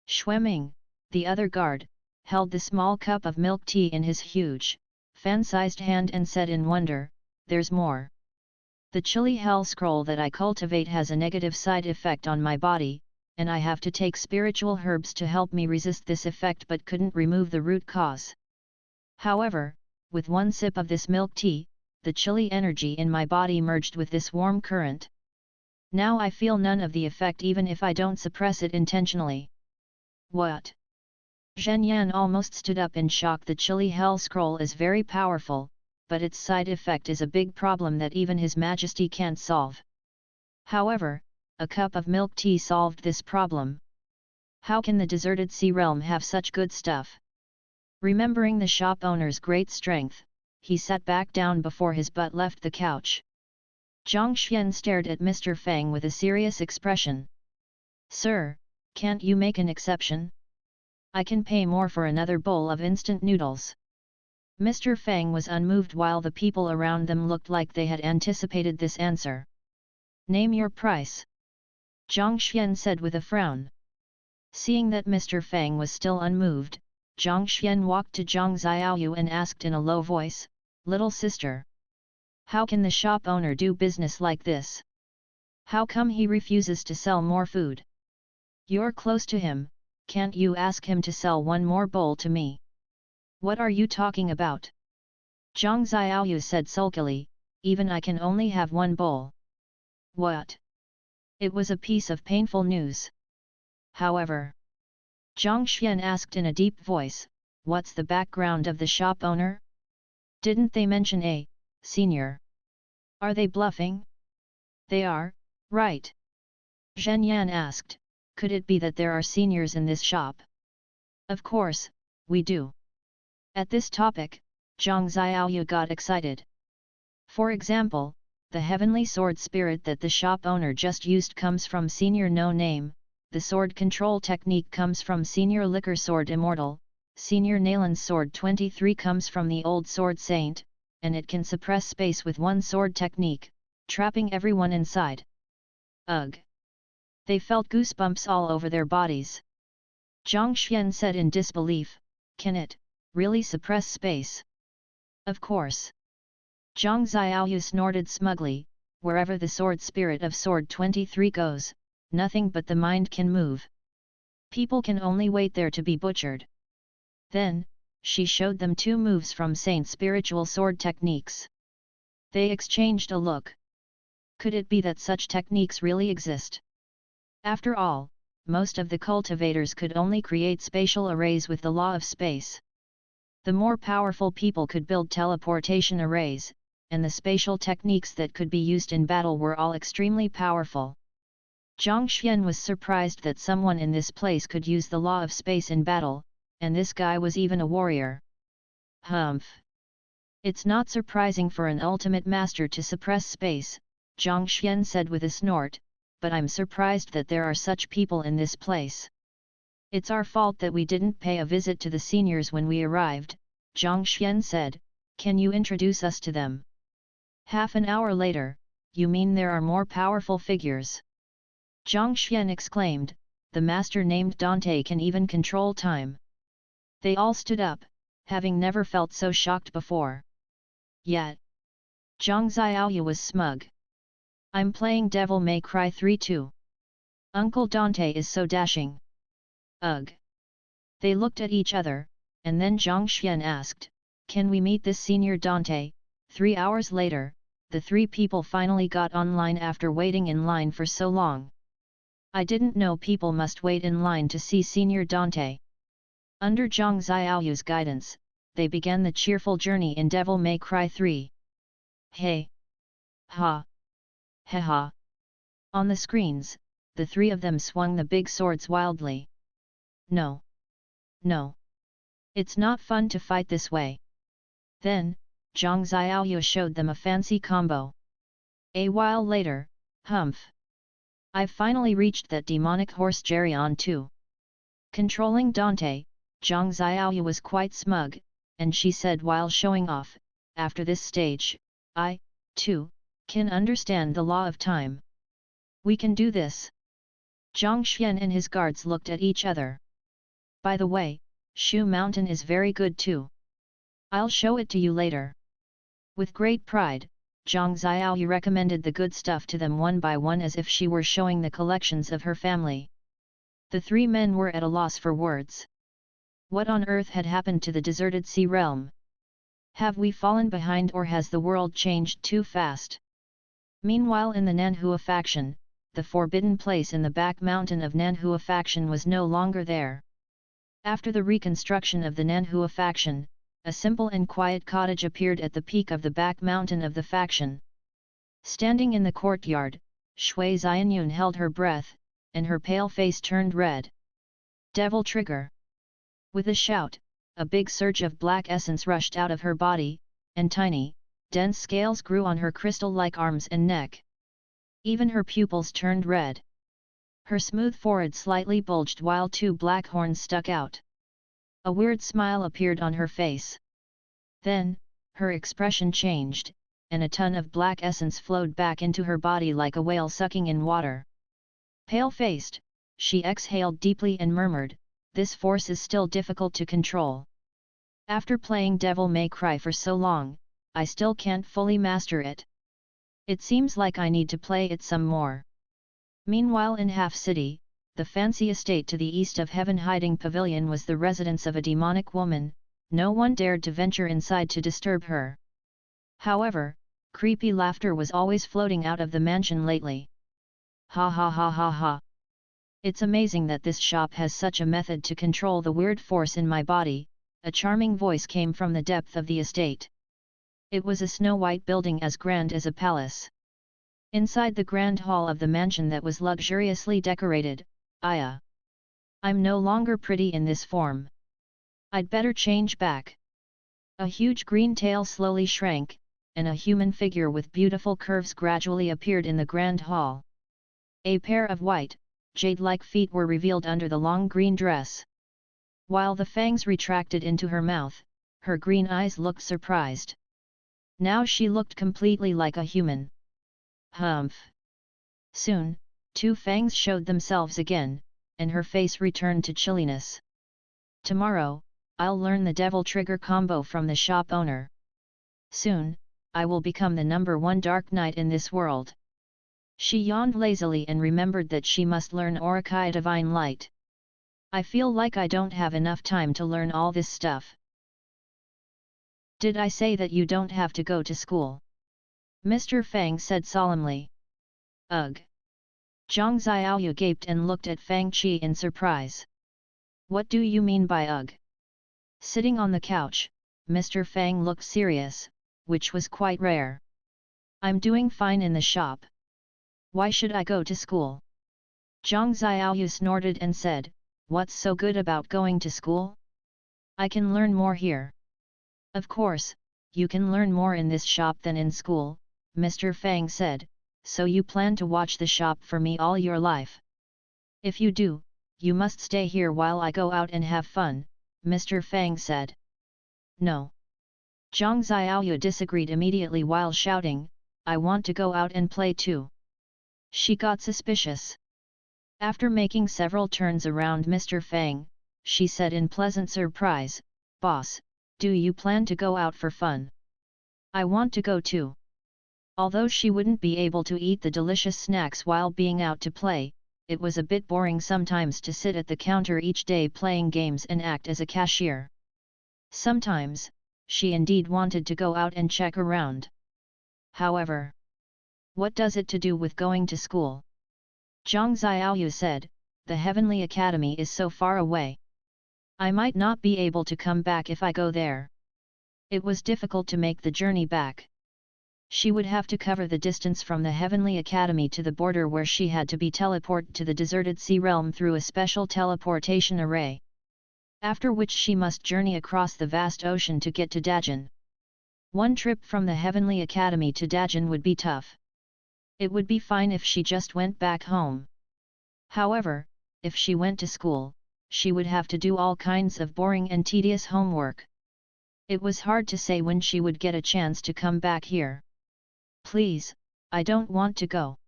Xueming, the other guard, held the small cup of milk tea in his huge, fan-sized hand and said in wonder, "There's more. The chili hell scroll that I cultivate has a negative side effect on my body, and I have to take spiritual herbs to help me resist this effect but couldn't remove the root cause. However, with one sip of this milk tea, the chili energy in my body merged with this warm current. Now I feel none of the effect even if I don't suppress it intentionally." "What?" Zhen Yan almost stood up in shock. The chili hell scroll is very powerful, but its side effect is a big problem that even His Majesty can't solve. However, a cup of milk tea solved this problem. How can the deserted sea realm have such good stuff? Remembering the shop owner's great strength, he sat back down before his butt left the couch. Zhang Xian stared at Mr. Fang with a serious expression. "Sir, can't you make an exception? I can pay more for another bowl of instant noodles." Mr. Fang was unmoved while the people around them looked like they had anticipated this answer. "Name your price," Zhang Xian said with a frown. Seeing that Mr. Fang was still unmoved, Zhang Xian walked to Zhang Xiaoyu and asked in a low voice, "Little sister, how can the shop owner do business like this? How come he refuses to sell more food? You're close to him, can't you ask him to sell one more bowl to me?" "What are you talking about?" Zhang Xiaoyu said sulkily, "Even I can only have one bowl." "What?" It was a piece of painful news. However, Zhang Xian asked in a deep voice, "What's the background of the shop owner? Didn't they mention a senior? Are they bluffing?" "They are, right?" Zhen Yan asked, "Could it be that there are seniors in this shop?" "Of course, we do." At this topic, Zhang Xiaoyu got excited. "For example, the heavenly sword spirit that the shop owner just used comes from Senior No Name, the sword control technique comes from Senior Liquor Sword Immortal, Senior Nalan's Sword 23 comes from the Old Sword Saint, and it can suppress space with one sword technique, trapping everyone inside." Ugh! They felt goosebumps all over their bodies. Zhang Xian said in disbelief, "Can it really suppress space?" "Of course." Zhang Xiaoyu snorted smugly, "Wherever the sword spirit of Sword 23 goes, nothing but the mind can move. People can only wait there to be butchered." Then, she showed them two moves from Saint's spiritual sword techniques. They exchanged a look. Could it be that such techniques really exist? After all, most of the cultivators could only create spatial arrays with the law of space. The more powerful people could build teleportation arrays, and the spatial techniques that could be used in battle were all extremely powerful. Zhang Xian was surprised that someone in this place could use the law of space in battle, and this guy was even a warrior. Humph! It's not surprising for an ultimate master to suppress space, Zhang Xian said with a snort, "but I'm surprised that there are such people in this place. It's our fault that we didn't pay a visit to the seniors when we arrived," Zhang Xian said, "Can you introduce us to them?" Half an hour later, "You mean there are more powerful figures?" Zhang Xian exclaimed, "The master named Dante can even control time." They all stood up, having never felt so shocked before. Yet, Zhang Xiaoyu was smug. "I'm playing Devil May Cry 3 too. Uncle Dante is so dashing." Ugh! They looked at each other, and then Zhang Xian asked, "Can we meet this senior Dante?" 3 hours later, the three people finally got online after waiting in line for so long. "I didn't know people must wait in line to see Senior Dante." Under Zhang Xiaoyu's guidance, they began the cheerful journey in Devil May Cry 3. Hey! Ha! Ha ha! On the screens, the three of them swung the big swords wildly. "No! No! It's not fun to fight this way." Then, Zhang Xiaoyu showed them a fancy combo. A while later, "Humph! I've finally reached that demonic horse Geryon too." Controlling Dante, Zhang Xiaoyu was quite smug, and she said while showing off, "After this stage, I, too, can understand the law of time. We can do this." Zhang Xian and his guards looked at each other. By the way, Shu Mountain is very good too. I'll show it to you later. With great pride, Zhang Xiaoyu recommended the good stuff to them one by one as if she were showing the collections of her family. The three men were at a loss for words. What on earth had happened to the deserted sea realm? Have we fallen behind or has the world changed too fast? Meanwhile in the Nanhua faction, the forbidden place in the back mountain of Nanhua faction was no longer there. After the reconstruction of the Nanhua faction, a simple and quiet cottage appeared at the peak of the back mountain of the faction. Standing in the courtyard, Shui Xianyun held her breath, and her pale face turned red. Devil trigger! With a shout, a big surge of black essence rushed out of her body, and tiny, dense scales grew on her crystal-like arms and neck. Even her pupils turned red. Her smooth forehead slightly bulged while two black horns stuck out. A weird smile appeared on her face. Then, her expression changed, and a ton of black essence flowed back into her body like a whale sucking in water. Pale-faced, she exhaled deeply and murmured, "This force is still difficult to control. After playing Devil May Cry for so long, I still can't fully master it. It seems like I need to play it some more." Meanwhile in Half City, the fancy estate to the east of Heaven Hiding Pavilion was the residence of a demonic woman. No one dared to venture inside to disturb her. However, creepy laughter was always floating out of the mansion lately. Ha ha ha ha ha. It's amazing that this shop has such a method to control the weird force in my body. A charming voice came from the depth of the estate. It was a snow-white building as grand as a palace. Inside the grand hall of the mansion that was luxuriously decorated, I'm no longer pretty in this form. I'd better change back. A huge green tail slowly shrank, and a human figure with beautiful curves gradually appeared in the grand hall. A pair of white, jade-like feet were revealed under the long green dress. While the fangs retracted into her mouth, her green eyes looked surprised. Now she looked completely like a human. Humph! Soon, two fangs showed themselves again, and her face returned to chilliness. Tomorrow, I'll learn the Devil Trigger combo from the shop owner. Soon, I will become the #1 Dark Knight in this world. She yawned lazily and remembered that she must learn Orakai Divine Light. I feel like I don't have enough time to learn all this stuff. Did I say that you don't have to go to school? Mr. Fang said solemnly. Ugh! Zhang Xiaoyu gaped and looked at Fang Qi in surprise. What do you mean by ugh? Sitting on the couch, Mr. Fang looked serious, which was quite rare. I'm doing fine in the shop. Why should I go to school? Zhang Xiaoyu snorted and said, what's so good about going to school? I can learn more here. Of course, you can learn more in this shop than in school, Mr. Fang said, so you plan to watch the shop for me all your life. If you do, you must stay here while I go out and have fun, Mr. Fang said. No. Zhang Xiaoyu disagreed immediately while shouting, I want to go out and play too. She got suspicious. After making several turns around Mr. Fang, she said in pleasant surprise, Boss, do you plan to go out for fun? I want to go too. Although she wouldn't be able to eat the delicious snacks while being out to play, it was a bit boring sometimes to sit at the counter each day playing games and act as a cashier. Sometimes, she indeed wanted to go out and check around. However, what does it to do with going to school? Zhang Xiaoyu said, the Heavenly Academy is so far away. I might not be able to come back if I go there. It was difficult to make the journey back. She would have to cover the distance from the Heavenly Academy to the border where she had to be teleported to the deserted sea realm through a special teleportation array. After which she must journey across the vast ocean to get to Dajin. One trip from the Heavenly Academy to Dajin would be tough. It would be fine if she just went back home. However, if she went to school, she would have to do all kinds of boring and tedious homework. It was hard to say when she would get a chance to come back here. Please, I don't want to go.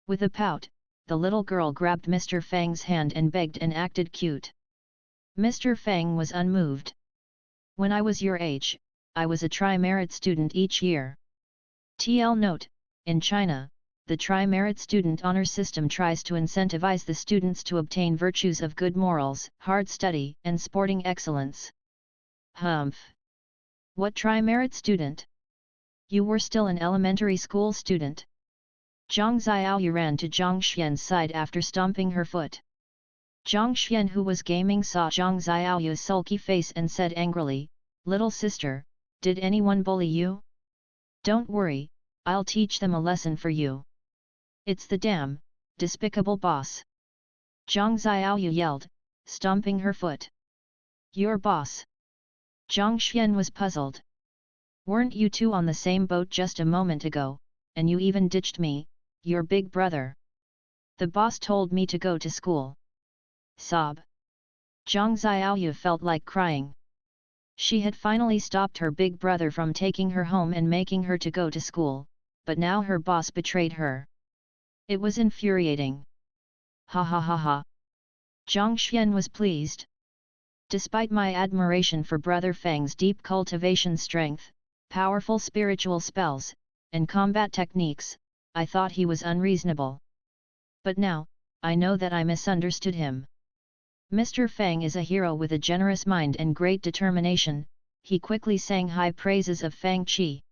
With a pout, the little girl grabbed Mr. Fang's hand and begged and acted cute. Mr. Fang was unmoved. When I was your age, I was a tri-merit student each year. TL note, in China, the tri-merit student honor system tries to incentivize the students to obtain virtues of good morals, hard study, and sporting excellence. Humph! What tri-merit student? You were still an elementary school student. Zhang Xiaoyu ran to Zhang Xian's side after stomping her foot. Zhang Xian, who was gaming, saw Zhang Xiaoyu's sulky face and said angrily, "Little sister, did anyone bully you? Don't worry, I'll teach them a lesson for you. It's the damn, despicable boss." Zhang Xiaoyu yelled, stomping her foot. "Your boss?" Zhang Xian was puzzled. "Weren't you two on the same boat just a moment ago, and you even ditched me, your big brother? The boss told me to go to school." Sob. Zhang Xiaoyu felt like crying. She had finally stopped her big brother from taking her home and making her to go to school, but now her boss betrayed her. It was infuriating. Ha ha ha ha. Zhang Xian was pleased. Despite my admiration for Brother Fang's deep cultivation strength, powerful spiritual spells, and combat techniques, I thought he was unreasonable. But now, I know that I misunderstood him. Mr. Fang is a hero with a generous mind and great determination. He quickly sang high praises of Fang Qi.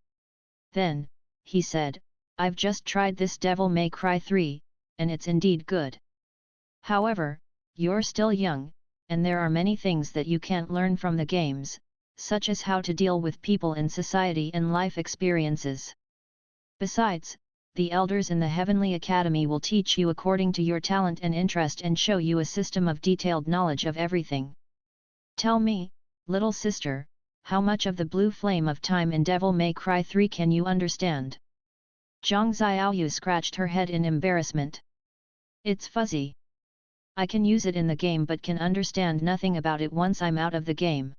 Then, he said, "I've just tried this Devil May Cry 3, and it's indeed good. However, you're still young, and there are many things that you can't learn from the games, such as how to deal with people in society and life experiences. Besides, the elders in the Heavenly Academy will teach you according to your talent and interest and show you a system of detailed knowledge of everything. Tell me, little sister, how much of the blue flame of time in Devil May Cry 3 can you understand?" Zhang Xiaoyu scratched her head in embarrassment. "It's fuzzy. I can use it in the game but can understand nothing about it once I'm out of the game."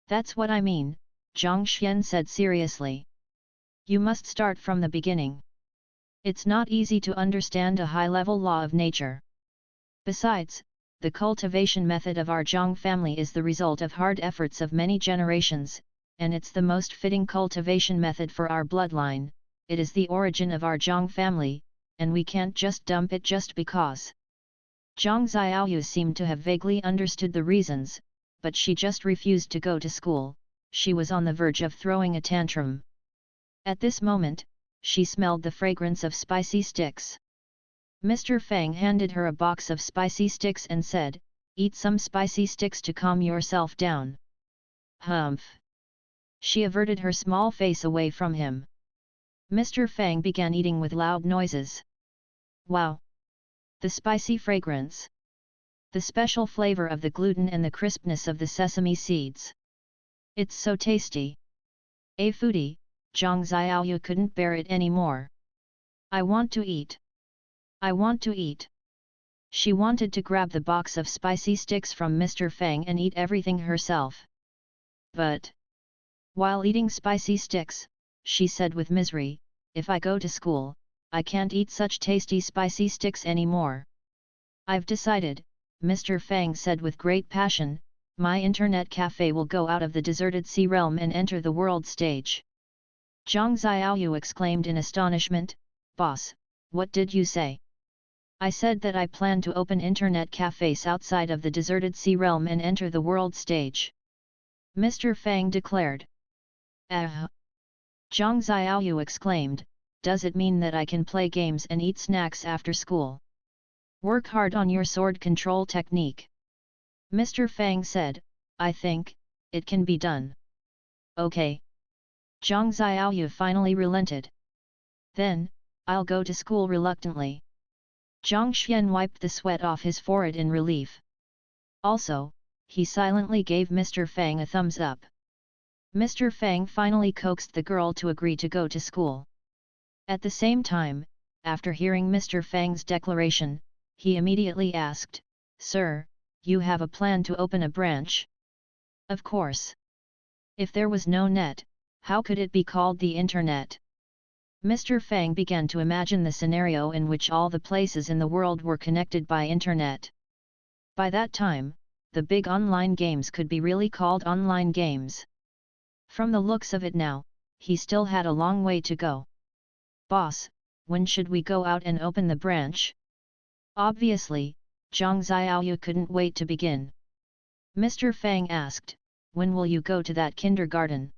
"That's what I mean," Zhang Xian said seriously. "You must start from the beginning. It's not easy to understand a high-level law of nature. Besides, the cultivation method of our Zhang family is the result of hard efforts of many generations, and it's the most fitting cultivation method for our bloodline. It is the origin of our Zhang family, and we can't just dump it just because." Zhang Xiaoyu seemed to have vaguely understood the reasons, but she just refused to go to school. She was on the verge of throwing a tantrum. At this moment, she smelled the fragrance of spicy sticks. Mr. Fang handed her a box of spicy sticks and said, "Eat some spicy sticks to calm yourself down." Humph! She averted her small face away from him. Mr. Fang began eating with loud noises. Wow! The spicy fragrance! The special flavor of the gluten and the crispness of the sesame seeds. It's so tasty! A foodie, Zhang Xiaoyu couldn't bear it anymore. "I want to eat! I want to eat!" She wanted to grab the box of spicy sticks from Mr. Fang and eat everything herself. But, while eating spicy sticks, she said with misery, "If I go to school, I can't eat such tasty spicy sticks anymore. I've decided," Mr. Fang said with great passion, "my internet cafe will go out of the deserted sea realm and enter the world stage." Zhang Xiaoyu exclaimed in astonishment, "Boss, what did you say?" "I said that I plan to open internet cafes outside of the deserted sea realm and enter the world stage," Mr. Fang declared. "Ah!" Zhang Xiaoyu exclaimed, "Does it mean that I can play games and eat snacks after school? Work hard on your sword control technique." Mr. Fang said, "I think it can be done." "Okay." Zhang Xiaoyu finally relented. "Then, I'll go to school reluctantly." Zhang Xian wiped the sweat off his forehead in relief. Also, he silently gave Mr. Fang a thumbs up. Mr. Fang finally coaxed the girl to agree to go to school. At the same time, after hearing Mr. Fang's declaration, he immediately asked, "Sir, you have a plan to open a branch?" "Of course. If there was no net, how could it be called the internet?" Mr. Fang began to imagine the scenario in which all the places in the world were connected by internet. By that time, the big online games could be really called online games. From the looks of it now, he still had a long way to go. Boss, when should we go out and open the branch? Obviously, Zhang Xiaoyu couldn't wait to begin. Mr. Fang asked, when will you go to that kindergarten?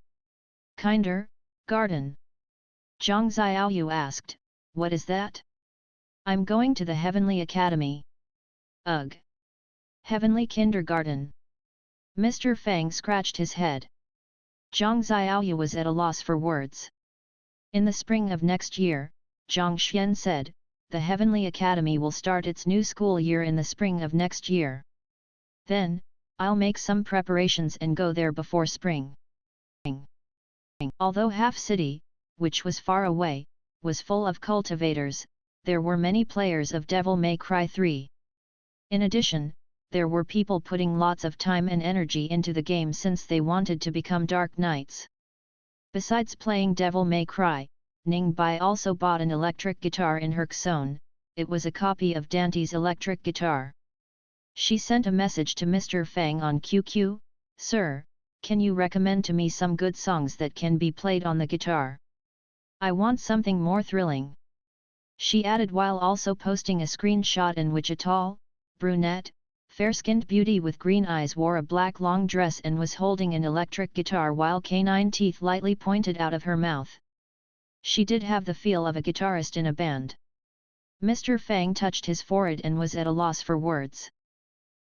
Garden? Zhang Xiaoyu asked, what is that? I'm going to the Heavenly Academy. Ugh! Heavenly Kindergarten. Mr. Fang scratched his head. Zhang Xiaoyu was at a loss for words. In the spring of next year, Zhang Xian said, the Heavenly Academy will start its new school year in the spring of next year. Then, I'll make some preparations and go there before spring. Although Half City, which was far away, was full of cultivators, there were many players of Devil May Cry 3. In addition, there were people putting lots of time and energy into the game since they wanted to become Dark Knights. Besides playing Devil May Cry, Ning Bai also bought an electric guitar in her Xone. It was a copy of Dante's electric guitar. She sent a message to Mr. Fang on QQ, Sir, can you recommend to me some good songs that can be played on the guitar? I want something more thrilling. She added while also posting a screenshot in which a tall, brunette, fair-skinned beauty with green eyes wore a black long dress and was holding an electric guitar while canine teeth lightly pointed out of her mouth. She did have the feel of a guitarist in a band. Mr. Fang touched his forehead and was at a loss for words.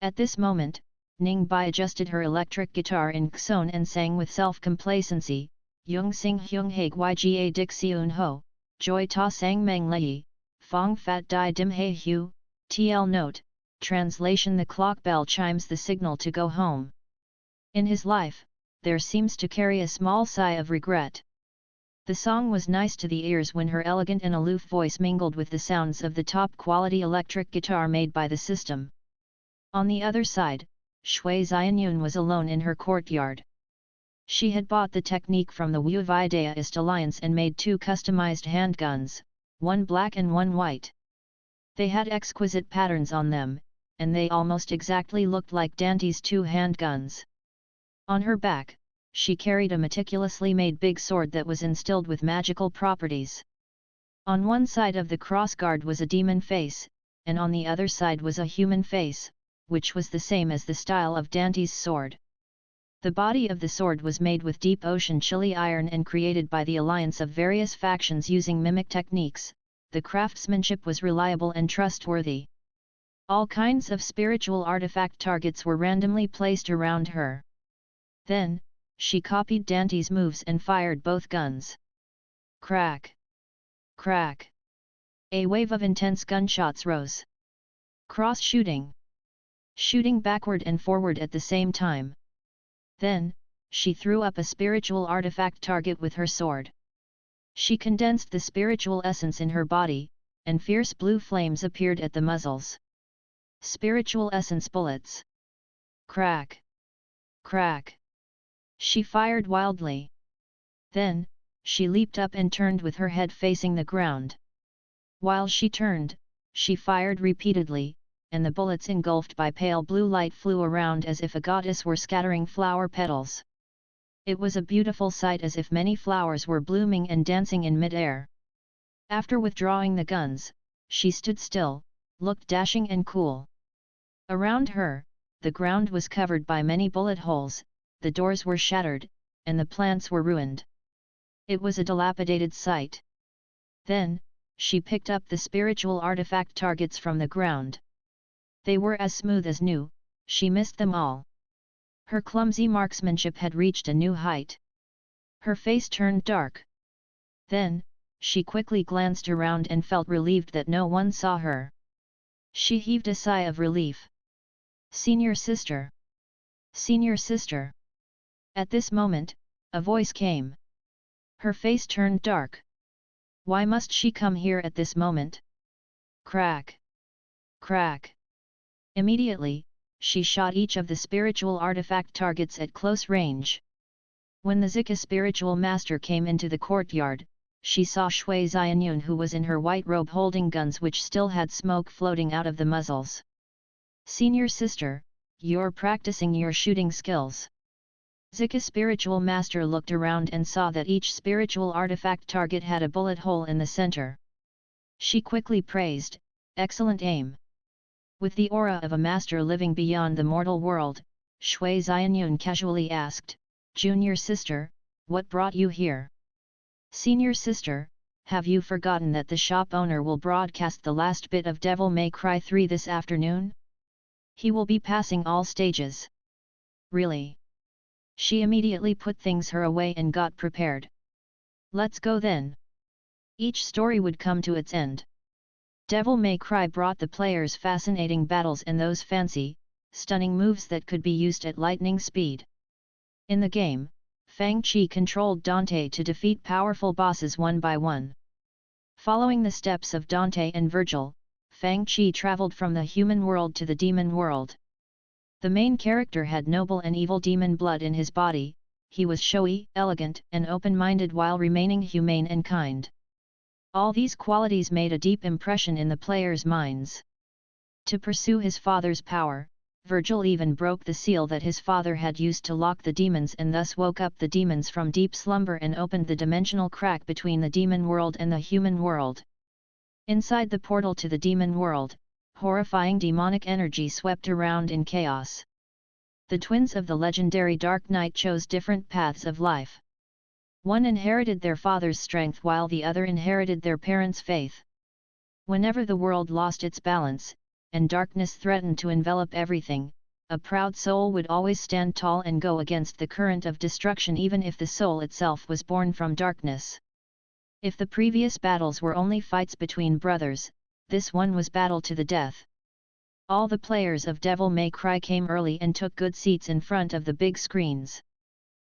At this moment, Ning Bai adjusted her electric guitar in Xone and sang with self-complacency, Yung Sing Hyung Haig Yga Dik Seun Ho, Joy Ta Sang Meng Lei, Fong Fat Dai Dim Hei Hu, TL Note. Translation: the clock bell chimes the signal to go home. In his life, there seems to carry a small sigh of regret. The song was nice to the ears when her elegant and aloof voice mingled with the sounds of the top-quality electric guitar made by the system. On the other side, Shui Xianyun was alone in her courtyard. She had bought the technique from the Wu Videist Alliance and made 2 customized handguns, one black and one white. They had exquisite patterns on them, and they almost exactly looked like Dante's 2 handguns. On her back, she carried a meticulously made big sword that was instilled with magical properties. On one side of the crossguard was a demon face, and on the other side was a human face, which was the same as the style of Dante's sword. The body of the sword was made with deep ocean chili iron and created by the alliance of various factions using mimic techniques. The craftsmanship was reliable and trustworthy. All kinds of spiritual artifact targets were randomly placed around her. Then, she copied Dante's moves and fired both guns. Crack! Crack! A wave of intense gunshots rose. Cross-shooting. Shooting backward and forward at the same time. Then, she threw up a spiritual artifact target with her sword. She condensed the spiritual essence in her body, and fierce blue flames appeared at the muzzles. Spiritual essence bullets. Crack! Crack! She fired wildly. Then, she leaped up and turned with her head facing the ground. While she turned, she fired repeatedly, and the bullets engulfed by pale blue light flew around as if a goddess were scattering flower petals. It was a beautiful sight as if many flowers were blooming and dancing in mid-air. After withdrawing the guns, she stood still, looked dashing and cool. Around her, the ground was covered by many bullet holes, the doors were shattered, and the plants were ruined. It was a dilapidated sight. Then, she picked up the spiritual artifact targets from the ground. They were as smooth as new, she missed them all. Her clumsy marksmanship had reached a new height. Her face turned dark. Then, she quickly glanced around and felt relieved that no one saw her. She heaved a sigh of relief. Senior sister! Senior sister! At this moment, a voice came. Her face turned dark. Why must she come here at this moment? Crack! Crack! Immediately, she shot each of the spiritual artifact targets at close range. When the Zika spiritual master came into the courtyard, she saw Shui Xianyun who was in her white robe holding guns which still had smoke floating out of the muzzles. Senior sister, you're practicing your shooting skills. Zika's spiritual master looked around and saw that each spiritual artifact target had a bullet hole in the center. She quickly praised, "Excellent aim." With the aura of a master living beyond the mortal world, Shui Xianyun casually asked, "Junior sister, what brought you here?" "Senior sister, have you forgotten that the shop owner will broadcast the last bit of Devil May Cry 3 this afternoon? He will be passing all stages." "Really?" She immediately put things her away and got prepared. "Let's go then." Each story would come to its end. Devil May Cry brought the players fascinating battles and those fancy, stunning moves that could be used at lightning speed. In the game, Fang Qi controlled Dante to defeat powerful bosses one by one. Following the steps of Dante and Virgil, Fang Qi traveled from the human world to the demon world. The main character had noble and evil demon blood in his body. He was showy, elegant, and open-minded while remaining humane and kind. All these qualities made a deep impression in the players' minds. To pursue his father's power, Virgil even broke the seal that his father had used to lock the demons and thus woke up the demons from deep slumber and opened the dimensional crack between the demon world and the human world. Inside the portal to the demon world, horrifying demonic energy swept around in chaos. The twins of the legendary Dark Knight chose different paths of life. One inherited their father's strength while the other inherited their parents' faith. Whenever the world lost its balance, and darkness threatened to envelop everything, a proud soul would always stand tall and go against the current of destruction even if the soul itself was born from darkness. If the previous battles were only fights between brothers, this one was battle to the death. All the players of Devil May Cry came early and took good seats in front of the big screens.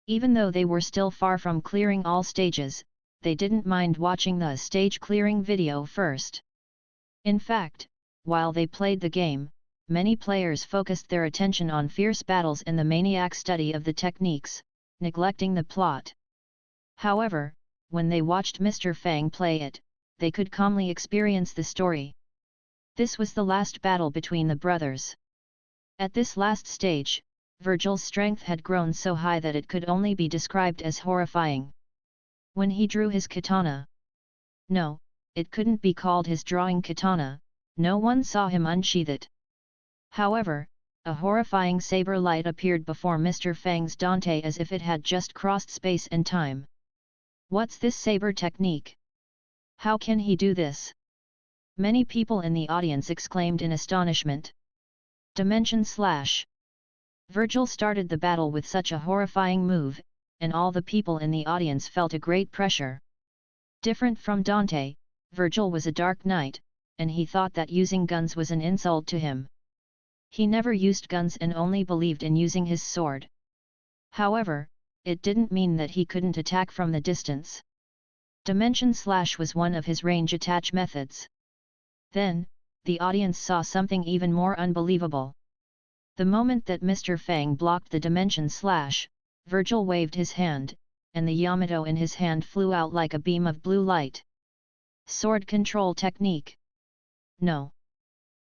Even though they were still far from clearing all stages, they didn't mind watching the stage clearing video first. In fact, while they played the game, many players focused their attention on fierce battles and the maniac study of the techniques, neglecting the plot. However, when they watched Mr. Fang play it, they could calmly experience the story. This was the last battle between the brothers. At this last stage, Virgil's strength had grown so high that it could only be described as horrifying. When he drew his katana. No, it couldn't be called his drawing katana, no one saw him unsheath it. However, a horrifying saber light appeared before Mr. Fang's Dante as if it had just crossed space and time. What's this saber technique? How can he do this? Many people in the audience exclaimed in astonishment. Dimension Slash. Virgil started the battle with such a horrifying move, and all the people in the audience felt a great pressure. Different from Dante, Virgil was a Dark Knight, and he thought that using guns was an insult to him. He never used guns and only believed in using his sword. However, it didn't mean that he couldn't attack from the distance. Dimension Slash was one of his range attach methods. Then, the audience saw something even more unbelievable. The moment that Mr. Fang blocked the Dimension Slash, Virgil waved his hand, and the Yamato in his hand flew out like a beam of blue light. Sword control technique. No.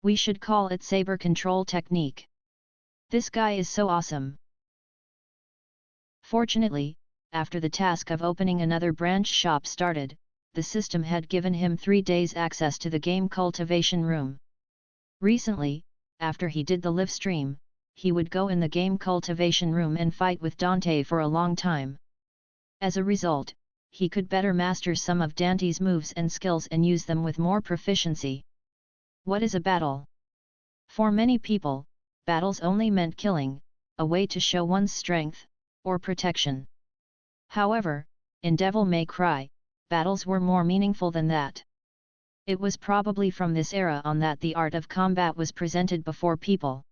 We should call it saber control technique. This guy is so awesome. Fortunately, after the task of opening another branch shop started, the system had given him 3 days access to the game cultivation room. Recently, after he did the live stream, he would go in the game cultivation room and fight with Dante for a long time. As a result, he could better master some of Dante's moves and skills and use them with more proficiency. What is a battle? For many people, battles only meant killing, a way to show one's strength, or protection. However, in Devil May Cry, battles were more meaningful than that. It was probably from this era on that the art of combat was presented before people.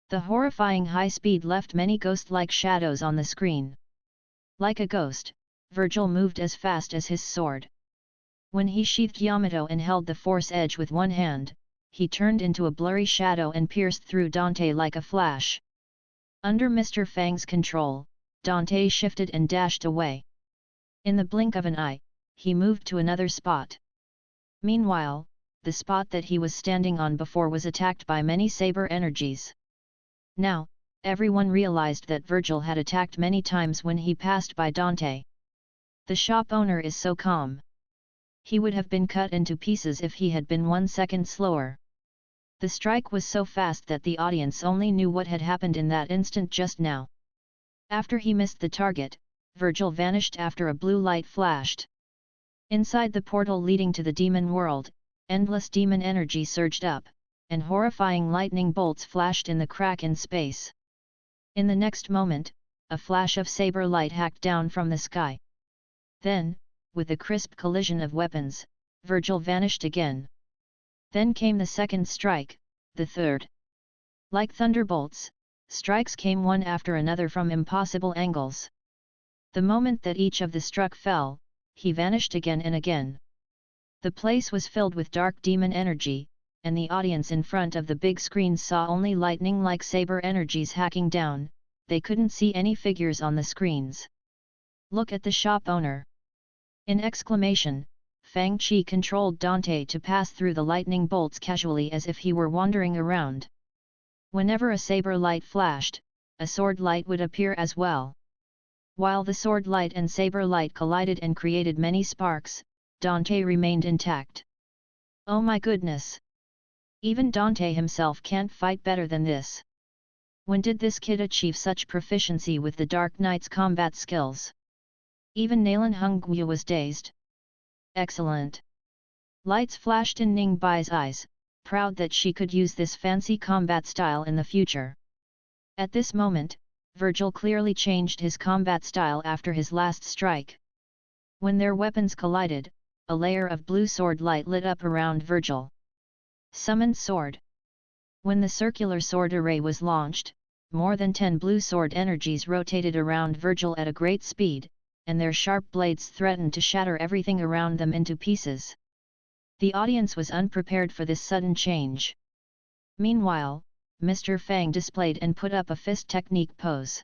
The horrifying high speed left many ghost-like shadows on the screen. Like a ghost, Virgil moved as fast as his sword. When he sheathed Yamato and held the force edge with one hand, he turned into a blurry shadow and pierced through Dante like a flash. Under Mr. Fang's control, Dante shifted and dashed away. In the blink of an eye, he moved to another spot. Meanwhile, the spot that he was standing on before was attacked by many saber energies. Now, everyone realized that Virgil had attacked many times when he passed by Dante. The shop owner is so calm. He would have been cut into pieces if he had been 1 second slower. The strike was so fast that the audience only knew what had happened in that instant just now. After he missed the target, Virgil vanished after a blue light flashed. Inside the portal leading to the demon world, endless demon energy surged up, and horrifying lightning bolts flashed in the crack in space. In the next moment, a flash of saber light hacked down from the sky. Then, with a crisp collision of weapons, Virgil vanished again. Then came the second strike, the third. Like thunderbolts, strikes came one after another from impossible angles. The moment that each of the struck fell, he vanished again and again. The place was filled with dark demon energy, and the audience in front of the big screens saw only lightning-like saber energies hacking down. They couldn't see any figures on the screens. Look at the shop owner. In exclamation, Fang Qi controlled Dante to pass through the lightning bolts casually as if he were wandering around. Whenever a saber light flashed, a sword light would appear as well. While the sword light and saber light collided and created many sparks, Dante remained intact. Oh my goodness! Even Dante himself can't fight better than this. When did this kid achieve such proficiency with the Dark Knight's combat skills? Even Nalan Hongyu was dazed. Excellent! Lights flashed in Ning Bai's eyes, proud that she could use this fancy combat style in the future. At this moment, Virgil clearly changed his combat style after his last strike. When their weapons collided, a layer of blue sword light lit up around Virgil. Summoned sword. When the circular sword array was launched, more than 10 blue sword energies rotated around Virgil at a great speed, and their sharp blades threatened to shatter everything around them into pieces. The audience was unprepared for this sudden change. Meanwhile, Mr. Fang displayed and put up a fist technique pose.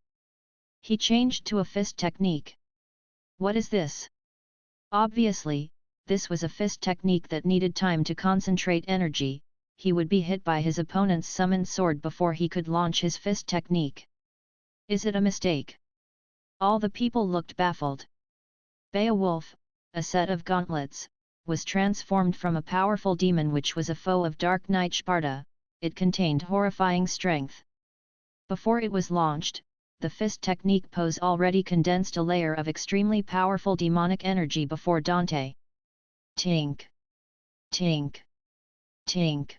He changed to a fist technique. What is this? Obviously, this was a fist technique that needed time to concentrate energy. He would be hit by his opponent's summoned sword before he could launch his fist technique. Is it a mistake? All the people looked baffled. Beowulf, a set of gauntlets, was transformed from a powerful demon which was a foe of Dark Knight Sparta. It contained horrifying strength. Before it was launched, the fist technique pose already condensed a layer of extremely powerful demonic energy before Dante. Tink! Tink! Tink!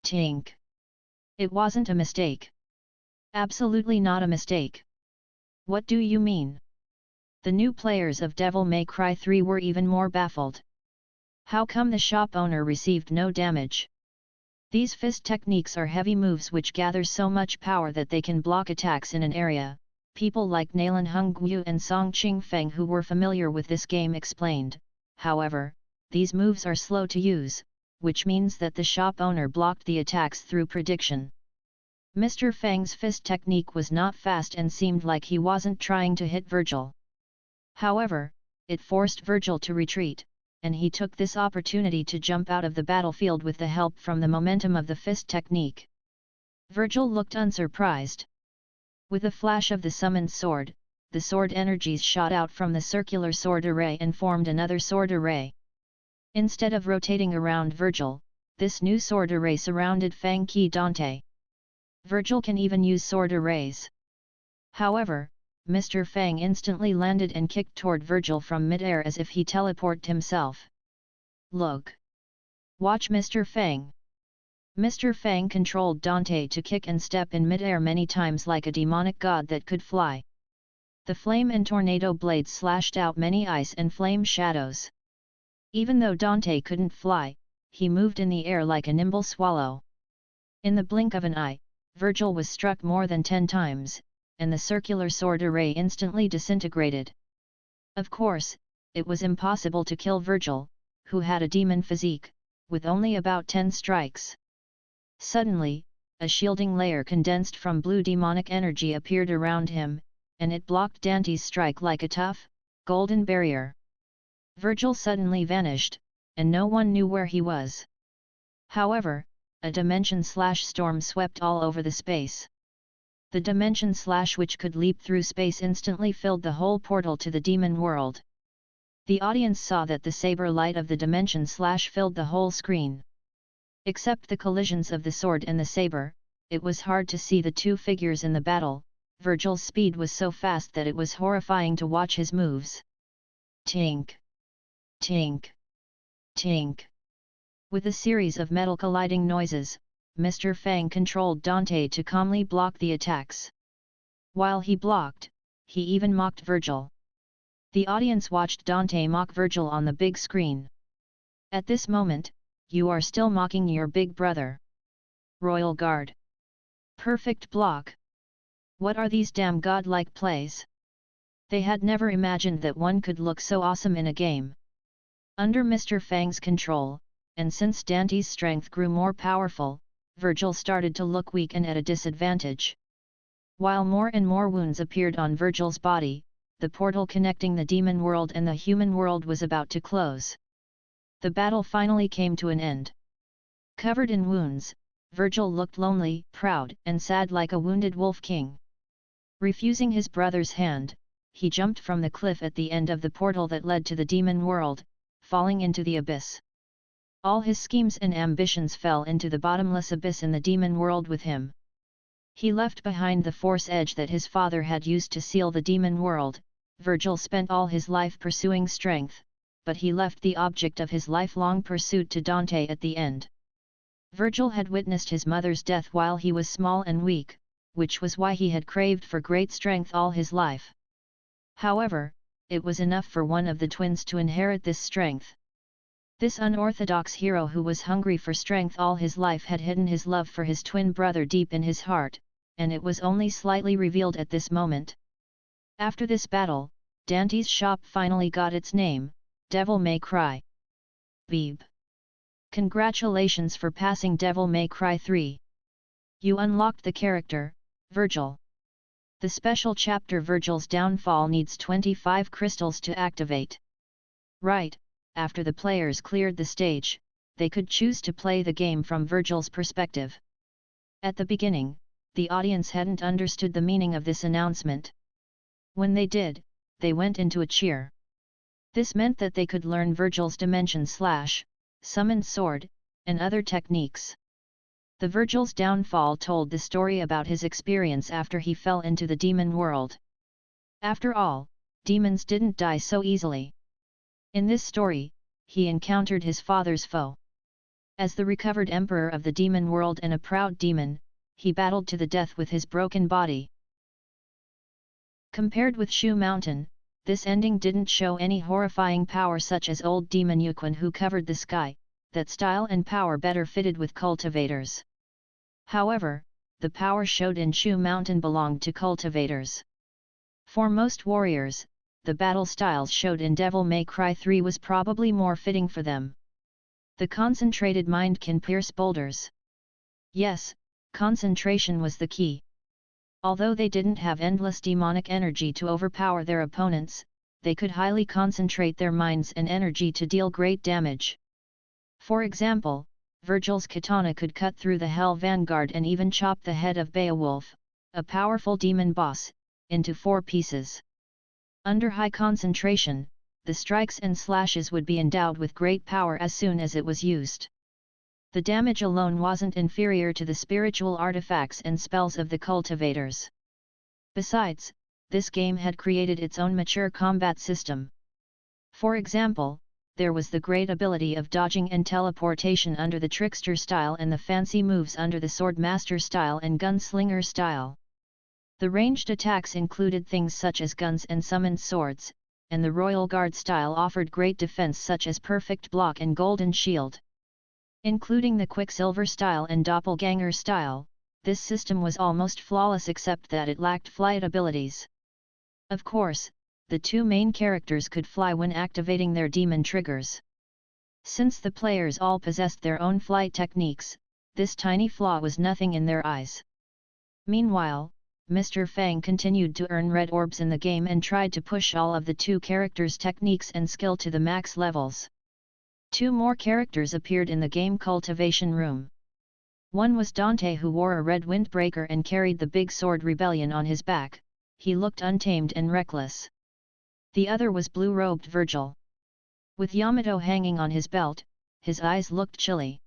Tink! It wasn't a mistake. Absolutely not a mistake. What do you mean? The new players of Devil May Cry 3 were even more baffled. How come the shop owner received no damage? These fist techniques are heavy moves which gather so much power that they can block attacks in an area. People like Nalan Hongyu and Song Qingfeng who were familiar with this game explained. However, these moves are slow to use, which means that the shop owner blocked the attacks through prediction. Mr. Fang's fist technique was not fast and seemed like he wasn't trying to hit Virgil. However, it forced Virgil to retreat, and he took this opportunity to jump out of the battlefield with the help from the momentum of the fist technique. Virgil looked unsurprised. With a flash of the summoned sword, the sword energies shot out from the circular sword array and formed another sword array. Instead of rotating around Virgil, this new sword array surrounded Fang Qi Dante. Virgil can even use sword arrays. However, Mr. Fang instantly landed and kicked toward Virgil from mid-air as if he teleported himself. Look! Watch Mr. Fang! Mr. Fang controlled Dante to kick and step in mid-air many times like a demonic god that could fly. The flame and tornado blades slashed out many ice and flame shadows. Even though Dante couldn't fly, he moved in the air like a nimble swallow. In the blink of an eye, Virgil was struck more than 10 times, and the circular sword array instantly disintegrated. Of course, it was impossible to kill Virgil, who had a demon physique, with only about 10 strikes. Suddenly, a shielding layer condensed from blue demonic energy appeared around him, and it blocked Dante's strike like a tough, golden barrier. Virgil suddenly vanished, and no one knew where he was. However, a dimension/storm swept all over the space. The dimension slash which could leap through space instantly filled the whole portal to the demon world. The audience saw that the saber light of the dimension slash filled the whole screen. Except the collisions of the sword and the saber, it was hard to see the two figures in the battle. Virgil's speed was so fast that it was horrifying to watch his moves. Tink! Tink! Tink! With a series of metal colliding noises, Mr. Fang controlled Dante to calmly block the attacks. While he blocked, he even mocked Virgil. The audience watched Dante mock Virgil on the big screen. At this moment, you are still mocking your big brother. Royal Guard. Perfect block. What are these damn godlike plays? They had never imagined that one could look so awesome in a game. Under Mr. Fang's control, and since Dante's strength grew more powerful, Virgil started to look weak and at a disadvantage. While more and more wounds appeared on Virgil's body, the portal connecting the demon world and the human world was about to close. The battle finally came to an end. Covered in wounds, Virgil looked lonely, proud, and sad like a wounded wolf king. Refusing his brother's hand, he jumped from the cliff at the end of the portal that led to the demon world, falling into the abyss. All his schemes and ambitions fell into the bottomless abyss in the demon world with him. He left behind the force edge that his father had used to seal the demon world. Virgil spent all his life pursuing strength, but he left the object of his lifelong pursuit to Dante at the end. Virgil had witnessed his mother's death while he was small and weak, which was why he had craved for great strength all his life. However, it was enough for one of the twins to inherit this strength. This unorthodox hero who was hungry for strength all his life had hidden his love for his twin brother deep in his heart, and it was only slightly revealed at this moment. After this battle, Dante's shop finally got its name, Devil May Cry. Beeb. Congratulations for passing Devil May Cry 3. You unlocked the character, Virgil. The special chapter Virgil's Downfall needs 25 crystals to activate. Right. After the players cleared the stage, they could choose to play the game from Virgil's perspective. At the beginning, the audience hadn't understood the meaning of this announcement. When they did, they went into a cheer. This meant that they could learn Virgil's dimension slash, summoned sword, and other techniques. The Virgil's Downfall told the story about his experience after he fell into the demon world. After all, demons didn't die so easily. In this story, he encountered his father's foe. As the recovered emperor of the demon world and a proud demon, he battled to the death with his broken body. Compared with Shu Mountain, this ending didn't show any horrifying power such as old demon Yuan who covered the sky. That style and power better fitted with cultivators. However, the power showed in Shu Mountain belonged to cultivators. For most warriors, the battle styles showed in Devil May Cry 3 was probably more fitting for them. The concentrated mind can pierce boulders. Yes, concentration was the key. Although they didn't have endless demonic energy to overpower their opponents, they could highly concentrate their minds and energy to deal great damage. For example, Virgil's katana could cut through the Hell Vanguard and even chop the head of Beowulf, a powerful demon boss, into 4 pieces. Under high concentration, the strikes and slashes would be endowed with great power as soon as it was used. The damage alone wasn't inferior to the spiritual artifacts and spells of the cultivators. Besides, this game had created its own mature combat system. For example, there was the great ability of dodging and teleportation under the trickster style and the fancy moves under the swordmaster style and gunslinger style. The ranged attacks included things such as guns and summoned swords, and the Royal Guard style offered great defense such as perfect block and golden shield. Including the Quicksilver style and doppelganger style, this system was almost flawless except that it lacked flight abilities. Of course, the 2 main characters could fly when activating their demon triggers. Since the players all possessed their own flight techniques, this tiny flaw was nothing in their eyes. Meanwhile, Mr. Fang continued to earn red orbs in the game and tried to push all of the 2 characters' techniques and skill to the max levels. 2 more characters appeared in the game cultivation room. One was Dante, who wore a red windbreaker and carried the big sword Rebellion on his back. He looked untamed and reckless. The other was blue-robed Virgil. With Yamato hanging on his belt, his eyes looked chilly.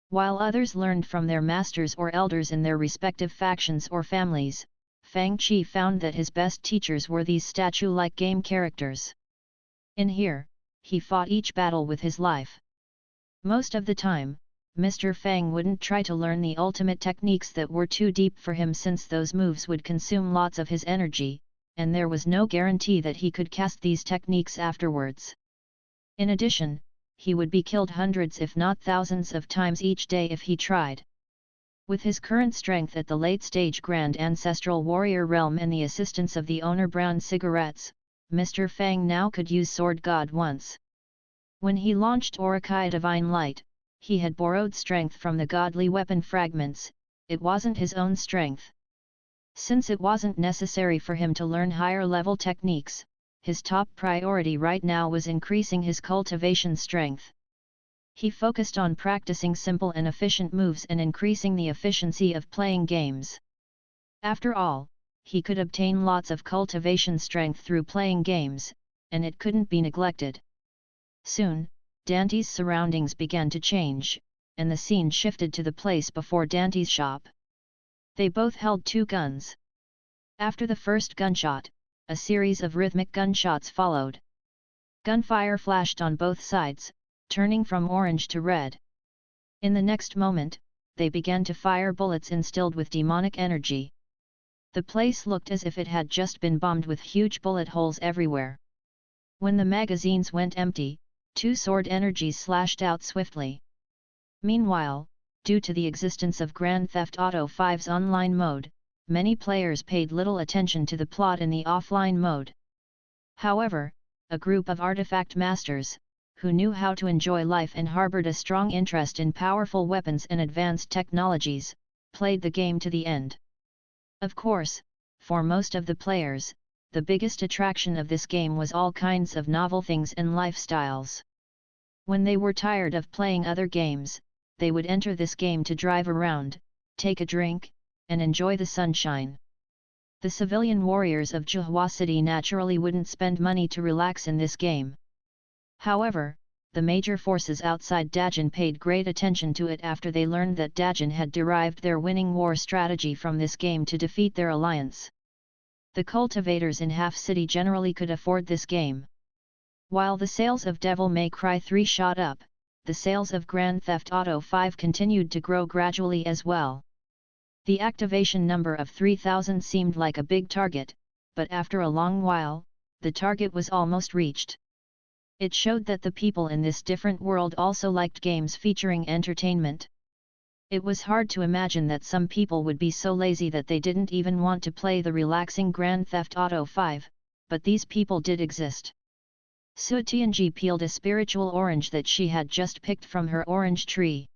While others learned from their masters or elders in their respective factions or families, Fang Qi found that his best teachers were these statue-like game characters. In here, he fought each battle with his life. Most of the time, Mr. Fang wouldn't try to learn the ultimate techniques that were too deep for him, since those moves would consume lots of his energy, and there was no guarantee that he could cast these techniques afterwards. In addition, he would be killed hundreds if not thousands of times each day if he tried. With his current strength at the late-stage Grand Ancestral Warrior realm and the assistance of the owner brown cigarettes, Mr. Fang now could use Sword God once. When he launched Orakai Divine Light, he had borrowed strength from the godly weapon fragments. It wasn't his own strength. Since it wasn't necessary for him to learn higher-level techniques, his top priority right now was increasing his cultivation strength. He focused on practicing simple and efficient moves and increasing the efficiency of playing games. After all, he could obtain lots of cultivation strength through playing games, and it couldn't be neglected. Soon, Dante's surroundings began to change, and the scene shifted to the place before Dante's shop. They both held 2 guns. After the first gunshot, a series of rhythmic gunshots followed. Gunfire flashed on both sides, turning from orange to red. In the next moment, they began to fire bullets instilled with demonic energy. The place looked as if it had just been bombed, with huge bullet holes everywhere. When the magazines went empty, 2 sword energies slashed out swiftly. Meanwhile, due to the existence of Grand Theft Auto V's online mode, many players paid little attention to the plot in the offline mode. However, a group of artifact masters, who knew how to enjoy life and harbored a strong interest in powerful weapons and advanced technologies, played the game to the end. Of course, for most of the players, the biggest attraction of this game was all kinds of novel things and lifestyles. When they were tired of playing other games, they would enter this game to drive around, take a drink, and enjoy the sunshine. The civilian warriors of Zhuhua City naturally wouldn't spend money to relax in this game. However, the major forces outside Dajin paid great attention to it after they learned that Dajin had derived their winning war strategy from this game to defeat their alliance. The cultivators in Half City generally could afford this game. While the sales of Devil May Cry 3 shot up, the sales of Grand Theft Auto 5 continued to grow gradually as well. The activation number of 3,000 seemed like a big target, but after a long while, the target was almost reached. It showed that the people in this different world also liked games featuring entertainment. It was hard to imagine that some people would be so lazy that they didn't even want to play the relaxing Grand Theft Auto 5, but these people did exist. Su Tianji peeled a spiritual orange that she had just picked from her orange tree.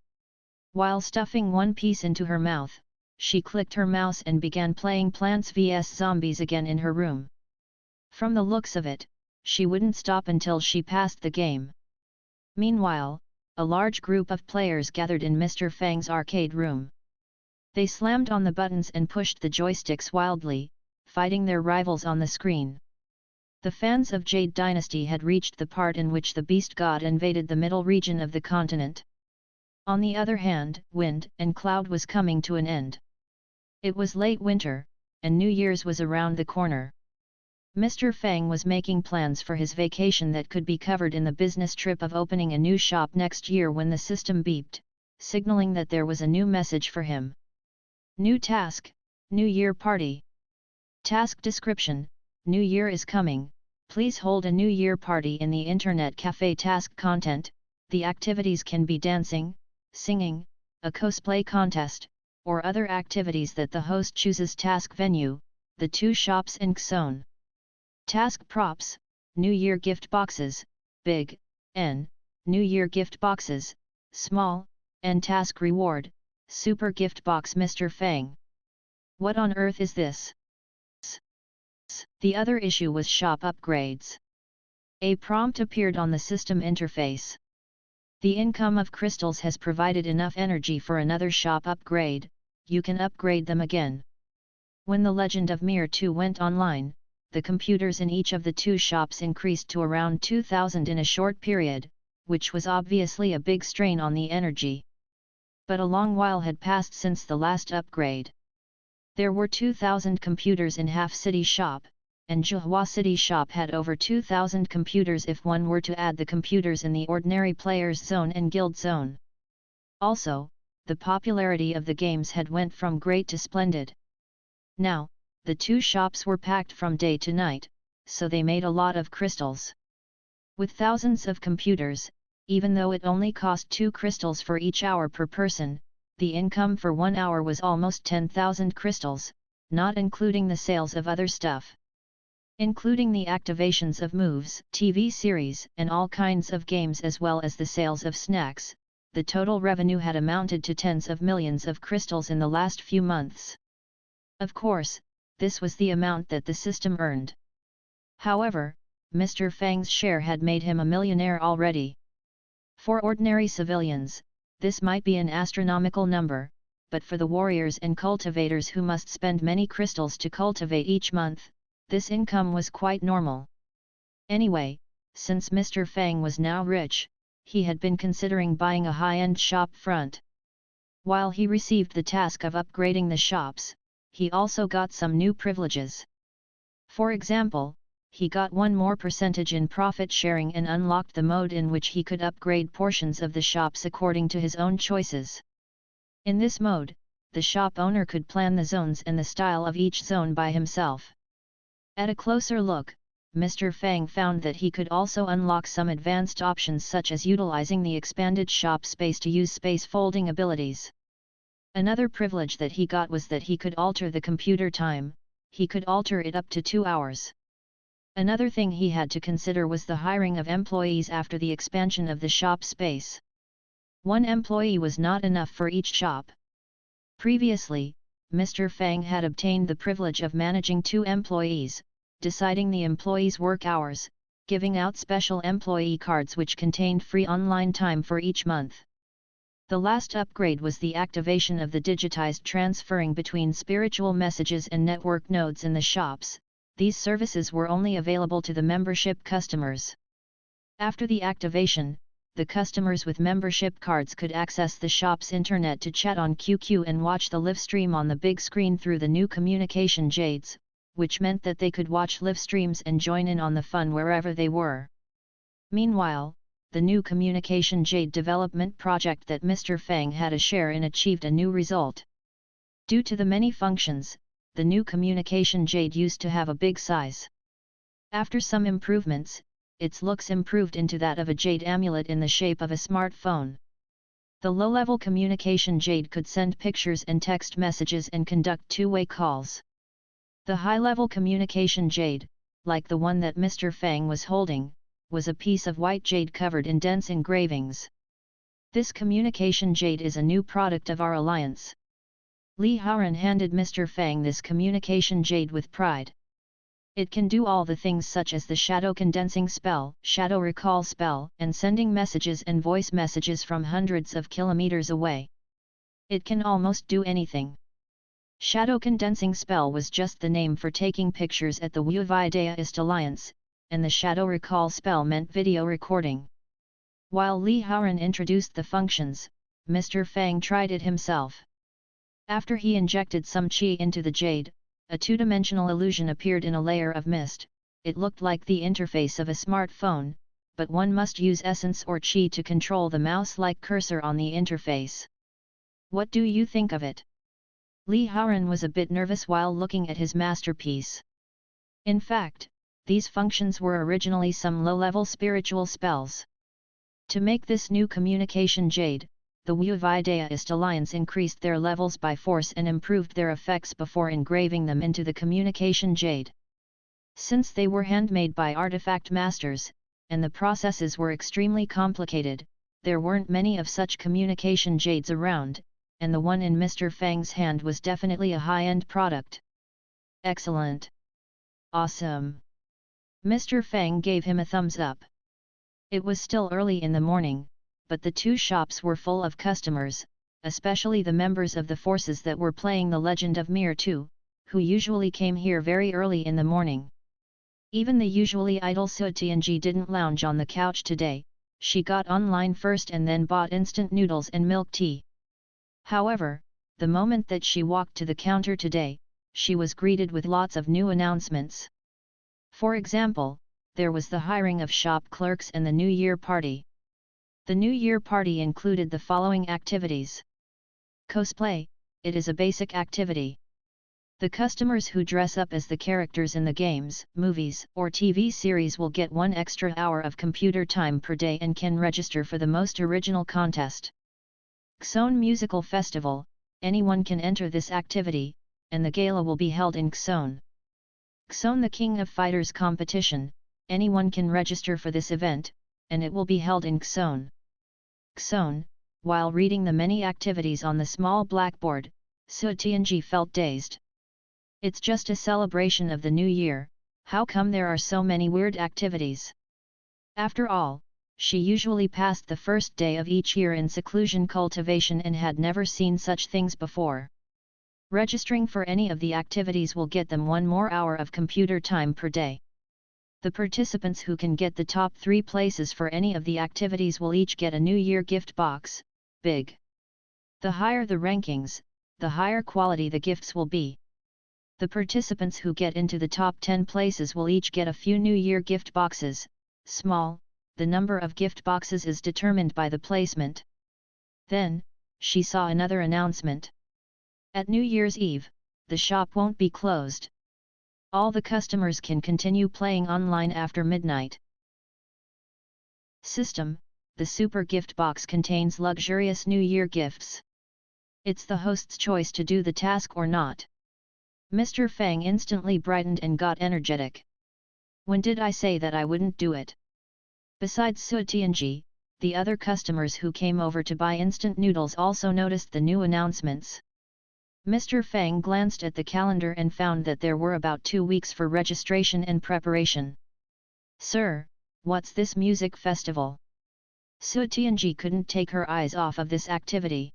While stuffing one piece into her mouth, she clicked her mouse and began playing Plants vs Zombies again in her room. From the looks of it, she wouldn't stop until she passed the game. Meanwhile, a large group of players gathered in Mr. Fang's arcade room. They slammed on the buttons and pushed the joysticks wildly, fighting their rivals on the screen. The fans of Jade Dynasty had reached the part in which the Beast God invaded the middle region of the continent. On the other hand, Wind and Cloud was coming to an end. It was late winter, and New Year's was around the corner. Mr. Fang was making plans for his vacation that could be covered in the business trip of opening a new shop next year when the system beeped, signaling that there was a new message for him. New task, New Year party. Task description: New Year is coming, please hold a New Year party in the Internet Cafe. Task content: the activities can be dancing, singing, a cosplay contest, or other activities that the host chooses. Task venue: the 2 shops in Xone. Task props: New Year gift boxes, big, N, New Year gift boxes, small, N. Task reward: super gift box. Mr. Fang: what on earth is this? The other issue was shop upgrades. A prompt appeared on the system interface. The income of crystals has provided enough energy for another shop upgrade, you can upgrade them again. When the Legend of Mir 2 went online, the computers in each of the two shops increased to around 2,000 in a short period, which was obviously a big strain on the energy. But a long while had passed since the last upgrade. There were 2,000 computers in Half City shop, and Zhuhua City shop had over 2,000 computers if one were to add the computers in the ordinary players zone and guild zone. Also, the popularity of the games had went from great to splendid. Now, the two shops were packed from day to night, so they made a lot of crystals. With thousands of computers, even though it only cost 2 crystals for each hour per person, the income for 1 hour was almost 10,000 crystals, not including the sales of other stuff. Including the activations of moves, TV series, and all kinds of games as well as the sales of snacks, the total revenue had amounted to tens of millions of crystals in the last few months. Of course, this was the amount that the system earned. However, Mr. Fang's share had made him a millionaire already. For ordinary civilians, this might be an astronomical number, but for the warriors and cultivators who must spend many crystals to cultivate each month, this income was quite normal. Anyway, since Mr. Fang was now rich, he had been considering buying a high-end shop front. While he received the task of upgrading the shops, he also got some new privileges. For example, he got one more percentage in profit sharing and unlocked the mode in which he could upgrade portions of the shops according to his own choices. In this mode, the shop owner could plan the zones and the style of each zone by himself. At a closer look, Mr. Fang found that he could also unlock some advanced options such as utilizing the expanded shop space to use space folding abilities. Another privilege that he got was that he could alter the computer time, he could alter it up to 2 hours. Another thing he had to consider was the hiring of employees after the expansion of the shop space. One employee was not enough for each shop. Previously, Mr. Fang had obtained the privilege of managing 2 employees, deciding the employees' work hours, giving out special employee cards which contained free online time for each month. The last upgrade was the activation of the digitized transferring between spiritual messages and network nodes in the shops. These services were only available to the membership customers. After the activation, the customers with membership cards could access the shop's internet to chat on QQ and watch the live stream on the big screen through the new communication jades, which meant that they could watch live streams and join in on the fun wherever they were. Meanwhile, the new communication jade development project that Mr. Fang had a share in achieved a new result. Due to the many functions, the new communication jade used to have a big size. After some improvements, its looks improved into that of a jade amulet in the shape of a smartphone. The low-level communication jade could send pictures and text messages and conduct two-way calls. The high-level communication jade, like the one that Mr. Fang was holding, was a piece of white jade covered in dense engravings. This communication jade is a new product of our alliance. Li Haoran handed Mr. Fang this communication jade with pride. It can do all the things such as the shadow condensing spell, shadow recall spell, and sending messages and voice messages from hundreds of kilometers away. It can almost do anything. Shadow condensing spell was just the name for taking pictures at the Wu Daoist Alliance, and the shadow recall spell meant video recording. While Li Haoran introduced the functions, Mr. Fang tried it himself. After he injected some qi into the jade, a two-dimensional illusion appeared in a layer of mist. It looked like the interface of a smartphone, but one must use essence or qi to control the mouse-like cursor on the interface. What do you think of it? Li Haoran was a bit nervous while looking at his masterpiece. In fact, these functions were originally some low-level spiritual spells. To make this new communication jade, the Wu Daoist Alliance increased their levels by force and improved their effects before engraving them into the communication jade. Since they were handmade by artifact masters, and the processes were extremely complicated, there weren't many of such communication jades around, and the one in Mr. Fang's hand was definitely a high-end product. Excellent! Awesome! Mr. Fang gave him a thumbs up. It was still early in the morning, but the two shops were full of customers, especially the members of the forces that were playing The Legend of Mir 2, who usually came here very early in the morning. Even the usually idle Su Tianji didn't lounge on the couch today. She got online first and then bought instant noodles and milk tea. However, the moment that she walked to the counter today, she was greeted with lots of new announcements. For example, there was the hiring of shop clerks and the New Year party. The New Year party included the following activities. Cosplay, it is a basic activity. The customers who dress up as the characters in the games, movies, or TV series will get 1 extra hour of computer time per day and can register for the most original contest. Xon Musical Festival, anyone can enter this activity, and the gala will be held in Xon. Xon the King of Fighters competition, anyone can register for this event, and it will be held in Xon. Xon, while reading the many activities on the small blackboard, Su Tianji felt dazed. It's just a celebration of the new year, how come there are so many weird activities? After all, she usually passed the first day of each year in seclusion cultivation and had never seen such things before. Registering for any of the activities will get them 1 more hour of computer time per day. The participants who can get the top 3 places for any of the activities will each get a New Year gift box, big. The higher the rankings, the higher quality the gifts will be. The participants who get into the top 10 places will each get a few New Year gift boxes, small, the number of gift boxes is determined by the placement. Then, she saw another announcement. At New Year's Eve, the shop won't be closed. All the customers can continue playing online after midnight. System, the super gift box contains luxurious New Year gifts. It's the host's choice to do the task or not. Mr. Fang instantly brightened and got energetic. When did I say that I wouldn't do it? Besides Su Tianji, the other customers who came over to buy instant noodles also noticed the new announcements. Mr. Fang glanced at the calendar and found that there were about 2 weeks for registration and preparation. Sir, what's this music festival? Su Tianji couldn't take her eyes off of this activity.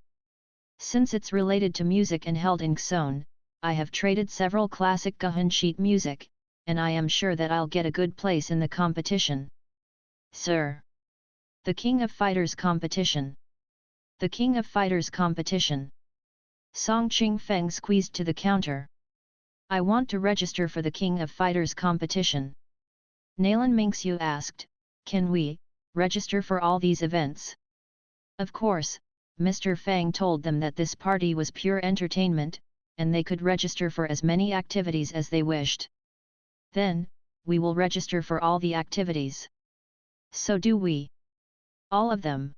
Since it's related to music and held in Xon, I have traded several classic Gahun sheet music, and I am sure that I'll get a good place in the competition. Sir. The King of Fighters competition. The King of Fighters competition. Song Qing Feng squeezed to the counter. I want to register for the King of Fighters competition. Nalan Mingxiu asked, can we register for all these events? Of course, Mr. Fang told them that this party was pure entertainment, and they could register for as many activities as they wished. Then, we will register for all the activities. So do we. All of them.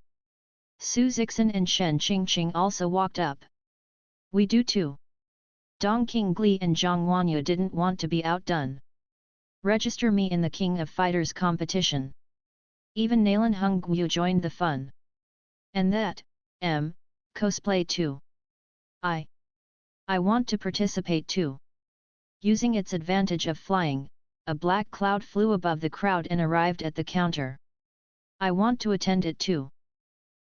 Su Zixin and Shen Qingqing also walked up. We do too. Dong Qingli and Zhang Wanyu didn't want to be outdone. Register me in the King of Fighters competition. Even Nalan Hongyu joined the fun. And that, cosplay too. I want to participate too. Using its advantage of flying, a black cloud flew above the crowd and arrived at the counter. I want to attend it too.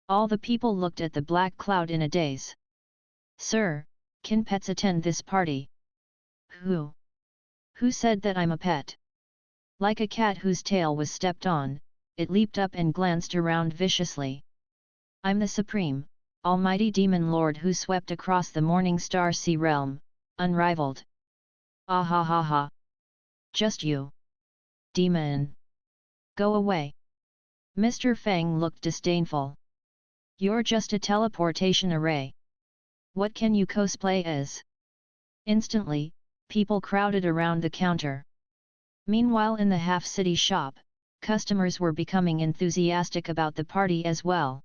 All the people looked at the black cloud in a daze. Sir, can pets attend this party? Who? Who said that I'm a pet? Like a cat whose tail was stepped on, it leaped up and glanced around viciously. I'm the supreme, almighty demon lord who swept across the morning star sea realm, unrivaled. Ah ha ha ha. Just you. Demon. Go away. Mr. Fang looked disdainful. You're just a teleportation array. What can you cosplay as? Instantly, people crowded around the counter. Meanwhile in the half-city shop, customers were becoming enthusiastic about the party as well.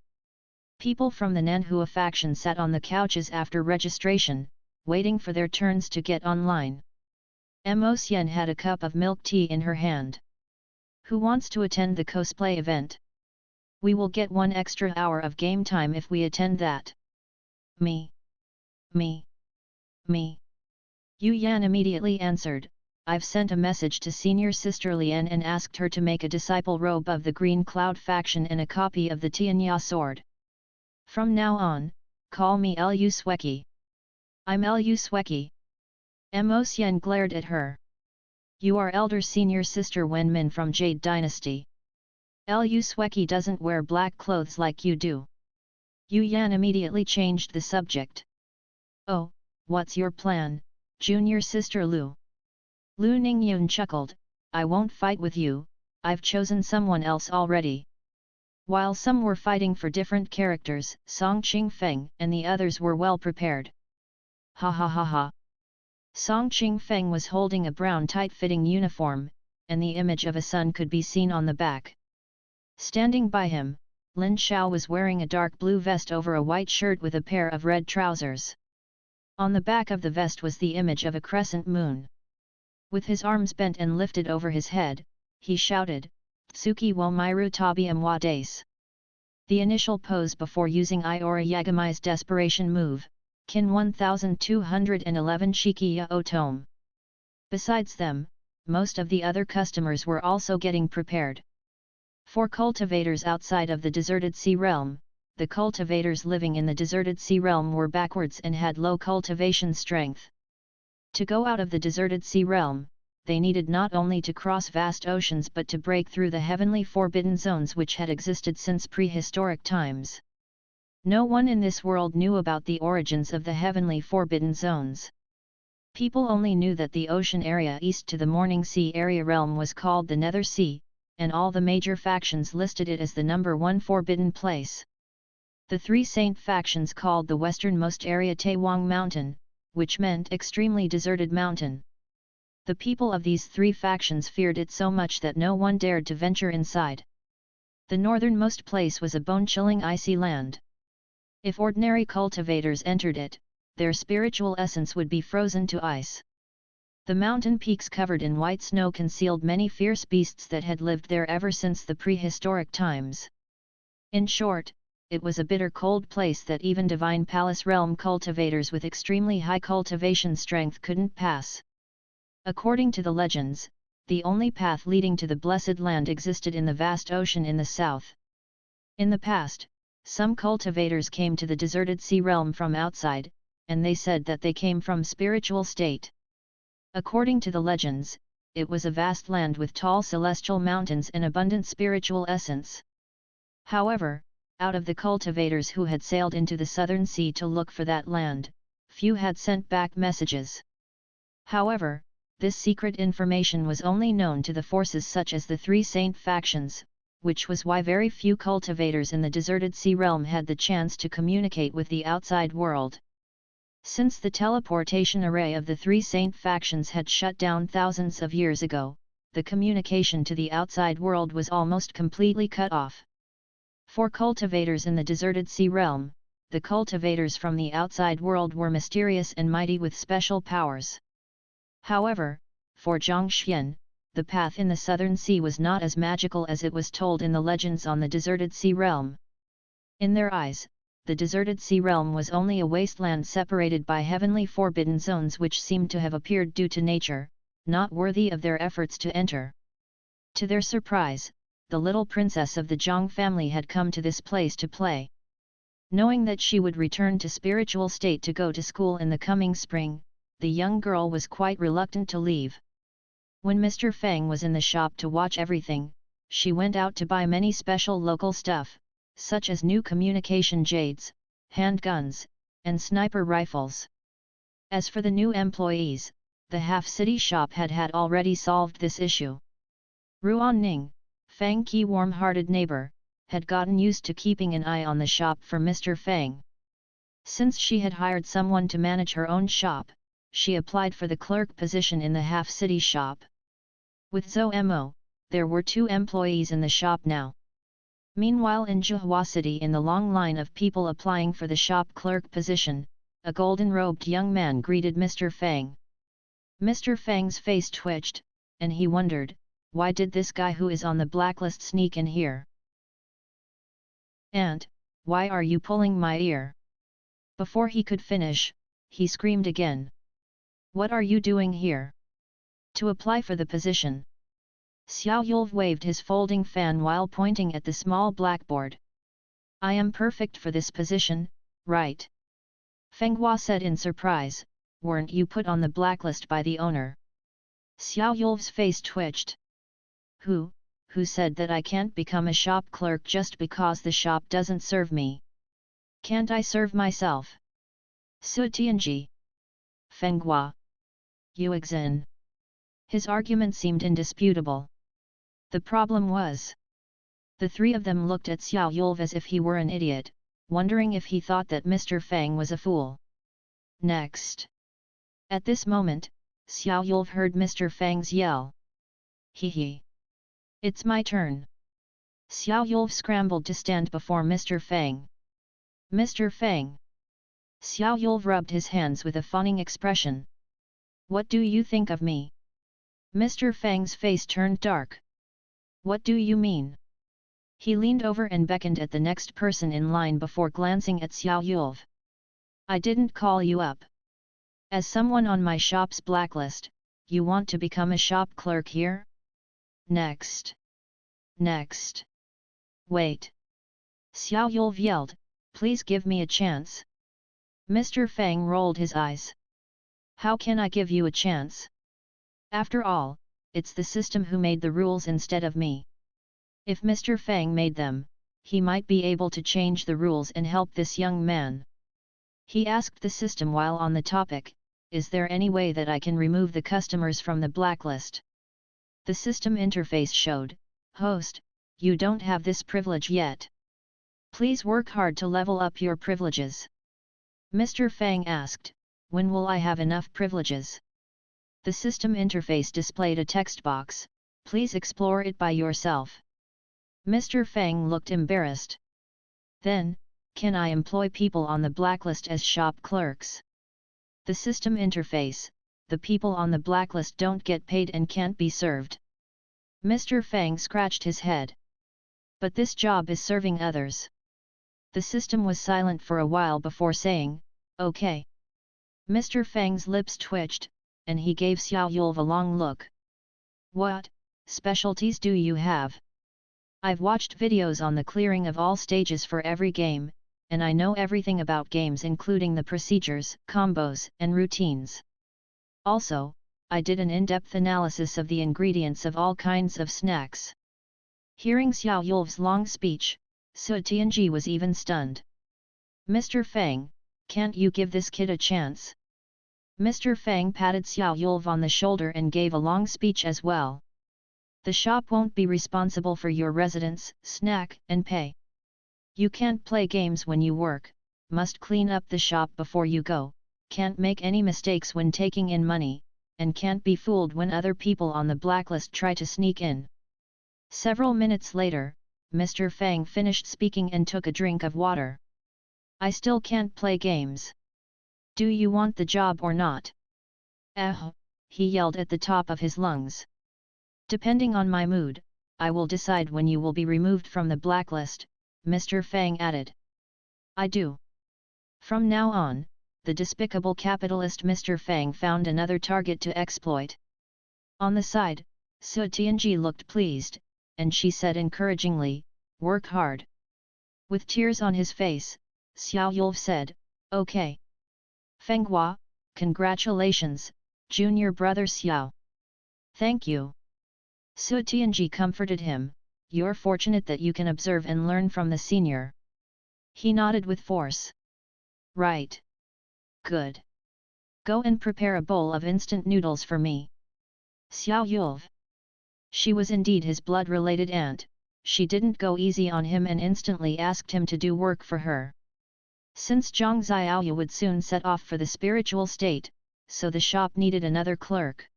People from the Nanhua faction sat on the couches after registration, waiting for their turns to get online. Mo Xian had a cup of milk tea in her hand. Who wants to attend the cosplay event? We will get 1 extra hour of game time if we attend that. Me. Me. Me. Yu Yan immediately answered, I've sent a message to Senior Sister Lian and asked her to make a disciple robe of the Green Cloud faction and a copy of the Tianya sword. From now on, call me Lu Sweki. I'm Lu Sweki. Mo Xian glared at her. You are elder senior sister Wenmin from Jade Dynasty. Lu Sweki doesn't wear black clothes like you do. Yu Yan immediately changed the subject. Oh, what's your plan, junior sister Lu? Lu Ningyun chuckled, I won't fight with you, I've chosen someone else already. While some were fighting for different characters, Song Qingfeng and the others were well prepared. Ha ha ha ha. Song Qingfeng was holding a brown tight-fitting uniform, and the image of a sun could be seen on the back. Standing by him, Lin Xiao was wearing a dark blue vest over a white shirt with a pair of red trousers. On the back of the vest was the image of a crescent moon. With his arms bent and lifted over his head, he shouted, Tsuki wo Miru Tabiam wa Dace. The initial pose before using Iora Yagami's desperation move, Kin 1211 Shikiya Otome. Besides them, most of the other customers were also getting prepared. For cultivators outside of the deserted sea realm, the cultivators living in the deserted sea realm were backwards and had low cultivation strength. To go out of the deserted sea realm, they needed not only to cross vast oceans but to break through the heavenly forbidden zones which had existed since prehistoric times. No one in this world knew about the origins of the heavenly forbidden zones. People only knew that the ocean area east to the Morning Sea area realm was called the Nether Sea, and all the major factions listed it as the number one forbidden place. The three saint factions called the westernmost area Taiwang Mountain, which meant extremely deserted mountain. The people of these three factions feared it so much that no one dared to venture inside. The northernmost place was a bone-chilling icy land. If ordinary cultivators entered it, their spiritual essence would be frozen to ice. The mountain peaks covered in white snow concealed many fierce beasts that had lived there ever since the prehistoric times. In short, it was a bitter cold place that even divine palace realm cultivators with extremely high cultivation strength couldn't pass. According to the legends, the only path leading to the blessed land existed in the vast ocean in the south. In the past, some cultivators came to the deserted sea realm from outside, and they said that they came from spiritual state. According to the legends, it was a vast land with tall celestial mountains and abundant spiritual essence. However, out of the cultivators who had sailed into the southern sea to look for that land, few had sent back messages. However, this secret information was only known to the forces such as the three saint factions, which was why very few cultivators in the deserted sea realm had the chance to communicate with the outside world. Since the teleportation array of the three saint factions had shut down thousands of years ago, the communication to the outside world was almost completely cut off. For cultivators in the deserted sea realm, the cultivators from the outside world were mysterious and mighty with special powers. However, for Zhang Xian, the path in the southern sea was not as magical as it was told in the legends on the deserted sea realm. In their eyes, the deserted sea realm was only a wasteland separated by heavenly forbidden zones which seemed to have appeared due to nature, not worthy of their efforts to enter. To their surprise, the little princess of the Zhang family had come to this place to play. Knowing that she would return to spiritual state to go to school in the coming spring, the young girl was quite reluctant to leave. When Mr. Fang was in the shop to watch everything, she went out to buy many special local stuff, such as new communication jades, handguns, and sniper rifles. As for the new employees, the half-city shop had already solved this issue. Ruan Ning, Fang Qi warm-hearted neighbor, had gotten used to keeping an eye on the shop for Mr. Fang. Since she had hired someone to manage her own shop, she applied for the clerk position in the half-city shop. With Zhou Mo, there were 2 employees in the shop now. Meanwhile in Zhuhua City in the long line of people applying for the shop clerk position, a golden-robed young man greeted Mr. Fang. Mr. Fang's face twitched, and he wondered, why did this guy who is on the blacklist sneak in here? "Aunt, why are you pulling my ear?" Before he could finish, he screamed again. "What are you doing here? To apply for the position. Xiao Yulv waved his folding fan while pointing at the small blackboard. I am perfect for this position, right? Fang Qi said in surprise, weren't you put on the blacklist by the owner? Xiao Yulv's face twitched. Who said that I can't become a shop clerk just because the shop doesn't serve me? Can't I serve myself? Su Tianji. Feng Qi. Yuexin. His argument seemed indisputable. The problem was, the three of them looked at Xiao Yulv as if he were an idiot, wondering if he thought that Mr. Fang was a fool. Next. At this moment, Xiao Yulv heard Mr. Fang's yell. Hee hee. It's my turn. Xiao Yulv scrambled to stand before Mr. Fang. Mr. Fang. Xiao Yulv rubbed his hands with a fawning expression. What do you think of me? Mr. Fang's face turned dark. What do you mean? He leaned over and beckoned at the next person in line before glancing at Xiao Yulv. I didn't call you up. As someone on my shop's blacklist, you want to become a shop clerk here? Next. Next. Wait. Xiao Yulv yelled, please give me a chance. Mr. Fang rolled his eyes. How can I give you a chance? After all, it's the system who made the rules instead of me. If Mr. Fang made them, he might be able to change the rules and help this young man. He asked the system while on the topic, is there any way that I can remove the customers from the blacklist? The system interface showed, host, you don't have this privilege yet. Please work hard to level up your privileges. Mr. Fang asked, when will I have enough privileges? The system interface displayed a text box, please explore it by yourself. Mr. Fang looked embarrassed. Then, can I employ people on the blacklist as shop clerks? The system interface, the people on the blacklist don't get paid and can't be served. Mr. Fang scratched his head. But this job is serving others. The system was silent for a while before saying, okay. Mr. Fang's lips twitched, and he gave Xiao Yulv a long look. What specialties do you have? I've watched videos on the clearing of all stages for every game, and I know everything about games including the procedures, combos, and routines. Also, I did an in-depth analysis of the ingredients of all kinds of snacks. Hearing Xiao Yulv's long speech, Su Tianji was even stunned. Mr. Fang, can't you give this kid a chance? Mr. Fang patted Xiao Yulv on the shoulder and gave a long speech as well. The shop won't be responsible for your residence, snack, and pay. You can't play games when you work, must clean up the shop before you go, can't make any mistakes when taking in money, and can't be fooled when other people on the blacklist try to sneak in. Several minutes later, Mr. Fang finished speaking and took a drink of water. I still can't play games. Do you want the job or not? He yelled at the top of his lungs. Depending on my mood, I will decide when you will be removed from the blacklist, Mr. Fang added. I do. From now on, the despicable capitalist Mr. Fang found another target to exploit. On the side, Su Tianji looked pleased, and she said encouragingly, work hard. With tears on his face, Xiao Yulv said, okay. Feng Qi, congratulations, junior brother Xiao. Thank you. Su Tianji comforted him, you're fortunate that you can observe and learn from the senior. He nodded with force. Right. Good. Go and prepare a bowl of instant noodles for me. Xiao Yulv. She was indeed his blood-related aunt, she didn't go easy on him and instantly asked him to do work for her. Since Zhang Xiaoyu would soon set off for the spiritual state, so the shop needed another clerk.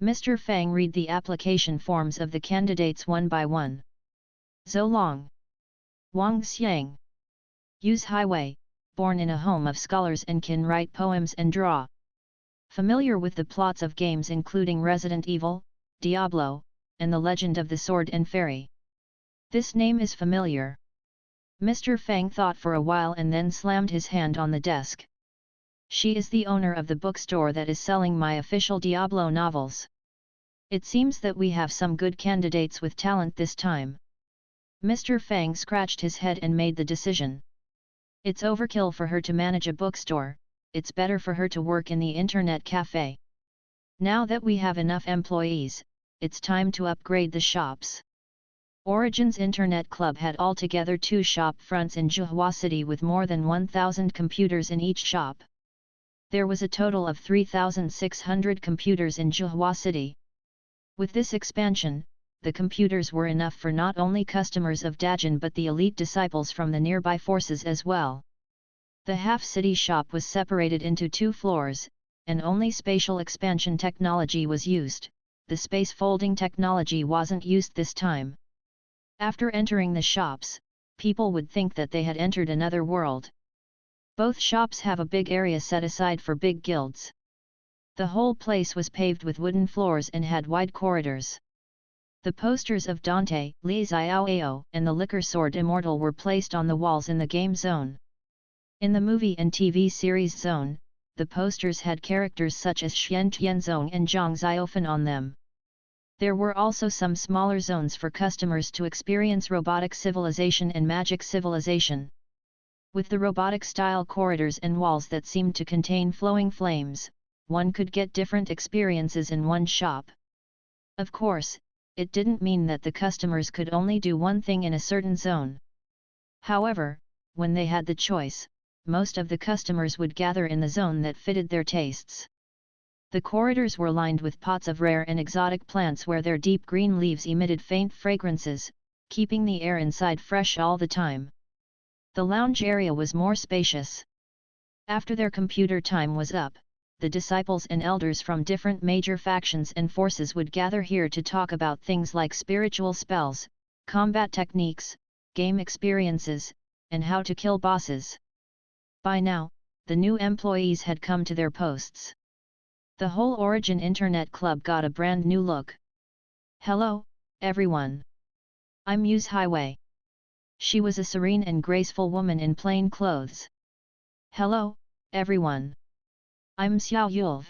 Mr. Fang read the application forms of the candidates one by one. Zhou Long. Wang Xiang. Use Highway, born in a home of scholars and can write poems and draw. Familiar with the plots of games including Resident Evil, Diablo, and The Legend of the Sword and Fairy. This name is familiar. Mr. Fang thought for a while and then slammed his hand on the desk. She is the owner of the bookstore that is selling my official Diablo novels. It seems that we have some good candidates with talent this time. Mr. Fang scratched his head and made the decision. It's overkill for her to manage a bookstore, it's better for her to work in the internet cafe. Now that we have enough employees, it's time to upgrade the shops. Origin's Internet Club had altogether 2 shop fronts in Zhuhua City with more than 1,000 computers in each shop. There was a total of 3,600 computers in Zhuhua City. With this expansion, the computers were enough for not only customers of Dajin but the elite disciples from the nearby forces as well. The half-city shop was separated into 2 floors, and only spatial expansion technology was used. The space folding technology wasn't used this time. After entering the shops, people would think that they had entered another world. Both shops have a big area set aside for big guilds. The whole place was paved with wooden floors and had wide corridors. The posters of Dante, Li Xiaoao, and the liquor sword Immortal were placed on the walls in the game zone. In the movie and TV series zone, the posters had characters such as Xian Tianzong and Zhang Xiaofan on them. There were also some smaller zones for customers to experience robotic civilization and magic civilization. With the robotic-style corridors and walls that seemed to contain flowing flames, one could get different experiences in one shop. Of course, it didn't mean that the customers could only do one thing in a certain zone. However, when they had the choice, most of the customers would gather in the zone that fitted their tastes. The corridors were lined with pots of rare and exotic plants where their deep green leaves emitted faint fragrances, keeping the air inside fresh all the time. The lounge area was more spacious. After their computer time was up, the disciples and elders from different major factions and forces would gather here to talk about things like spiritual spells, combat techniques, game experiences, and how to kill bosses. By now, the new employees had come to their posts. The whole Origin Internet Club got a brand new look. Hello, everyone. I'm Muse Highway. She was a serene and graceful woman in plain clothes. Hello, everyone. I'm Xiao Yulv.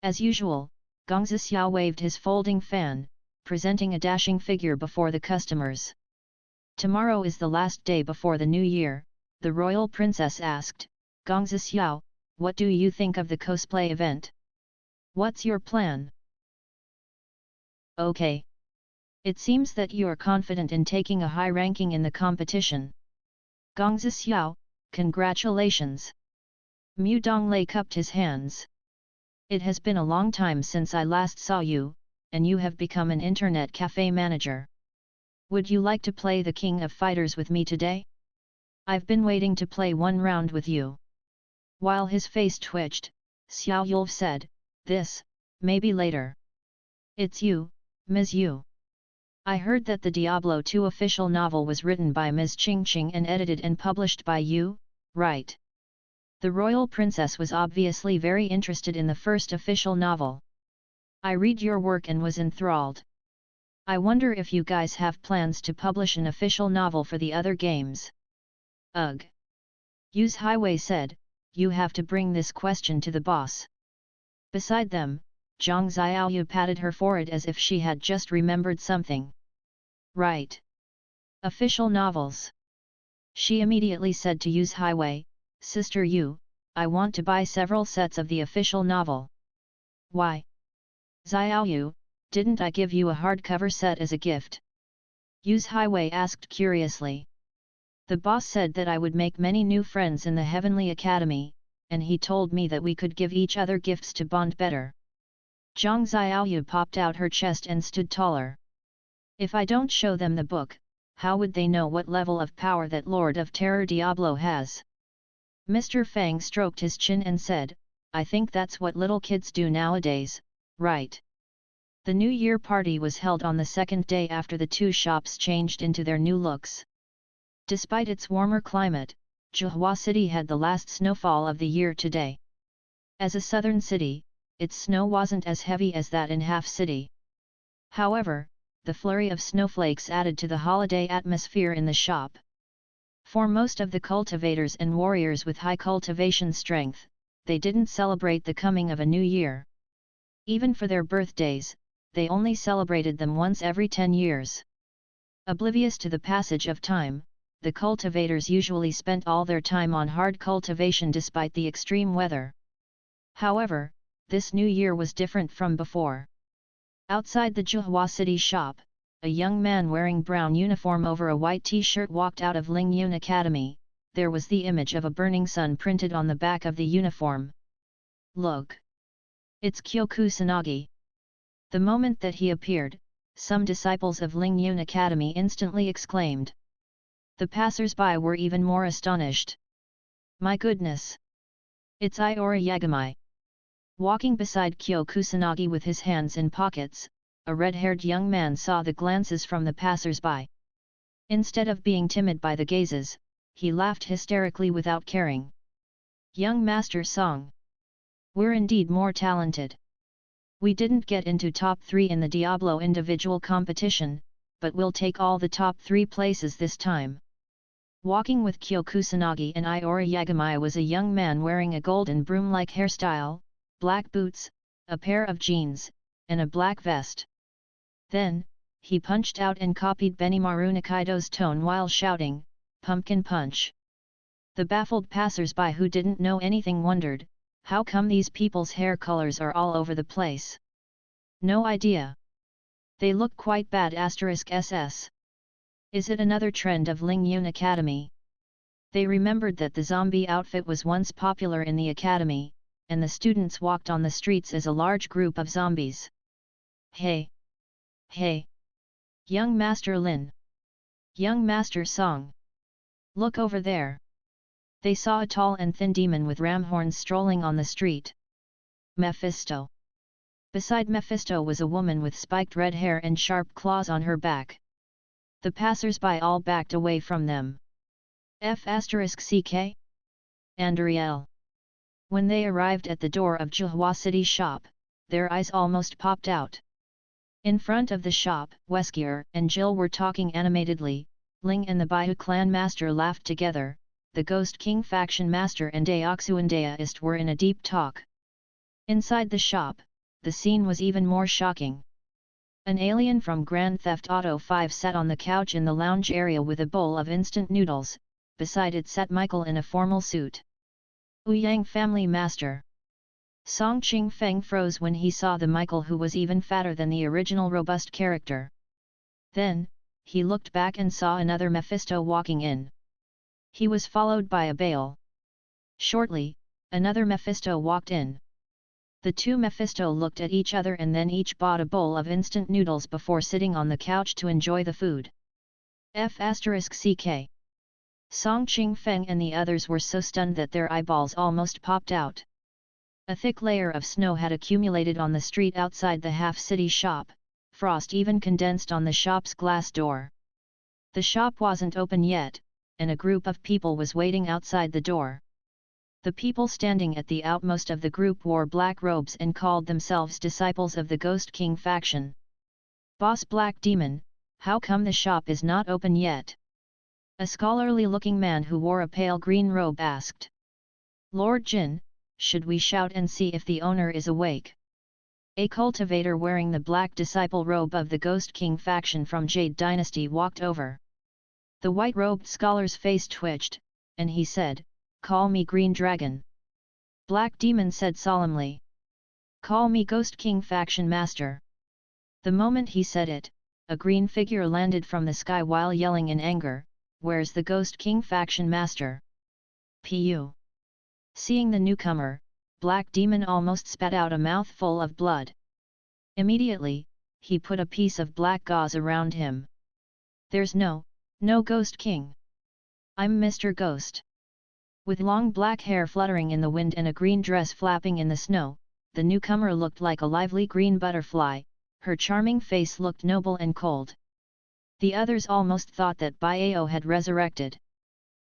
As usual, Gongzi Xiao waved his folding fan, presenting a dashing figure before the customers. Tomorrow is the last day before the new year, the royal princess asked. Gongzi Xiao, what do you think of the cosplay event? What's your plan? Okay. It seems that you are confident in taking a high ranking in the competition. Gongzi Xiao, congratulations. Mu Donglei cupped his hands. It has been a long time since I last saw you, and you have become an internet cafe manager. Would you like to play the King of Fighters with me today? I've been waiting to play one round with you. While his face twitched, Xiao Yulv said, this, maybe later. It's you, Ms. Yu. I heard that the Diablo 2 official novel was written by Ms. Qingqing and edited and published by you, right? The royal princess was obviously very interested in the first official novel. I read your work and was enthralled. I wonder if you guys have plans to publish an official novel for the other games. Ugh. Yu's Highway said, you have to bring this question to the boss. Beside them, Zhang Xiaoyu patted her forehead as if she had just remembered something. Right. Official novels. She immediately said to Yu's Highway, Sister Yu, I want to buy several sets of the official novel. Why? Xiaoyu, didn't I give you a hardcover set as a gift? Yu's Highway asked curiously. The boss said that I would make many new friends in the Heavenly Academy, and he told me that we could give each other gifts to bond better. Zhang Xiaoyu popped out her chest and stood taller. If I don't show them the book, how would they know what level of power that Lord of Terror Diablo has? Mr. Fang stroked his chin and said, I think that's what little kids do nowadays, right? The New Year party was held on the second day after the 2 shops changed into their new looks. Despite its warmer climate, Zhuhua City had the last snowfall of the year today. As a southern city, its snow wasn't as heavy as that in Half City. However, the flurry of snowflakes added to the holiday atmosphere in the shop. For most of the cultivators and warriors with high cultivation strength, they didn't celebrate the coming of a new year. Even for their birthdays, they only celebrated them once every 10 years. Oblivious to the passage of time, the cultivators usually spent all their time on hard cultivation despite the extreme weather. However, this new year was different from before. Outside the Zhuhua City shop, a young man wearing brown uniform over a white t-shirt walked out of Lingyun Academy. There was the image of a burning sun printed on the back of the uniform. Look! It's Kyoku Sanagi. The moment that he appeared, some disciples of Lingyun Academy instantly exclaimed. The passers-by were even more astonished. My goodness! It's Iora Yagami. Walking beside Kyo Kusanagi with his hands in pockets, a red-haired young man saw the glances from the passers-by. Instead of being timid by the gazes, he laughed hysterically without caring. Young Master Song. We're indeed more talented. We didn't get into top 3 in the Diablo individual competition, but we'll take all the top 3 places this time. Walking with Kyo Kusanagi and Iora Yagami was a young man wearing a golden broom-like hairstyle, black boots, a pair of jeans, and a black vest. Then, he punched out and copied Benimaru Nikaido's tone while shouting, "Pumpkin punch!" The baffled passers-by who didn't know anything wondered, how come these people's hair colors are all over the place? No idea. They look quite bad *SS. Is it another trend of Lingyun Academy? They remembered that the zombie outfit was once popular in the academy, and the students walked on the streets as a large group of zombies. Hey! Hey! Young Master Lin! Young Master Song! Look over there! They saw a tall and thin demon with ram horns strolling on the street. Mephisto. Beside Mephisto was a woman with spiked red hair and sharp claws on her back. The passers-by all backed away from them. F***CK? Andriel. When they arrived at the door of Zhuhua City shop, their eyes almost popped out. In front of the shop, Weskier and Jill were talking animatedly. Ling and the Baihu clan master laughed together. The Ghost King faction master and Daoxuan Daoist were in a deep talk. Inside the shop, the scene was even more shocking. An alien from Grand Theft Auto 5 sat on the couch in the lounge area with a bowl of instant noodles. Beside it sat Michael in a formal suit. Ouyang family master. Song Ching Feng froze when he saw the Michael who was even fatter than the original robust character. Then, he looked back and saw another Mephisto walking in. He was followed by a Baal. Shortly, another Mephisto walked in. The two Mephisto looked at each other and then each bought a bowl of instant noodles before sitting on the couch to enjoy the food. F***CK. Song Ching Feng and the others were so stunned that their eyeballs almost popped out. A thick layer of snow had accumulated on the street outside the half-city shop, frost even condensed on the shop's glass door. The shop wasn't open yet, and a group of people was waiting outside the door. The people standing at the outmost of the group wore black robes and called themselves disciples of the Ghost King faction. Boss Black Demon, how come the shop is not open yet? A scholarly-looking man who wore a pale green robe asked. Lord Jin, should we shout and see if the owner is awake? A cultivator wearing the black disciple robe of the Ghost King faction from Jade Dynasty walked over. The white-robed scholar's face twitched, and he said, "Call me Green Dragon." Black Demon said solemnly. "Call me Ghost King faction master." The moment he said it, a green figure landed from the sky while yelling in anger, "Where's the Ghost King faction master?" Pu. Seeing the newcomer, Black Demon almost spat out a mouthful of blood. Immediately, he put a piece of black gauze around him. "There's no Ghost King. I'm Mr. Ghost." With long black hair fluttering in the wind and a green dress flapping in the snow, the newcomer looked like a lively green butterfly. Her charming face looked noble and cold. The others almost thought that Baiao had resurrected.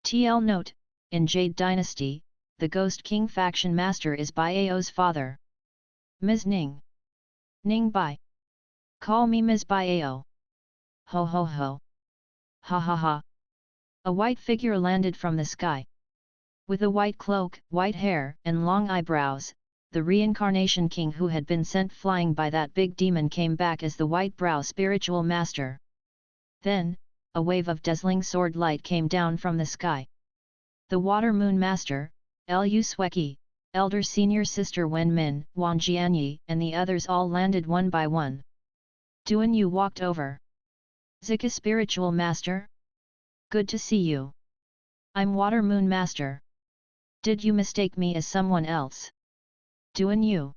TL note, in Jade Dynasty, the Ghost King faction master is Baiao's father. Ms. Ning. Ning Bai. Call me Ms. Baiao. Ho ho ho. Ha ha ha. A white figure landed from the sky. With a white cloak, white hair, and long eyebrows, the reincarnation king who had been sent flying by that big demon came back as the white-brow spiritual master. Then, a wave of dazzling sword light came down from the sky. The Water Moon Master, Lu Sweki, Elder Senior Sister Wen Min, Wang Jianyi and the others all landed one by one. Duan Yu walked over. Zika Spiritual Master? Good to see you. I'm Water Moon Master. Did you mistake me as someone else? Duan Yu.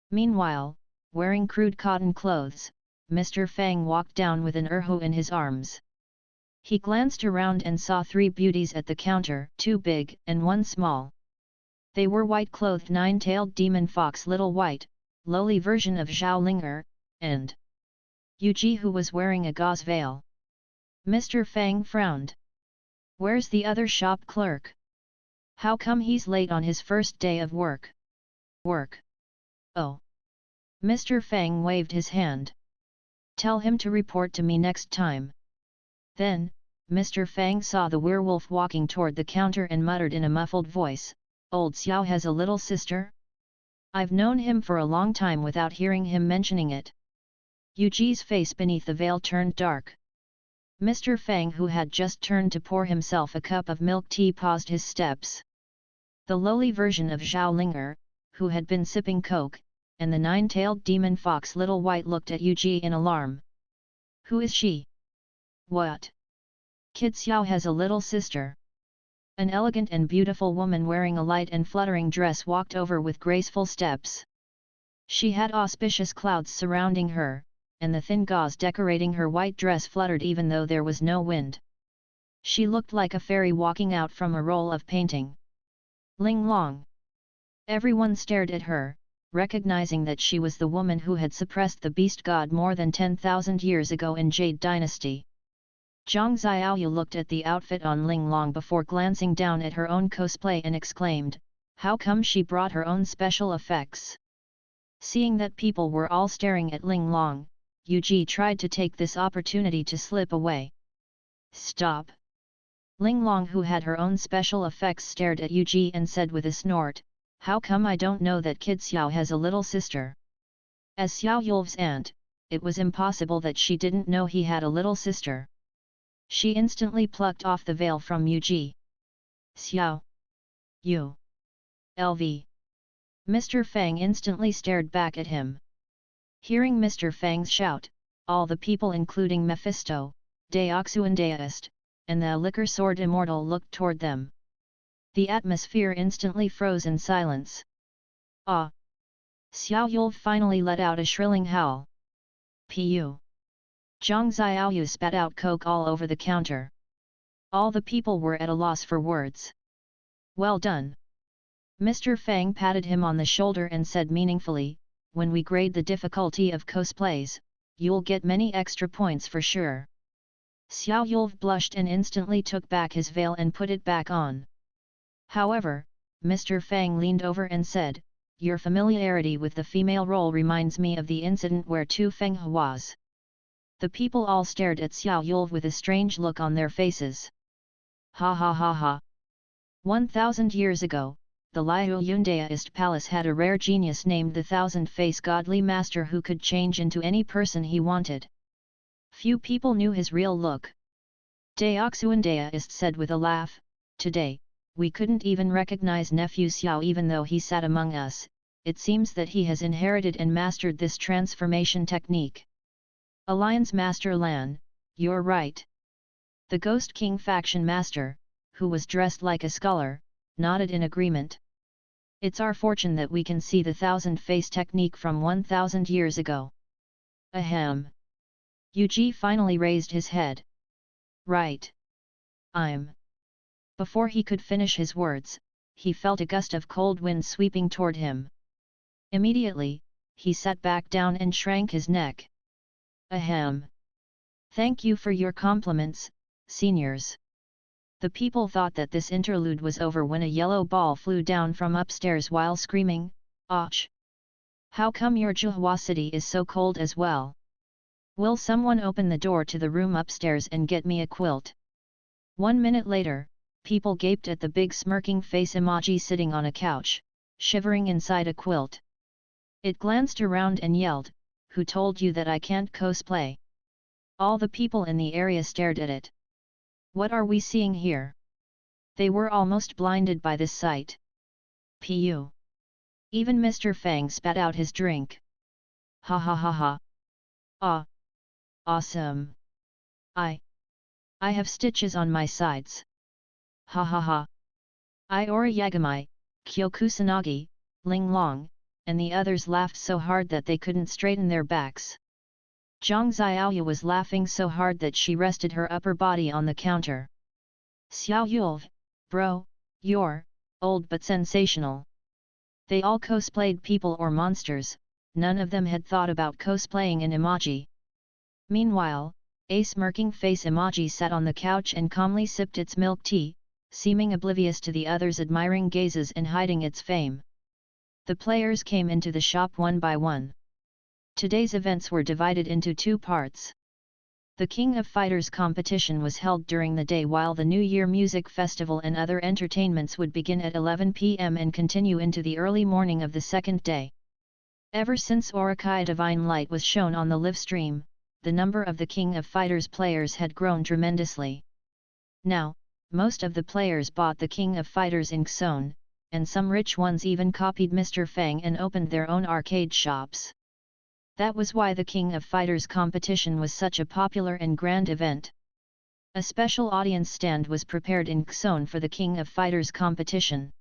Meanwhile, wearing crude cotton clothes, Mr. Fang walked down with an erhu in his arms. He glanced around and saw 3 beauties at the counter, 2 big and 1 small. They were white-clothed 9-tailed demon fox Little White, lowly version of Zhao Linger, and Yuji who was wearing a gauze veil. Mr. Fang frowned. Where's the other shop clerk? How come he's late on his first day of work? Work. Oh. Mr. Fang waved his hand. Tell him to report to me next time. Then, Mr. Fang saw the werewolf walking toward the counter and muttered in a muffled voice, Old Xiao has a little sister? I've known him for a long time without hearing him mentioning it. Yuji's face beneath the veil turned dark. Mr. Fang, who had just turned to pour himself a cup of milk tea, paused his steps. The lowly version of Zhao Linger, who had been sipping coke, and the 9-tailed demon fox Little White looked at Yuji in alarm. Who is she? What? Kid Xiao has a little sister. An elegant and beautiful woman wearing a light and fluttering dress walked over with graceful steps. She had auspicious clouds surrounding her, and the thin gauze decorating her white dress fluttered even though there was no wind. She looked like a fairy walking out from a roll of painting. Ling Long. Everyone stared at her, recognizing that she was the woman who had suppressed the beast god more than 10,000 years ago in Jade Dynasty. Zhang Xiaoyu looked at the outfit on Ling Long before glancing down at her own cosplay and exclaimed, how come she brought her own special effects? Seeing that people were all staring at Ling Long, Yuji tried to take this opportunity to slip away. Stop! Ling Long, who had her own special effects, stared at Yuji and said with a snort, how come I don't know that Kid Xiao has a little sister? As Xiao Yul's aunt, it was impossible that she didn't know he had a little sister. She instantly plucked off the veil from Yuji. Xiao. You. LV. Mr. Fang instantly stared back at him. Hearing Mr. Fang's shout, all the people including Mephisto, Deoxuandeist, and the Liquor Sword Immortal looked toward them. The atmosphere instantly froze in silence. Ah! Xiao Yul finally let out a shrilling howl. Pu! Zhang Xiaoyu spat out coke all over the counter. All the people were at a loss for words. Well done! Mr. Fang patted him on the shoulder and said meaningfully, when we grade the difficulty of cosplays, you'll get many extra points for sure. Xiao Yul blushed and instantly took back his veil and put it back on. However, Mr. Fang leaned over and said, your familiarity with the female role reminds me of the incident where Tu Feng was. The people all stared at Xiao Yul with a strange look on their faces. Ha ha ha ha! 1,000 years ago, the Liu Yundaist palace had a rare genius named the Thousand-Face Godly Master who could change into any person he wanted. Few people knew his real look. Deoxuandeist said with a laugh, today, we couldn't even recognize nephew Xiao even though he sat among us. It seems that he has inherited and mastered this transformation technique. Alliance Master Lan, you're right. The Ghost King faction master, who was dressed like a scholar, nodded in agreement. It's our fortune that we can see the thousand-face technique from 1,000 years ago. Ahem. Yuji finally raised his head. Right. Before he could finish his words, he felt a gust of cold wind sweeping toward him. Immediately, he sat back down and shrank his neck. Ahem. Thank you for your compliments, seniors. The people thought that this interlude was over when a yellow ball flew down from upstairs while screaming, "Och! How come your Zhuhua city is so cold as well? Will someone open the door to the room upstairs and get me a quilt?" 1 minute later, people gaped at the big smirking face emoji sitting on a couch, shivering inside a quilt. It glanced around and yelled, "Who told you that I can't cosplay?" All the people in the area stared at it. What are we seeing here? They were almost blinded by this sight. Pu. Even Mr. Fang spat out his drink. Ha ha ha ha. Ah. Awesome. I have stitches on my sides. Ha ha ha. Iora Yagamai, Kyokusanagi, Ling Long, and the others laughed so hard that they couldn't straighten their backs. Zhang Xiaoya was laughing so hard that she rested her upper body on the counter. Xiao Yulv, bro, you're old but sensational. They all cosplayed people or monsters, none of them had thought about cosplaying an emoji. Meanwhile, a smirking face emoji sat on the couch and calmly sipped its milk tea, seeming oblivious to the others' admiring gazes and hiding its fame. The players came into the shop one by one. Today's events were divided into two parts. The King of Fighters competition was held during the day, while the New Year Music Festival and other entertainments would begin at 11 p.m. and continue into the early morning of the second day. Ever since Orakai Divine Light was shown on the live stream, the number of the King of Fighters players had grown tremendously. Now, most of the players bought the King of Fighters in Xone, and some rich ones even copied Mr. Fang and opened their own arcade shops. That was why the King of Fighters competition was such a popular and grand event. A special audience stand was prepared in Xone for the King of Fighters competition.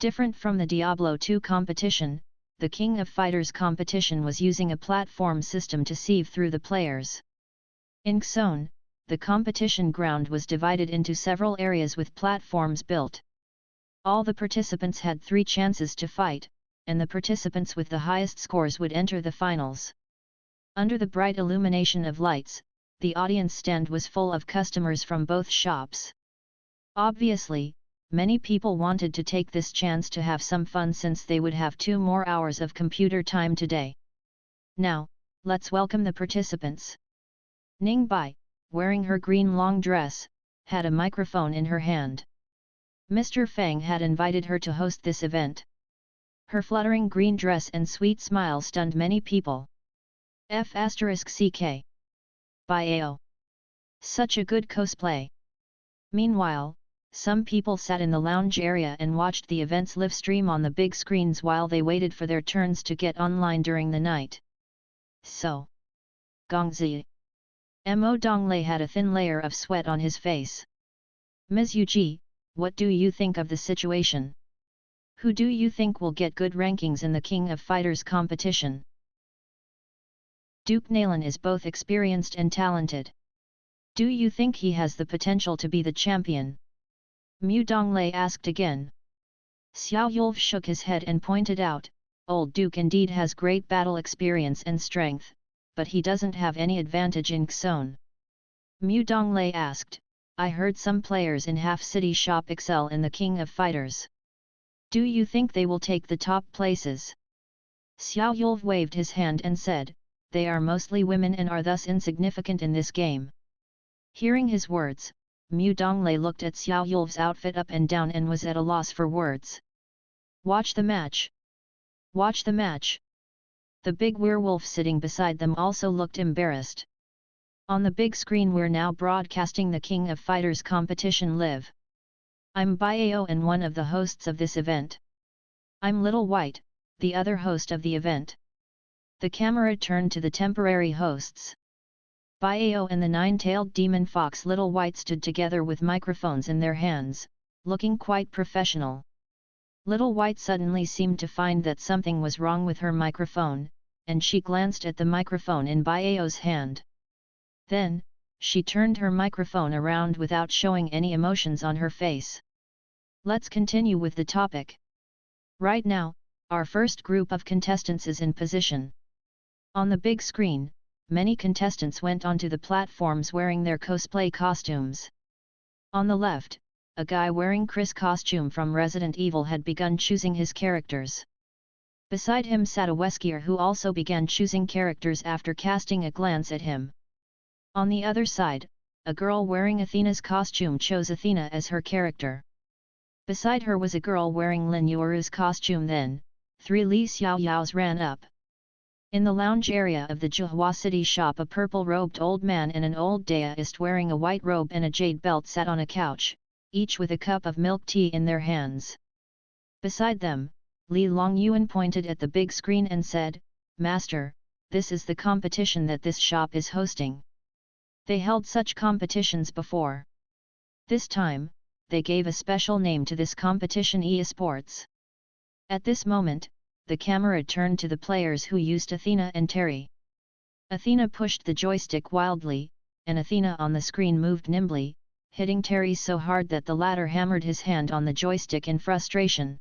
Different from the Diablo 2 competition, the King of Fighters competition was using a platform system to sieve through the players. In Xone, the competition ground was divided into several areas with platforms built. All the participants had 3 chances to fight, and the participants with the highest scores would enter the finals. Under the bright illumination of lights, the audience stand was full of customers from both shops. Obviously, many people wanted to take this chance to have some fun since they would have 2 more hours of computer time today. Now, let's welcome the participants. Ning Bai, wearing her green long dress, had a microphone in her hand. Mr. Fang had invited her to host this event. Her fluttering green dress and sweet smile stunned many people. F***CK. Bio. Such a good cosplay. Meanwhile, some people sat in the lounge area and watched the event's live stream on the big screens while they waited for their turns to get online during the night. So. Gongzi. Mo Donglei had a thin layer of sweat on his face. Ms. Yuji, what do you think of the situation? Who do you think will get good rankings in the King of Fighters competition? Duke Nalan is both experienced and talented. Do you think he has the potential to be the champion? Mu Donglei asked again. Xiao Yulv shook his head and pointed out, Old Duke indeed has great battle experience and strength, but he doesn't have any advantage in Xone. Mu Donglei asked, I heard some players in Half City Shop excel in the King of Fighters. Do you think they will take the top places? Xiao Yulv waved his hand and said, they are mostly women and are thus insignificant in this game. Hearing his words, Mu Donglei looked at Xiao Yulv's outfit up and down and was at a loss for words. Watch the match. Watch the match. The big werewolf sitting beside them also looked embarrassed. On the big screen we're now broadcasting the King of Fighters competition live. I'm Bio and one of the hosts of this event. I'm Little White, the other host of the event. The camera turned to the temporary hosts. Bio and the 9-tailed demon fox Little White stood together with microphones in their hands, looking quite professional. Little White suddenly seemed to find that something was wrong with her microphone, and she glanced at the microphone in Bio's hand. Then, she turned her microphone around without showing any emotions on her face. Let's continue with the topic. Right now, our first group of contestants is in position. On the big screen, many contestants went onto the platforms wearing their cosplay costumes. On the left, a guy wearing Chris costume from Resident Evil had begun choosing his characters. Beside him sat a Weskier who also began choosing characters after casting a glance at him. On the other side, a girl wearing Athena's costume chose Athena as her character. Beside her was a girl wearing Lin Yuru's costume. Then, 3 Li Xiaoyaos ran up. In the lounge area of the Zhuhua City shop, a purple-robed old man and an old daoist wearing a white robe and a jade belt sat on a couch, each with a cup of milk tea in their hands. Beside them, Li Longyuan pointed at the big screen and said, "Master, this is the competition that this shop is hosting. They held such competitions before. This time, they gave a special name to this competition: eSports." At this moment, the camera turned to the players who used Athena and Terry. Athena pushed the joystick wildly, and Athena on the screen moved nimbly, hitting Terry so hard that the latter hammered his hand on the joystick in frustration.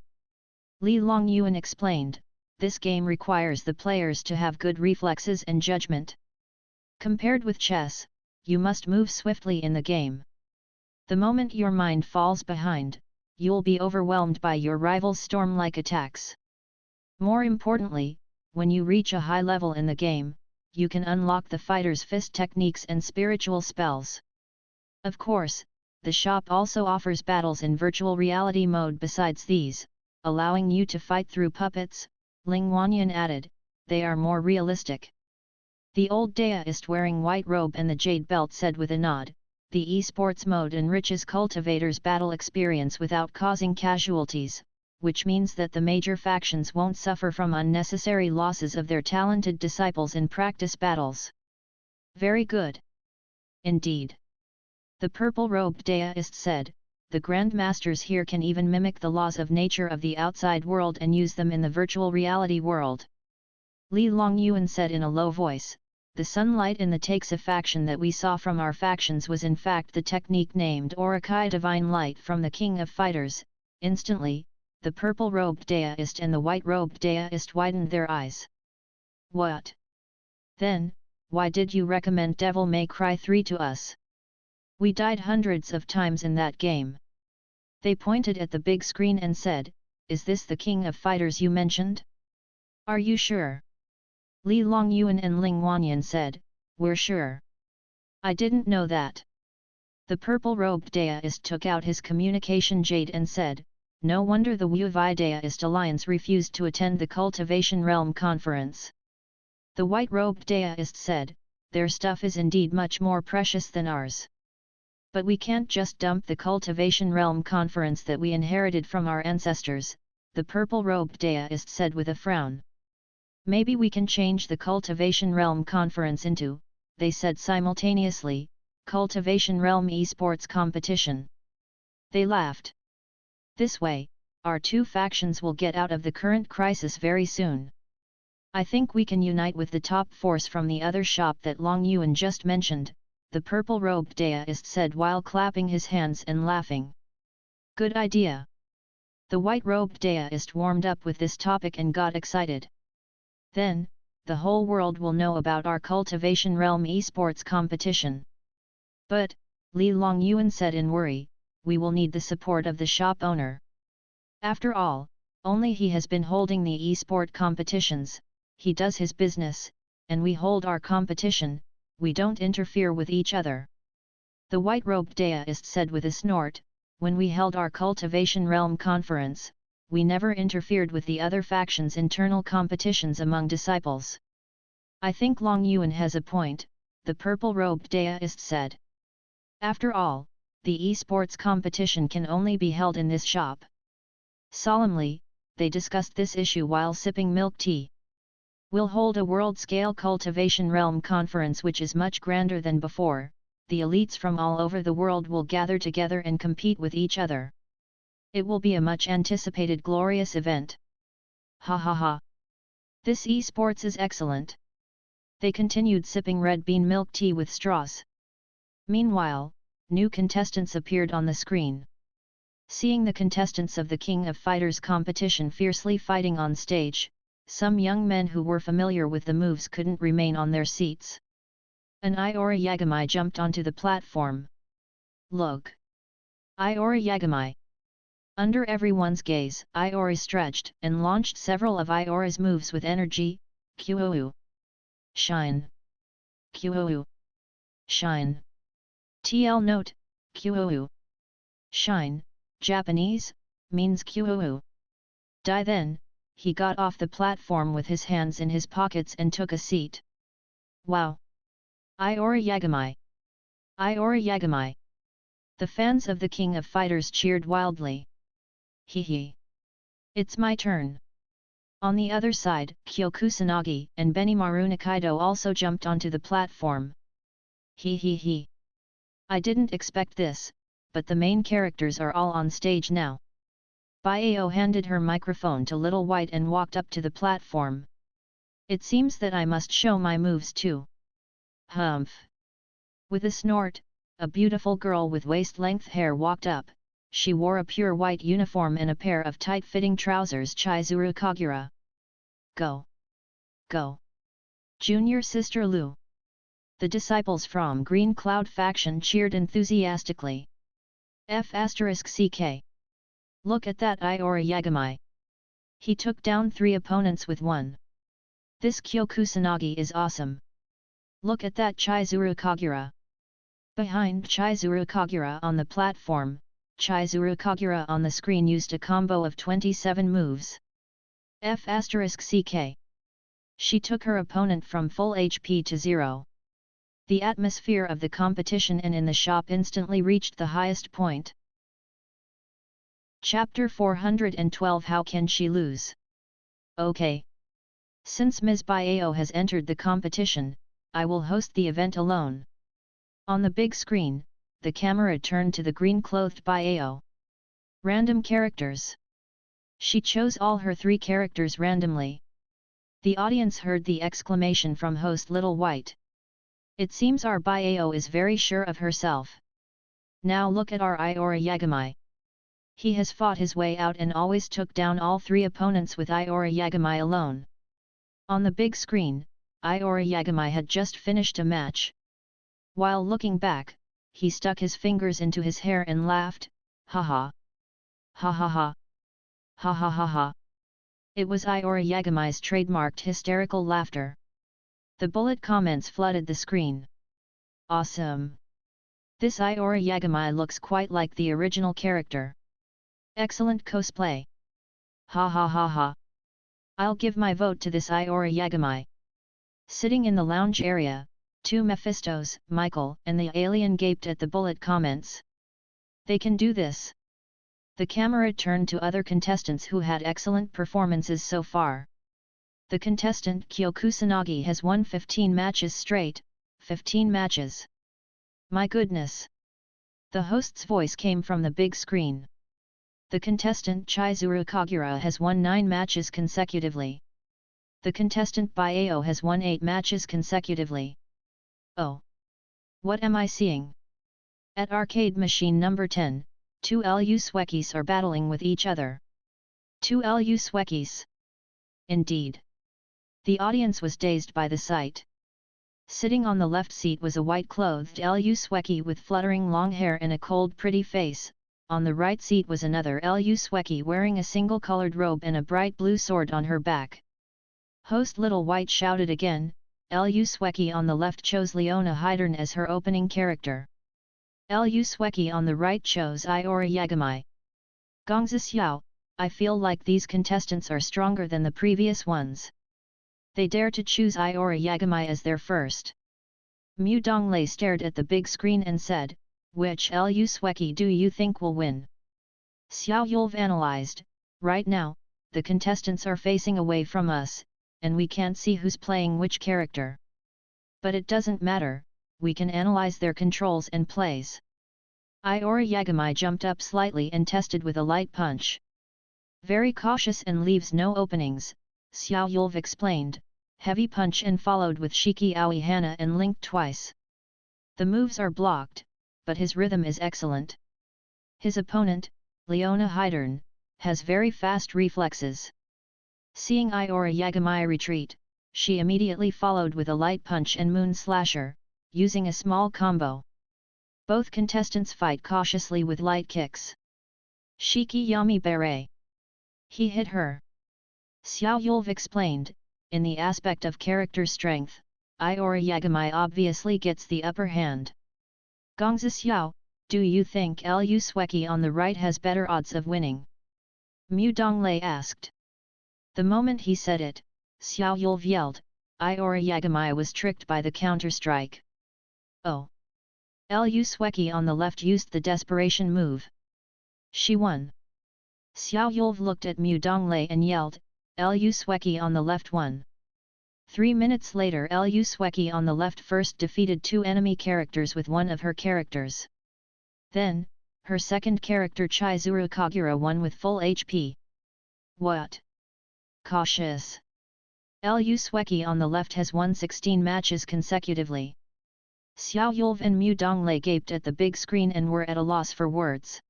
Li Longyuan explained, "This game requires the players to have good reflexes and judgment. Compared with chess, you must move swiftly in the game. The moment your mind falls behind, you'll be overwhelmed by your rival's storm-like attacks. More importantly, when you reach a high level in the game, you can unlock the fighter's fist techniques and spiritual spells. Of course, the shop also offers battles in virtual reality mode besides these, allowing you to fight through puppets," Ling Wanyan added. "They are more realistic." The old daoist wearing white robe and the jade belt said with a nod, "The esports mode enriches cultivators' battle experience without causing casualties, which means that the major factions won't suffer from unnecessary losses of their talented disciples in practice battles." "Very good. Indeed." The purple-robed daoist said, "The Grandmasters here can even mimic the laws of nature of the outside world and use them in the virtual reality world." Li Longyuan said in a low voice, "The sunlight in the Taxa faction that we saw from our factions was in fact the technique named Orakai Divine Light from the King of Fighters." Instantly, the purple-robed daoist and the white-robed daoist widened their eyes. "What? Then, why did you recommend Devil May Cry 3 to us? We died hundreds of times in that game." They pointed at the big screen and said, "Is this the King of Fighters you mentioned? Are you sure?" Li Longyuan and Ling Wanyan said, "We're sure. I didn't know that." The purple-robed daoist took out his communication jade and said, "No wonder the Wu-Vi Daoist Alliance refused to attend the Cultivation Realm conference." The white-robed daoist said, "Their stuff is indeed much more precious than ours. But we can't just dump the Cultivation Realm conference that we inherited from our ancestors," the purple-robed daoist said with a frown. "Maybe we can change the Cultivation Realm conference into," they said simultaneously, "Cultivation Realm esports competition." They laughed. "This way, our two factions will get out of the current crisis very soon. I think we can unite with the top force from the other shop that Longyuan just mentioned," the purple-robed daoist said while clapping his hands and laughing. "Good idea." The white-robed daoist warmed up with this topic and got excited. "Then, the whole world will know about our Cultivation Realm esports competition." "But," Li Longyuan said in worry, "we will need the support of the shop owner. After all, only he has been holding the esport competitions, he does his business, and we hold our competition, we don't interfere with each other." The white-robed daoist said with a snort, "When we held our Cultivation Realm conference, we never interfered with the other factions' internal competitions among disciples." "I think Longyuan has a point," the purple-robed daoist said. "After all, the esports competition can only be held in this shop." Solemnly, they discussed this issue while sipping milk tea. "We'll hold a world-scale Cultivation Realm conference which is much grander than before. The elites from all over the world will gather together and compete with each other. It will be a much-anticipated glorious event. Ha ha ha! This esports is excellent." They continued sipping red bean milk tea with straws. Meanwhile, new contestants appeared on the screen. Seeing the contestants of the King of Fighters competition fiercely fighting on stage, some young men who were familiar with the moves couldn't remain on their seats. An Iora Yagami jumped onto the platform. "Look! Iora Yagami!" Under everyone's gaze, Iora stretched and launched several of Iora's moves with energy. "Qoo! Shine! Qoo! Shine!" TL note: Qoo! Shine, Japanese, means Quu. Die then, he got off the platform with his hands in his pockets and took a seat. Wow! Iora Yagami! Iora Yagami! The fans of the King of Fighters cheered wildly. Hee hee! It's my turn! On the other side, Kyokusanagi and Benimaru Nikaido also jumped onto the platform. Hee hee hee! I didn't expect this, but the main characters are all on stage now. Baiao handed her microphone to Little White and walked up to the platform. It seems that I must show my moves too. Humph! With a snort, a beautiful girl with waist-length hair walked up. She wore a pure white uniform and a pair of tight-fitting trousers. Chizuru Kagura. Go! Go! Junior Sister Lu! The disciples from Green Cloud faction cheered enthusiastically. F***ck. Look at that Iora Yagami! He took down 3 opponents with 1. This Kyokusanagi is awesome. Look at that Chizuru Kagura! Behind Chizuru Kagura on the platform, Chizuru Kagura on the screen used a combo of 27 moves. F***ck. She took her opponent from full HP to 0. The atmosphere of the competition and in the shop instantly reached the highest point. Chapter 412 How can she lose? Okay. Since Ms. Baiao has entered the competition, I will host the event alone. On the big screen, the camera turned to the green-clothed Baiao. Random characters. She chose all her 3 characters randomly. The audience heard the exclamation from host Little White. It seems our Baiao is very sure of herself. Now look at our Iora Yagami. He has fought his way out and always took down all 3 opponents with Iora Yagami alone. On the big screen, Iora Yagami had just finished a match. While looking back, he stuck his fingers into his hair and laughed, ha. Ha ha ha. Ha ha ha ha. It was Iora Yagami's trademarked hysterical laughter. The bullet comments flooded the screen. Awesome! This Iora Yagami looks quite like the original character. Excellent cosplay! Ha ha ha ha! I'll give my vote to this Iora Yagami. Sitting in the lounge area, 2 Mephistos, Michael and the alien gaped at the bullet comments. They can do this. The camera turned to other contestants who had excellent performances so far. The contestant Kyokusanagi has won 15 matches straight, 15 matches. My goodness! The host's voice came from the big screen. The contestant Chizuru Kagura has won 9 matches consecutively. The contestant Baiao has won 8 matches consecutively. Oh! What am I seeing? At arcade machine number 10, 2 Lu Swekis are battling with each other. 2 Lu Swekis! Indeed! The audience was dazed by the sight. Sitting on the left seat was a white-clothed Lu Sweki with fluttering long hair and a cold pretty face. On the right seat was another Lu Sweki wearing a single-colored robe and a bright blue sword on her back. Host Little White shouted again. Lu Sweki on the left chose Leona Hydern as her opening character. Lu Sweki on the right chose Iora Yagami. Gongzi Xiao, I feel like these contestants are stronger than the previous ones. They dare to choose Iora Yagami as their first. Mu Donglei stared at the big screen and said, which Lu Sweki do you think will win? Xiao Yulv analyzed, right now, the contestants are facing away from us, and we can't see who's playing which character. But it doesn't matter, we can analyze their controls and plays. Iora Yagami jumped up slightly and tested with a light punch. Very cautious and leaves no openings, Xiao Yulv explained, heavy punch and followed with Shiki Aoi Hana and linked twice. The moves are blocked, but his rhythm is excellent. His opponent, Leona Hydern, has very fast reflexes. Seeing Iora Yagami retreat, she immediately followed with a light punch and moon slasher, using a small combo. Both contestants fight cautiously with light kicks. Shiki Yami Bere. He hit her. Xiao Yulv explained, in the aspect of character strength, Iora Yagami obviously gets the upper hand. Gongzi Xiao, do you think Lu Sweki on the right has better odds of winning? Mu Donglei asked. The moment he said it, Xiao Yulv yelled, Iora Yagami was tricked by the counter-strike. Oh! Lu Sweki on the left used the desperation move. She won. Xiao Yulv looked at Mu Donglei and yelled, Lu Sweki on the left won. 3 minutes later Lu Sweki on the left first defeated 2 enemy characters with one of her characters. Then, her second character Chizuru Kagura won with full HP. What? Cautious. Lu Sweki on the left has won 16 matches consecutively. Xiao Yulv and Mu Donglei gaped at the big screen and were at a loss for words.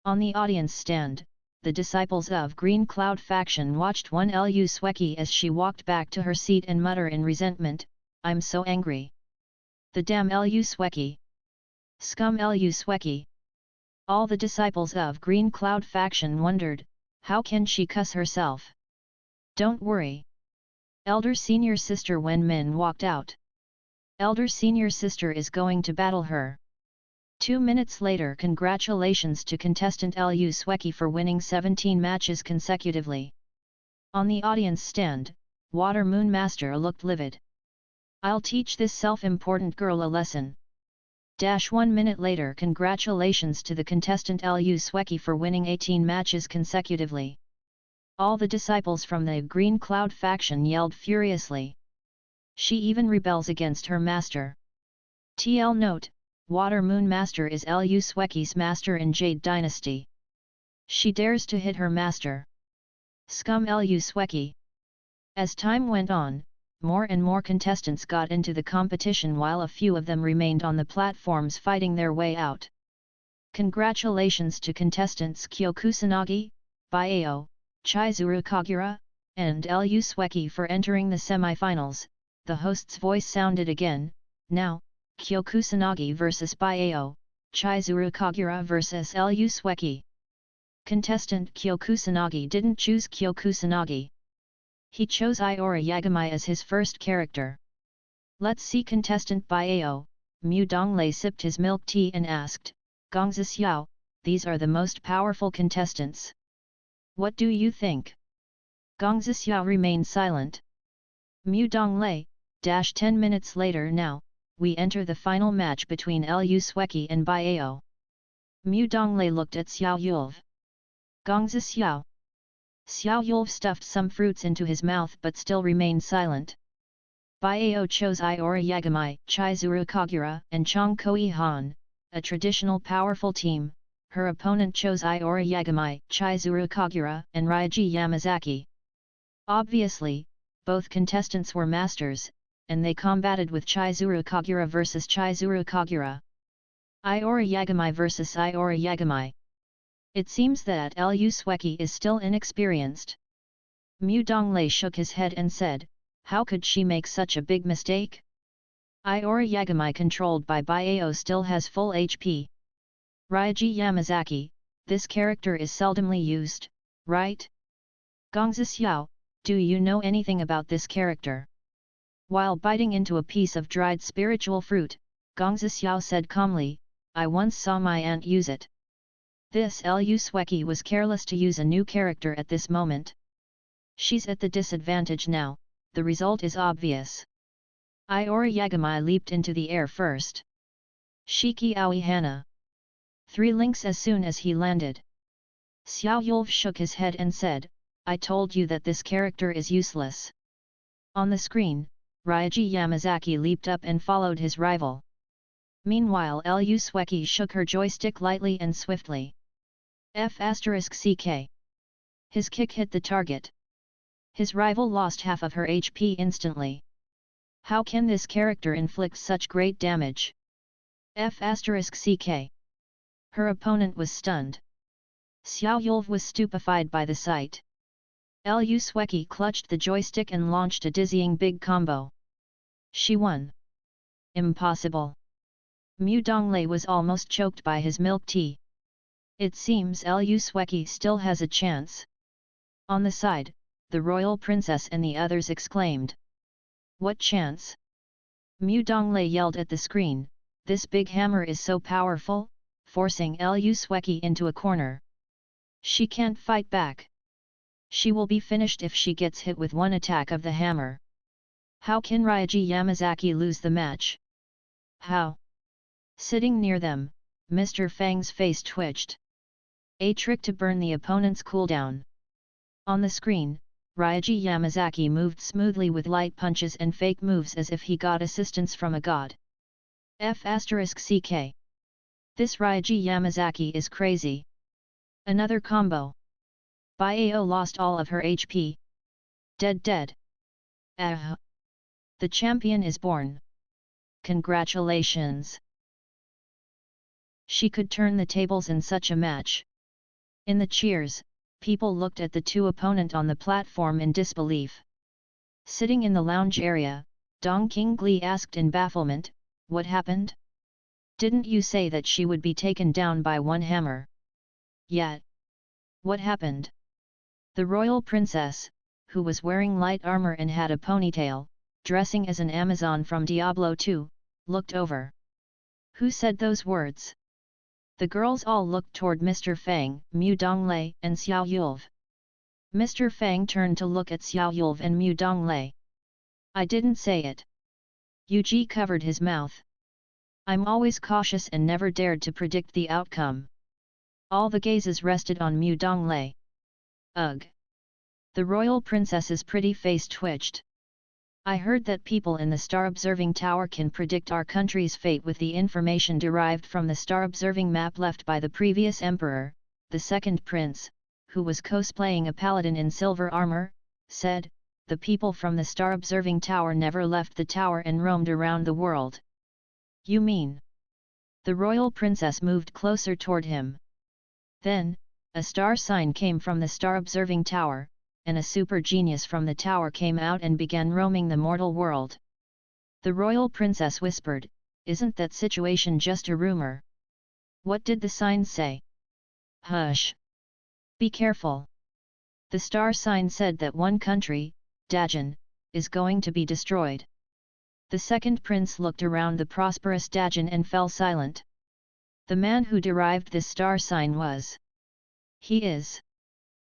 On the audience stand, the disciples of Green Cloud faction watched one Lu Sweki as she walked back to her seat and mutter in resentment, I'm so angry. The damn Lu Sweki. Scum Lu Sweki. All the disciples of Green Cloud faction wondered, how can she cuss herself? Don't worry. Elder senior sister Wen Min walked out. Elder senior sister is going to battle her. 2 minutes later congratulations to contestant Lu Sweki for winning 17 matches consecutively. On the audience stand, Water Moon Master looked livid. I'll teach this self-important girl a lesson. 1 minute later congratulations to the contestant Lu Sweki for winning 18 matches consecutively. All the disciples from the Green Cloud faction yelled furiously. She even rebels against her master. TL note, Water Moon Master is Lu Sweki's master in Jade Dynasty. She dares to hit her master. Scum Lu Sweki. As time went on, more and more contestants got into the competition while a few of them remained on the platforms fighting their way out. Congratulations to contestants Kyo Kusanagi, Baiao, Chizuru Kagura, and Lu Sweki for entering the semi-finals. The host's voice sounded again, now, Kyo Kusanagi vs Baiao, Chizuru Kagura vs Lu Sweki. Contestant Kyo Kusanagi didn't choose Kyo Kusanagi. He chose Iora Yagami as his first character. Let's see contestant Baiao. Mu Donglei sipped his milk tea and asked, Gongzi Xiao, these are the most powerful contestants. What do you think? Gongzi Xiao remained silent. Mu Donglei, 10 minutes later now, we enter the final match between Lu Sweki and Baiao. Mu Donglei looked at Xiao Yulv. Gongzi Xiao. Xiao Yulv stuffed some fruits into his mouth but still remained silent. Baiao chose Iora Yagami, Chizuru Kagura, and Chong Koi Han, a traditional powerful team. Her opponent chose Iora Yagami, Chizuru Kagura, and Ryuji Yamazaki. Obviously, both contestants were masters, and they combated with Chizuru Kagura vs Chizuru Kagura. Iora Yagami vs Iora Yagami. It seems that Lu Sweki is still inexperienced. Mu Donglei shook his head and said, how could she make such a big mistake? Iora Yagami controlled by Baiao still has full HP. Ryuji Yamazaki, this character is seldomly used, right? Gongzi Xiao, do you know anything about this character? While biting into a piece of dried spiritual fruit, Gongzi Xiao said calmly, I once saw my aunt use it. This Lu Sweki was careless to use a new character at this moment. She's at the disadvantage now, the result is obvious. Iora Yagami leaped into the air first. Shiki Aoi Hana. 3 links as soon as he landed. Xiao Yulv shook his head and said, I told you that this character is useless. On the screen, Ryuji Yamazaki leaped up and followed his rival. Meanwhile Lu Sweki shook her joystick lightly and swiftly. F***CK. His kick hit the target. His rival lost half of her HP instantly. How can this character inflict such great damage? F***CK. Her opponent was stunned. Xiao Yulv was stupefied by the sight. Lu Sweki clutched the joystick and launched a dizzying big combo. She won. Impossible. Mu Donglei was almost choked by his milk tea. It seems Lu Sweki still has a chance. On the side, the royal princess and the others exclaimed. What chance? Mu Donglei yelled at the screen, this big hammer is so powerful, forcing Lu Sweki into a corner. She can't fight back. She will be finished if she gets hit with one attack of the hammer. How can Ryoji Yamazaki lose the match? How? Sitting near them, Mr. Fang's face twitched. A trick to burn the opponent's cooldown. On the screen, Ryoji Yamazaki moved smoothly with light punches and fake moves as if he got assistance from a god. F***CK. This Ryoji Yamazaki is crazy. Another combo. Baiao lost all of her HP. Dead. Ah. The champion is born. Congratulations. She could turn the tables in such a match. In the cheers, people looked at the two opponents on the platform in disbelief. Sitting in the lounge area, Dong Qingli asked in bafflement, "What happened? Didn't you say that she would be taken down by one hammer? Yet. What happened?" The royal princess, who was wearing light armor and had a ponytail, dressing as an Amazon from Diablo 2, looked over. Who said those words? The girls all looked toward Mr. Fang, Mu Donglei, and Xiao Yulv. Mr. Fang turned to look at Xiao Yulv and Mu Donglei. "I didn't say it." Yuji covered his mouth. "I'm always cautious and never dared to predict the outcome." All the gazes rested on Mu Donglei. Ugh! The royal princess's pretty face twitched. "I heard that people in the Star Observing Tower can predict our country's fate with the information derived from the Star Observing map left by the previous emperor," the second prince, who was cosplaying a paladin in silver armor, said. "The people from the Star Observing Tower never left the tower and roamed around the world." "You mean?" The royal princess moved closer toward him. Then, a star sign came from the Star Observing Tower, and a super genius from the tower came out and began roaming the mortal world. The royal princess whispered, "Isn't that situation just a rumor?" "What did the sign say?" "Hush! Be careful." The star sign said that one country, Dajan, is going to be destroyed. The second prince looked around the prosperous Dajan and fell silent. The man who derived this star sign was. He is.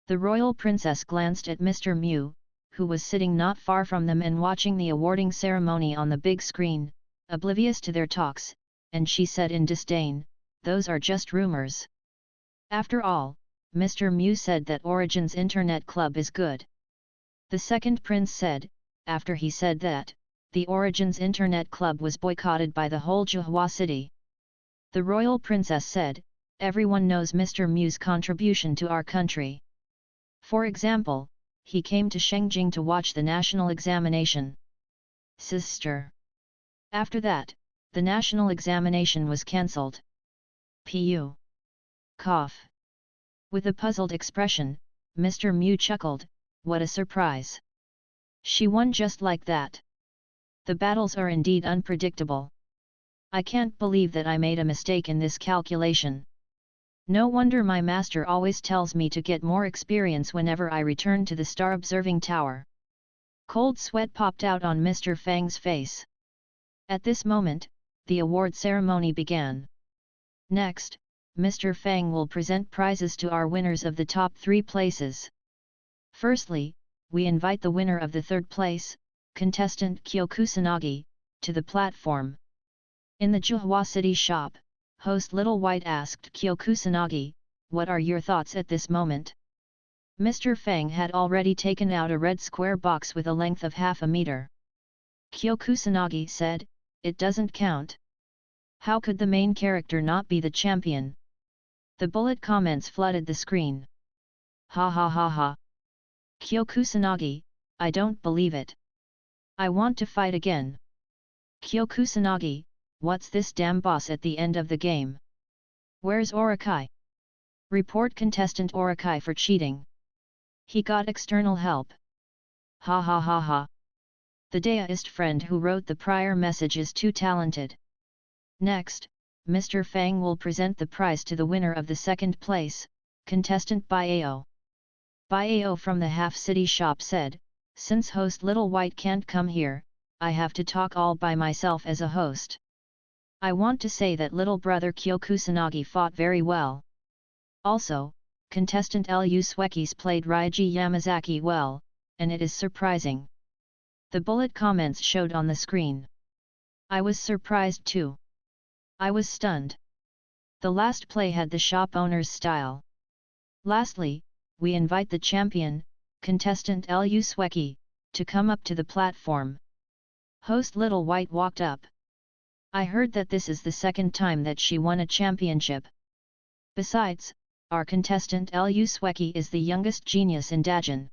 The royal princess glanced at Mr. Mu, who was sitting not far from them and watching the awarding ceremony on the big screen, oblivious to their talks, and she said in disdain, "Those are just rumors." After all, Mr. Mu said that Origin's Internet Club is good. The second prince said, after he said that, the Origins Internet Club was boycotted by the whole Zhuhua city. The royal princess said, "Everyone knows Mr. Mu's contribution to our country. For example, he came to Shengjing to watch the national examination." Sister. After that, the national examination was cancelled. Pu. Cough. With a puzzled expression, Mr. Mu chuckled, "What a surprise! She won just like that. The battles are indeed unpredictable. I can't believe that I made a mistake in this calculation. No wonder my master always tells me to get more experience whenever I return to the Star Observing Tower." Cold sweat popped out on Mr. Fang's face. At this moment, the award ceremony began. Next, Mr. Fang will present prizes to our winners of the top 3 places. Firstly, we invite the winner of the 3rd place, contestant Kyokusanagi, to the platform. In the Zhuhua City shop, host Little White asked Kyokusanagi, "What are your thoughts at this moment?" Mr. Fang had already taken out a red square box with a length of half a meter. Kyokusanagi said, "It doesn't count. How could the main character not be the champion?" The bullet comments flooded the screen. "Ha ha ha ha. Kyokusanagi, I don't believe it. I want to fight again. Kyokusanagi, what's this damn boss at the end of the game? Where's Orakai? Report contestant Orakai for cheating. He got external help. Ha ha ha ha. The deist friend who wrote the prior message is too talented." Next, Mr. Fang will present the prize to the winner of the 2nd place, contestant Baiao. Baiao from the Half City shop said, "Since host Little White can't come here, I have to talk all by myself as a host. I want to say that little brother Kyokusanagi fought very well. Also, contestant Lu Swekis played Ryuji Yamazaki well, and it is surprising. The bullet comments showed on the screen. I was surprised too. I was stunned. The last play had the shop owner's style. Lastly, we invite the champion, contestant Lu Sweki, to come up to the platform. Host Little White walked up. I heard that this is the second time that she won a championship. Besides, our contestant Lu Sweki is the youngest genius in Dajan.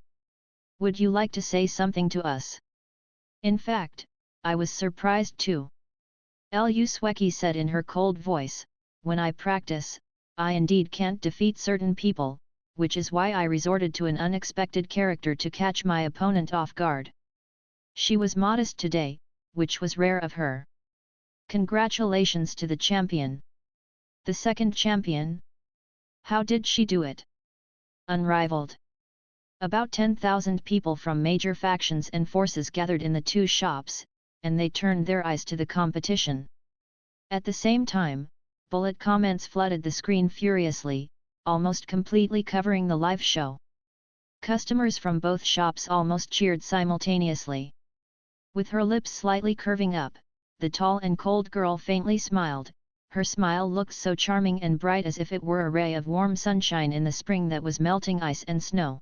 Would you like to say something to us? In fact, I was surprised too. Lu Sweki said in her cold voice, when I practice, I indeed can't defeat certain people, which is why I resorted to an unexpected character to catch my opponent off guard. She was modest today, which was rare of her. Congratulations to the champion. The second champion? How did she do it? Unrivaled. About 10,000 people from major factions and forces gathered in the two shops, and they turned their eyes to the competition. At the same time, bullet comments flooded the screen furiously, almost completely covering the live show. Customers from both shops almost cheered simultaneously. With her lips slightly curving up, the tall and cold girl faintly smiled. Her smile looked so charming and bright as if it were a ray of warm sunshine in the spring that was melting ice and snow.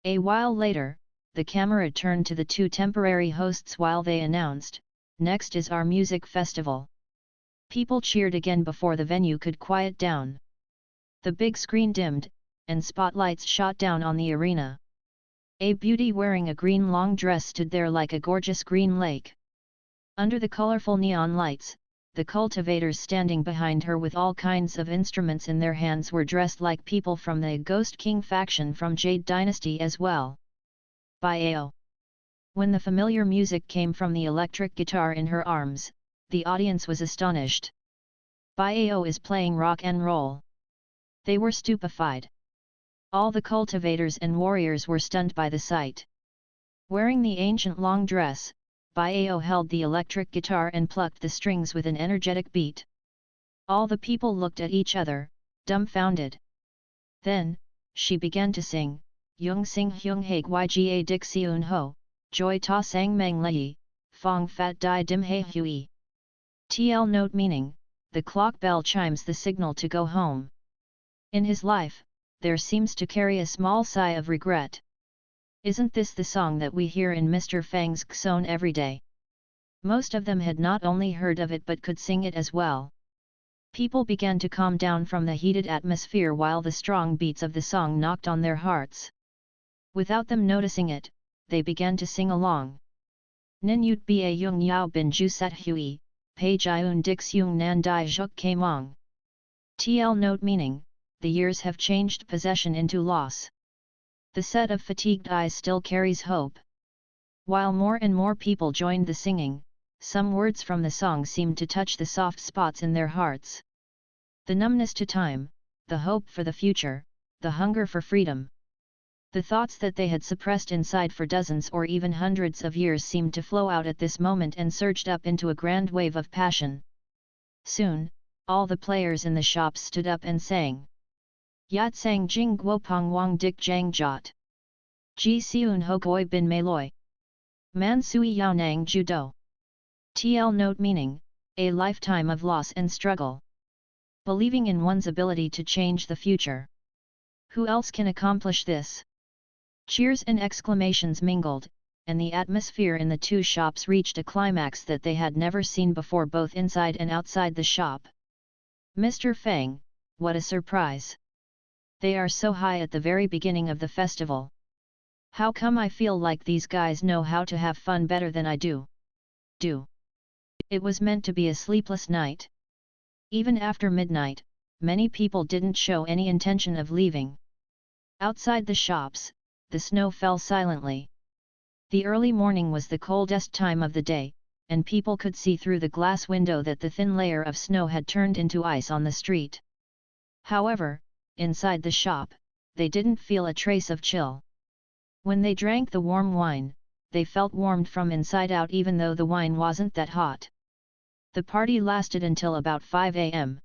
A while later, the camera turned to the two temporary hosts while they announced, "Next is our music festival." People cheered again before the venue could quiet down. The big screen dimmed, and spotlights shot down on the arena. A beauty wearing a green long dress stood there like a gorgeous green lake. Under the colorful neon lights, the cultivators standing behind her with all kinds of instruments in their hands were dressed like people from the Ghost King faction from Jade Dynasty as well. Bio. When the familiar music came from the electric guitar in her arms, the audience was astonished. Bio is playing rock and roll. They were stupefied. All the cultivators and warriors were stunned by the sight. Wearing the ancient long dress, Bio held the electric guitar and plucked the strings with an energetic beat. All the people looked at each other, dumbfounded. Then, she began to sing, Yung sing hyung haig yga dik seun ho, joy ta sang meng lei, fong fat di dim hei hui. TL note meaning, the clock bell chimes the signal to go home. In his life, there seems to carry a small sigh of regret. Isn't this the song that we hear in Mr. Fang's Xone every day? Most of them had not only heard of it but could sing it as well. People began to calm down from the heated atmosphere while the strong beats of the song knocked on their hearts. Without them noticing it, they began to sing along. Nin yut ba yung yao bin ju sat hui, pei jiun dix yung nan dai juk ke mong. TL note meaning, the years have changed possession into loss. The set of fatigued eyes still carries hope. While more and more people joined the singing, some words from the song seemed to touch the soft spots in their hearts. The numbness to time, the hope for the future, the hunger for freedom. The thoughts that they had suppressed inside for dozens or even hundreds of years seemed to flow out at this moment and surged up into a grand wave of passion. Soon, all the players in the shops stood up and sang. Yat sang jing guo pong wang dik jang jot. Ji siun ho goi bin mei loi. Man sui yao nang judo. TL note meaning, a lifetime of loss and struggle. Believing in one's ability to change the future. Who else can accomplish this? Cheers and exclamations mingled, and the atmosphere in the two shops reached a climax that they had never seen before both inside and outside the shop. Mr. Fang, what a surprise! They are so high at the very beginning of the festival. How come I feel like these guys know how to have fun better than I do? It was meant to be a sleepless night. Even after midnight, many people didn't show any intention of leaving. Outside the shops, the snow fell silently. The early morning was the coldest time of the day, and people could see through the glass window that the thin layer of snow had turned into ice on the street. However, inside the shop, they didn't feel a trace of chill. When they drank the warm wine, they felt warmed from inside out even though the wine wasn't that hot. The party lasted until about 5 a.m.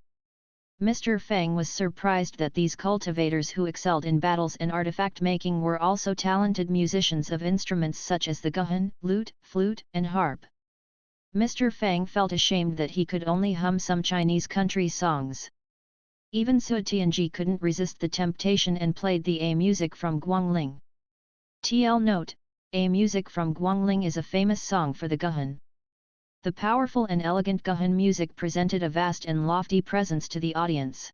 Mr. Fang was surprised that these cultivators who excelled in battles and artifact making were also talented musicians of instruments such as the gahan, lute, flute, and harp. Mr. Fang felt ashamed that he could only hum some Chinese country songs. Even Su Tianji couldn't resist the temptation and played the A music from Guangling. TL note, A music from Guangling is a famous song for the gahan. The powerful and elegant gahan music presented a vast and lofty presence to the audience.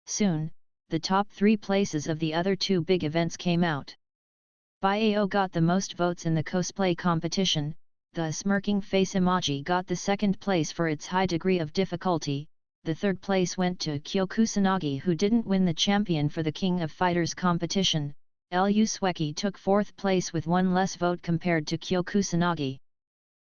Soon, the top 3 places of the other 2 big events came out. Bao got the most votes in the cosplay competition, the smirking face emoji got the 2nd place for its high degree of difficulty, the 3rd place went to Kyokusanagi who didn't win the champion for the King of Fighters competition, Lu Sweki took 4th place with 1 less vote compared to Kyokusanagi.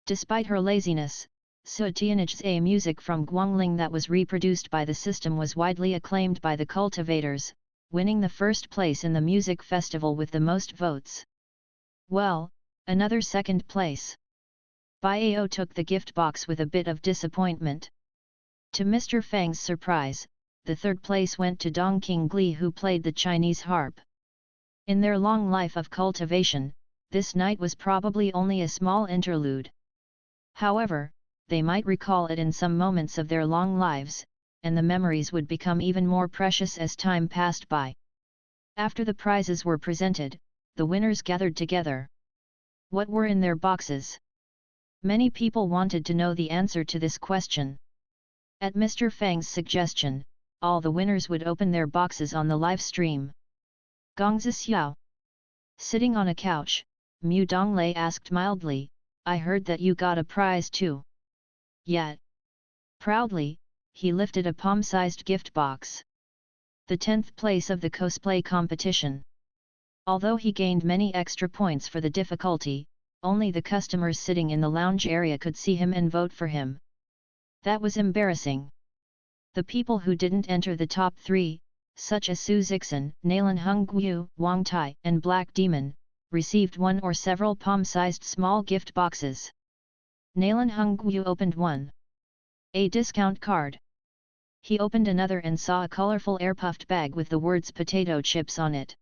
Despite her laziness, Su Tianji's A music from Guangling that was reproduced by the system was widely acclaimed by the cultivators, winning the 1st place in the music festival with the most votes. Well, another 2nd place. Bao took the gift box with a bit of disappointment. To Mr. Fang's surprise, the 3rd place went to Dong Qingli who played the Chinese harp. In their long life of cultivation, this night was probably only a small interlude. However, they might recall it in some moments of their long lives, and the memories would become even more precious as time passed by. After the prizes were presented, the winners gathered together. What were in their boxes? Many people wanted to know the answer to this question. At Mr. Fang's suggestion, all the winners would open their boxes on the live stream. Gongzi Xiao. Sitting on a couch, Mu Donglei asked mildly, I heard that you got a prize too. Yet. Proudly, he lifted a palm-sized gift box. The 10th place of the cosplay competition. Although he gained many extra points for the difficulty, only the customers sitting in the lounge area could see him and vote for him. That was embarrassing. The people who didn't enter the top 3, such as Su Zixin, Nalan Hongguo, Wang Tai, and Black Demon, received one or several palm-sized small gift boxes. Nalan Hongguo opened one. A discount card. He opened another and saw a colorful air-puffed bag with the words potato chips on it.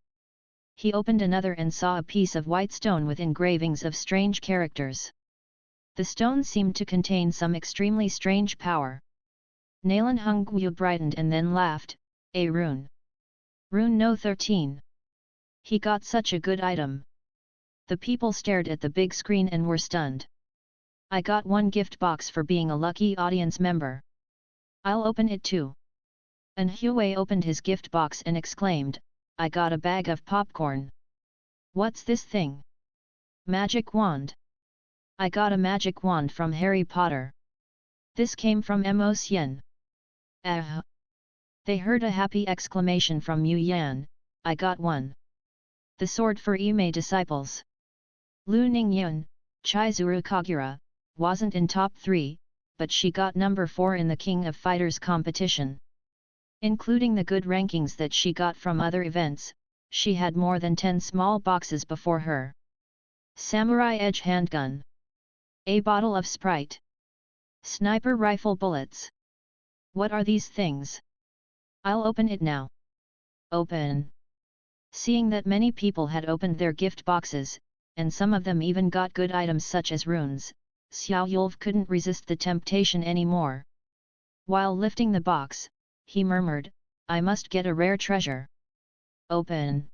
He opened another and saw a piece of white stone with engravings of strange characters. The stone seemed to contain some extremely strange power. Nalan Hongguo brightened and then laughed, a rune. Rune no 13. He got such a good item. The people stared at the big screen and were stunned. I got one gift box for being a lucky audience member. I'll open it too. An Huey opened his gift box and exclaimed, I got a bag of popcorn. What's this thing? Magic wand. I got a magic wand from Harry Potter. This came from Mo Xian. They heard a happy exclamation from Yu Yan, I got one. The sword for Ime disciples. Lu Ningyun, Chizuru Kagura, wasn't in top 3, but she got number 4 in the King of Fighters competition. Including the good rankings that she got from other events, she had more than 10 small boxes before her. Samurai Edge handgun. A bottle of Sprite. Sniper rifle bullets. What are these things? I'll open it now. Open. Seeing that many people had opened their gift boxes, and some of them even got good items such as runes, Xiao Yulv couldn't resist the temptation anymore. While lifting the box, he murmured, I must get a rare treasure. Open.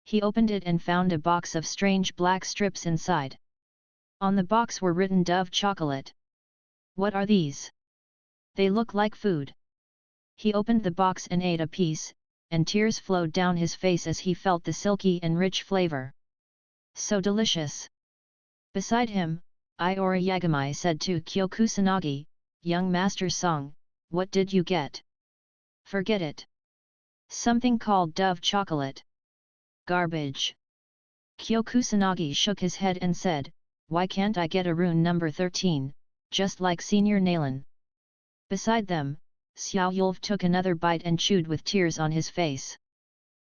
He opened it and found a box of strange black strips inside. On the box were written Dove chocolate. What are these? They look like food. He opened the box and ate a piece, and tears flowed down his face as he felt the silky and rich flavor. So delicious. Beside him, Iora Yagamai said to Kyokusanagi, Young Master Song, what did you get? Forget it. Something called Dove chocolate. Garbage. Kyokusanagi shook his head and said, why can't I get a rune number 13, just like Senior Nalan? Beside them, Xiao Yulv took another bite and chewed with tears on his face.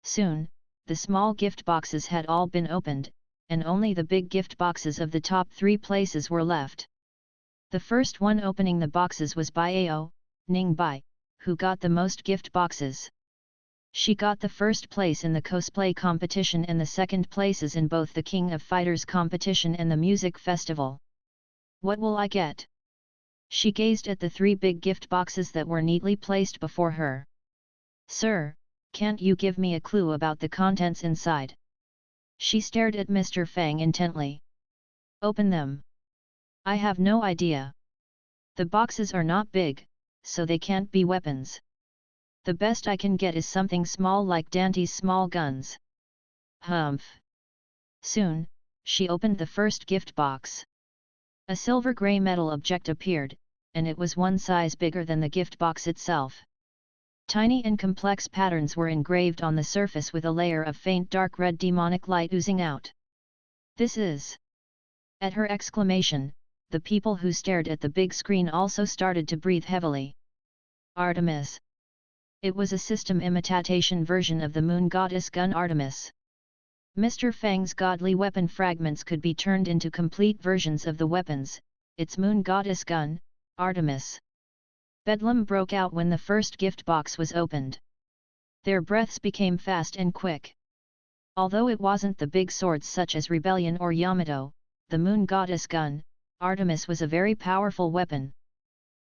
Soon, the small gift boxes had all been opened, and only the big gift boxes of the top 3 places were left. The first one opening the boxes was Bao, Ning Bai, who got the most gift boxes. She got the first place in the cosplay competition and the second places in both the King of Fighters competition and the music festival. What will I get? She gazed at the 3 big gift boxes that were neatly placed before her. Sir, can't you give me a clue about the contents inside? She stared at Mr. Fang intently. Open them. I have no idea. The boxes are not big, so they can't be weapons. The best I can get is something small like Dante's small guns. Humph. Soon, she opened the first gift box. A silver-grey metal object appeared, and it was 1 size bigger than the gift box itself. Tiny and complex patterns were engraved on the surface with a layer of faint dark red demonic light oozing out. This is... At her exclamation, the people who stared at the big screen also started to breathe heavily. Artemis. It was a system imitation version of the moon goddess gun Artemis. Mr. Fang's godly weapon fragments could be turned into complete versions of the weapons, its moon goddess gun, Artemis. Bedlam broke out when the first gift box was opened. Their breaths became fast and quick. Although it wasn't the big swords such as Rebellion or Yamato, the moon goddess gun, Artemis was a very powerful weapon.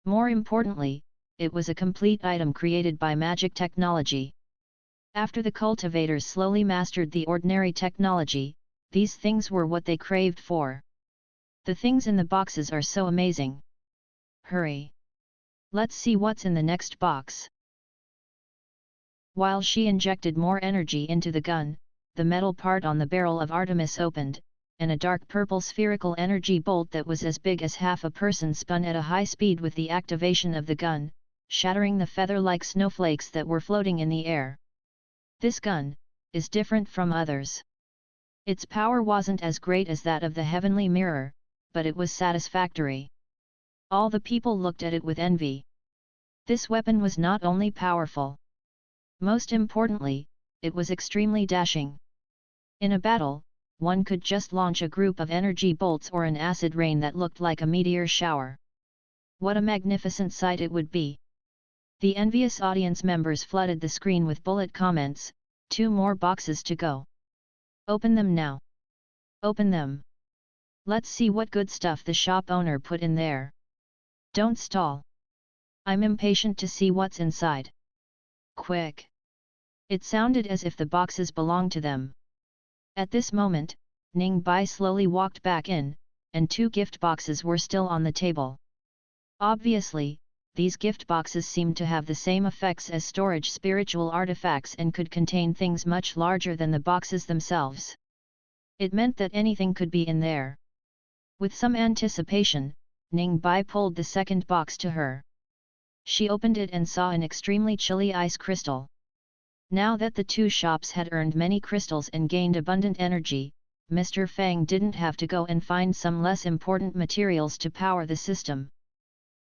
More importantly, it was a complete item created by magic technology. After the cultivators slowly mastered the ordinary technology, these things were what they craved for. The things in the boxes are so amazing. Hurry! Let's see what's in the next box. While she injected more energy into the gun, the metal part on the barrel of Artemis opened, and a dark purple spherical energy bolt that was as big as half a person spun at a high speed with the activation of the gun, shattering the feather-like snowflakes that were floating in the air. This gun is different from others. Its power wasn't as great as that of the heavenly mirror, but it was satisfactory. All the people looked at it with envy. This weapon was not only powerful. Most importantly, it was extremely dashing. In a battle, one could just launch a group of energy bolts or an acid rain that looked like a meteor shower. What a magnificent sight it would be! The envious audience members flooded the screen with bullet comments. 2 more boxes to go. Open them now. Open them. Let's see what good stuff the shop owner put in there. Don't stall. I'm impatient to see what's inside. Quick! It sounded as if the boxes belonged to them. At this moment, Ning Bai slowly walked back in, and 2 gift boxes were still on the table. Obviously, these gift boxes seemed to have the same effects as storage spiritual artifacts and could contain things much larger than the boxes themselves. It meant that anything could be in there. With some anticipation, Ning Bai pulled the second box to her. She opened it and saw an extremely chilly ice crystal. Now that the 2 shops had earned many crystals and gained abundant energy, Mr. Fang didn't have to go and find some less important materials to power the system.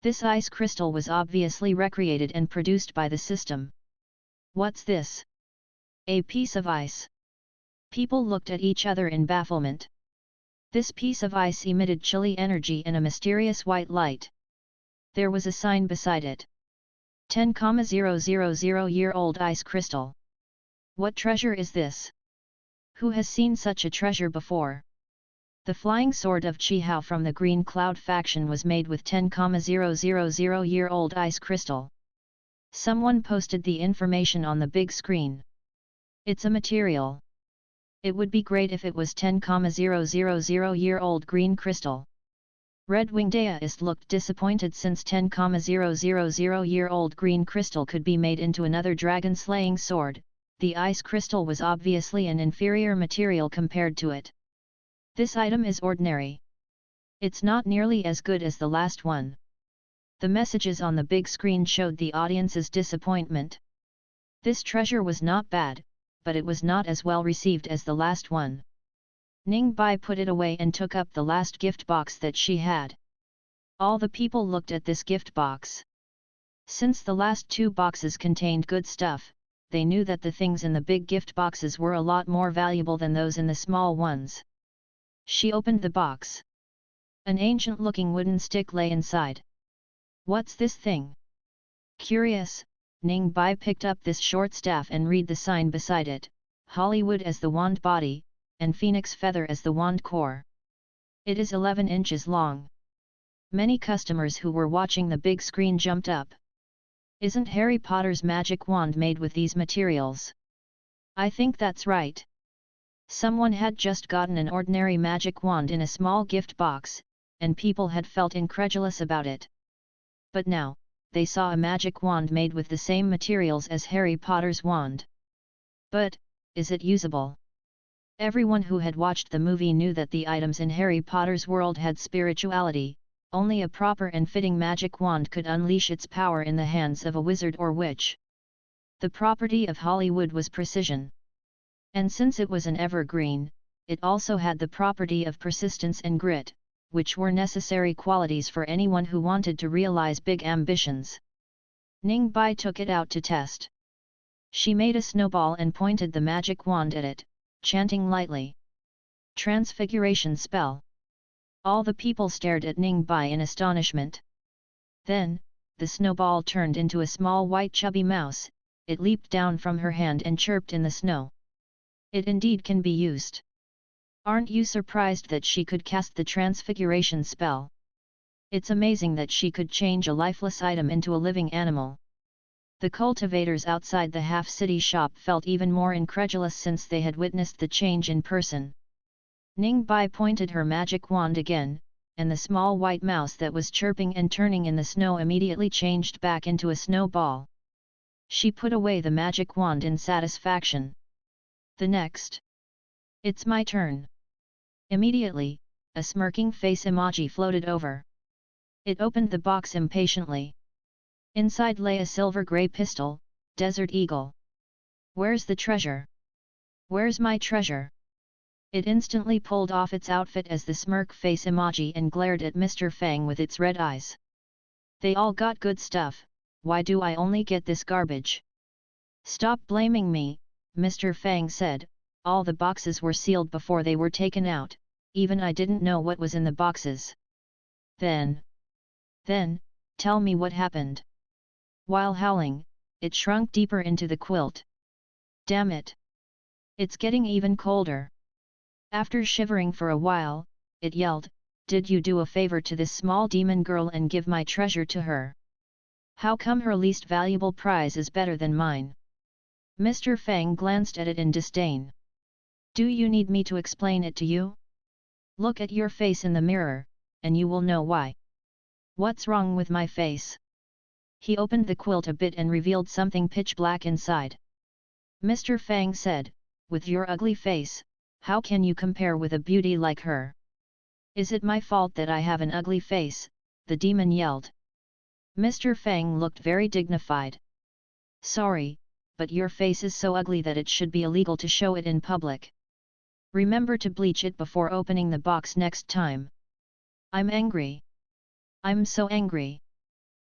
This ice crystal was obviously recreated and produced by the system. What's this? A piece of ice. People looked at each other in bafflement. This piece of ice emitted chilly energy and a mysterious white light. There was a sign beside it. 10,000-year-old ice crystal. What treasure is this? Who has seen such a treasure before? The flying sword of Chi Hao from the Green Cloud faction was made with 10,000-year-old ice crystal. Someone posted the information on the big screen. It's a material. It would be great if it was 10,000-year-old green crystal. Red Wing Deist looked disappointed since 10,000-year-old green crystal could be made into another dragon-slaying sword. The ice crystal was obviously an inferior material compared to it. This item is ordinary. It's not nearly as good as the last one. The messages on the big screen showed the audience's disappointment. This treasure was not bad, but it was not as well received as the last one. Ning Bai put it away and took up the last gift box that she had. All the people looked at this gift box. Since the last 2 boxes contained good stuff, they knew that the things in the big gift boxes were a lot more valuable than those in the small ones. She opened the box. An ancient-looking wooden stick lay inside. What's this thing? Curious, Ning Bai picked up this short staff and read the sign beside it, Hollywood as the wand body, and Phoenix feather as the wand core. It is 11 inches long. Many customers who were watching the big screen jumped up. Isn't Harry Potter's magic wand made with these materials? I think that's right. Someone had just gotten an ordinary magic wand in a small gift box, and people had felt incredulous about it. But now, they saw a magic wand made with the same materials as Harry Potter's wand. But, is it usable? Everyone who had watched the movie knew that the items in Harry Potter's world had spirituality, only a proper and fitting magic wand could unleash its power in the hands of a wizard or witch. The property of Hollywood was precision. And since it was an evergreen, it also had the property of persistence and grit, which were necessary qualities for anyone who wanted to realize big ambitions. Ning Bai took it out to test. She made a snowball and pointed the magic wand at it, chanting lightly. Transfiguration spell. All the people stared at Ning Bai in astonishment. Then, the snowball turned into a small white chubby mouse. It leaped down from her hand and chirped in the snow. It indeed can be used. Aren't you surprised that she could cast the transfiguration spell? It's amazing that she could change a lifeless item into a living animal. The cultivators outside the half-city shop felt even more incredulous since they had witnessed the change in person. Ning Bai pointed her magic wand again, and the small white mouse that was chirping and turning in the snow immediately changed back into a snowball. She put away the magic wand in satisfaction. The next. It's my turn. Immediately, a smirking face emoji floated over. It opened the box impatiently. Inside lay a silver-grey pistol, Desert Eagle. Where's the treasure? Where's my treasure? It instantly pulled off its outfit as the smirk face emoji and glared at Mr. Fang with its red eyes. They all got good stuff, why do I only get this garbage? Stop blaming me, Mr. Fang said. All the boxes were sealed before they were taken out, even I didn't know what was in the boxes. Then, tell me what happened. While howling, it shrunk deeper into the quilt. Damn it! It's getting even colder. After shivering for a while, it yelled, did you do a favor to this small demon girl and give my treasure to her? How come her least valuable prize is better than mine? Mr. Fang glanced at it in disdain. Do you need me to explain it to you? Look at your face in the mirror, and you will know why. What's wrong with my face? He opened the quilt a bit and revealed something pitch black inside. Mr. Fang said, with your ugly face, how can you compare with a beauty like her? Is it my fault that I have an ugly face? The demon yelled. Mr. Fang looked very dignified. Sorry, but your face is so ugly that it should be illegal to show it in public. Remember to bleach it before opening the box next time. I'm angry. I'm so angry.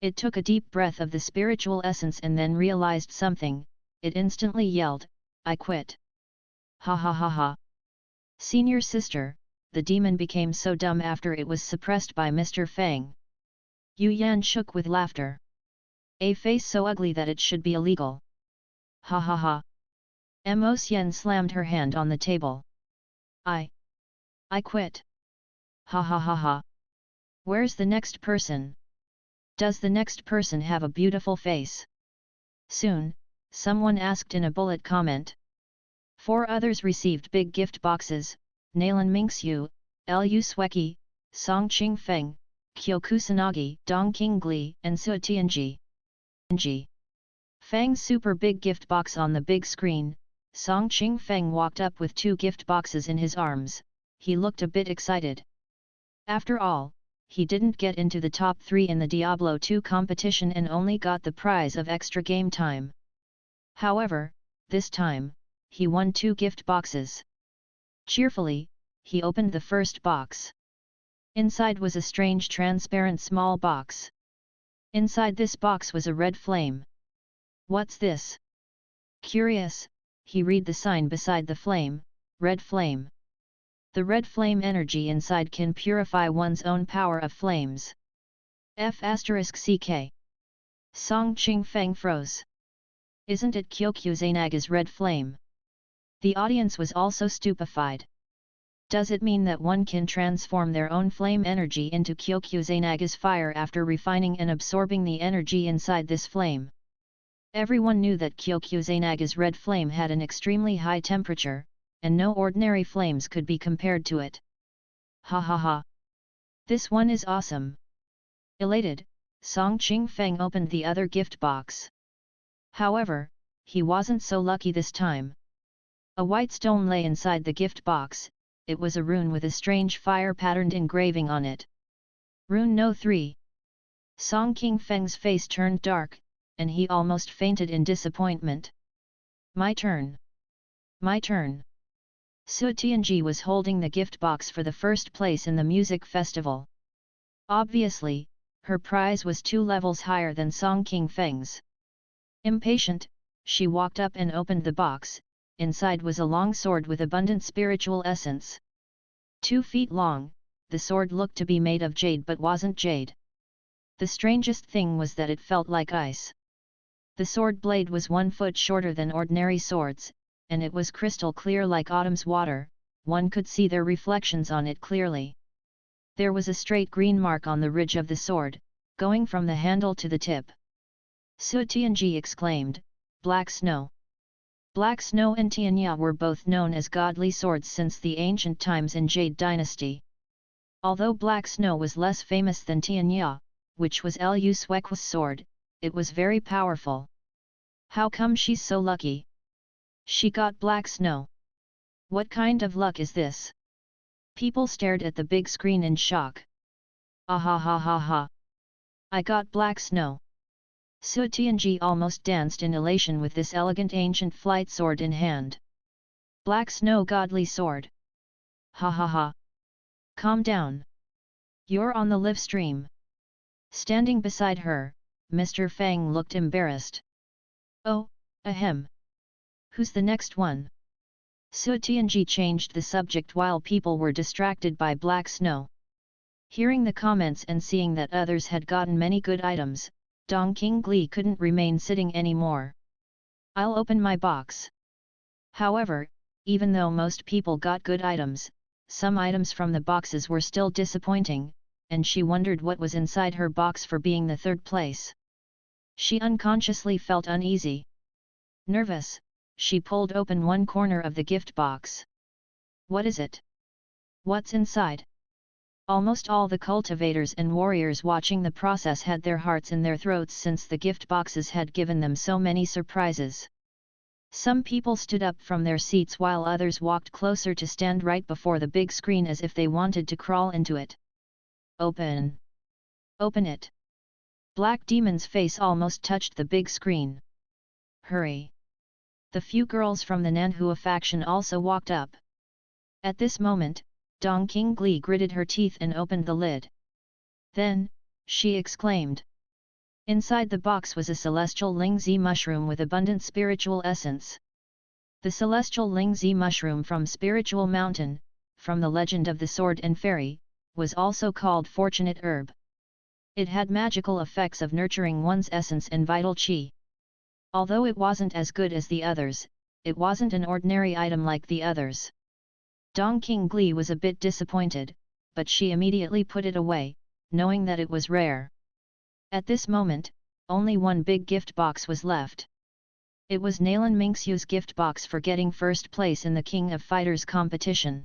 It took a deep breath of the spiritual essence and then realized something. It instantly yelled, I quit. Ha ha ha ha. Senior sister, the demon became so dumb after it was suppressed by Mr. Fang. Yu Yan shook with laughter. A face so ugly that it should be illegal. Ha ha ha. Mo Xian slammed her hand on the table. I quit. Ha ha ha ha. Where's the next person? Does the next person have a beautiful face? Soon, someone asked in a bullet comment. 4 others received big gift boxes, Nalan Mingxiu, Lu Sweki, Song Qing Feng, Kyo Kusanagi, Dong Qingli, and Su Tianji. Fang's super big gift box on the big screen. Song Qing Feng walked up with 2 gift boxes in his arms. He looked a bit excited. After all, he didn't get into the top 3 in the Diablo 2 competition and only got the prize of extra game time. However, this time, he won 2 gift boxes. Cheerfully, he opened the first box. Inside was a strange transparent small box. Inside this box was a red flame. What's this? Curious, he read the sign beside the flame, red flame. The red flame energy inside can purify one's own power of flames. F***ck. Song Qing Feng froze. Isn't it Kyokusanaga's red flame? The audience was also stupefied. Does it mean that one can transform their own flame energy into Kyokusanaga's fire after refining and absorbing the energy inside this flame? Everyone knew that Kyokusanaga's red flame had an extremely high temperature, and no ordinary flames could be compared to it. Ha ha ha! This one is awesome! Elated, Song Qingfeng opened the other gift box. However, he wasn't so lucky this time. A white stone lay inside the gift box. It was a rune with a strange fire-patterned engraving on it. Rune No. 3. Song Qingfeng's face turned dark, and he almost fainted in disappointment. My turn! My turn! Su Tianji was holding the gift box for the first place in the music festival. Obviously, her prize was 2 levels higher than Song Qingfeng's. Impatient, she walked up and opened the box. Inside was a long sword with abundant spiritual essence. 2 feet long, the sword looked to be made of jade but wasn't jade. The strangest thing was that it felt like ice. The sword blade was 1 foot shorter than ordinary swords, and it was crystal clear like autumn's water. One could see their reflections on it clearly. There was a straight green mark on the ridge of the sword, going from the handle to the tip. Su Tianji exclaimed, "Black snow!" Black Snow and Tianya were both known as godly swords since the ancient times in Jade Dynasty. Although Black Snow was less famous than Tianya, which was Lu Suekwa's sword, it was very powerful. How come she's so lucky? She got Black Snow. What kind of luck is this? People stared at the big screen in shock. Ah ha ha ha ha! I got Black Snow! Su Tianji almost danced in elation with this elegant ancient flight sword in hand. Black Snow godly sword! Ha ha ha! Calm down! You're on the live stream. Standing beside her, Mr. Fang looked embarrassed. Oh, ahem! Who's the next one? Su Tianji changed the subject while people were distracted by Black Snow. Hearing the comments and seeing that others had gotten many good items, Dong Qingli couldn't remain sitting anymore. I'll open my box. However, even though most people got good items, some items from the boxes were still disappointing, and she wondered what was inside her box for being the 3rd place. She unconsciously felt uneasy. Nervous, she pulled open one corner of the gift box. What is it? What's inside? Almost all the cultivators and warriors watching the process had their hearts in their throats since the gift boxes had given them so many surprises. Some people stood up from their seats while others walked closer to stand right before the big screen as if they wanted to crawl into it. Open! Open it! Black Demon's face almost touched the big screen. Hurry! The few girls from the Nanhua faction also walked up. At this moment, Dong Qingli gritted her teeth and opened the lid. Then, she exclaimed. Inside the box was a celestial Lingzi mushroom with abundant spiritual essence. The celestial Lingzi mushroom from Spiritual Mountain, from the legend of the Sword and Fairy, was also called Fortunate Herb. It had magical effects of nurturing one's essence and vital qi. Although it wasn't as good as the others, it wasn't an ordinary item like the others. Dong Qingli was a bit disappointed, but she immediately put it away, knowing that it was rare. At this moment, only one big gift box was left. It was Nalan Mingxiu's gift box for getting 1st place in the King of Fighters competition.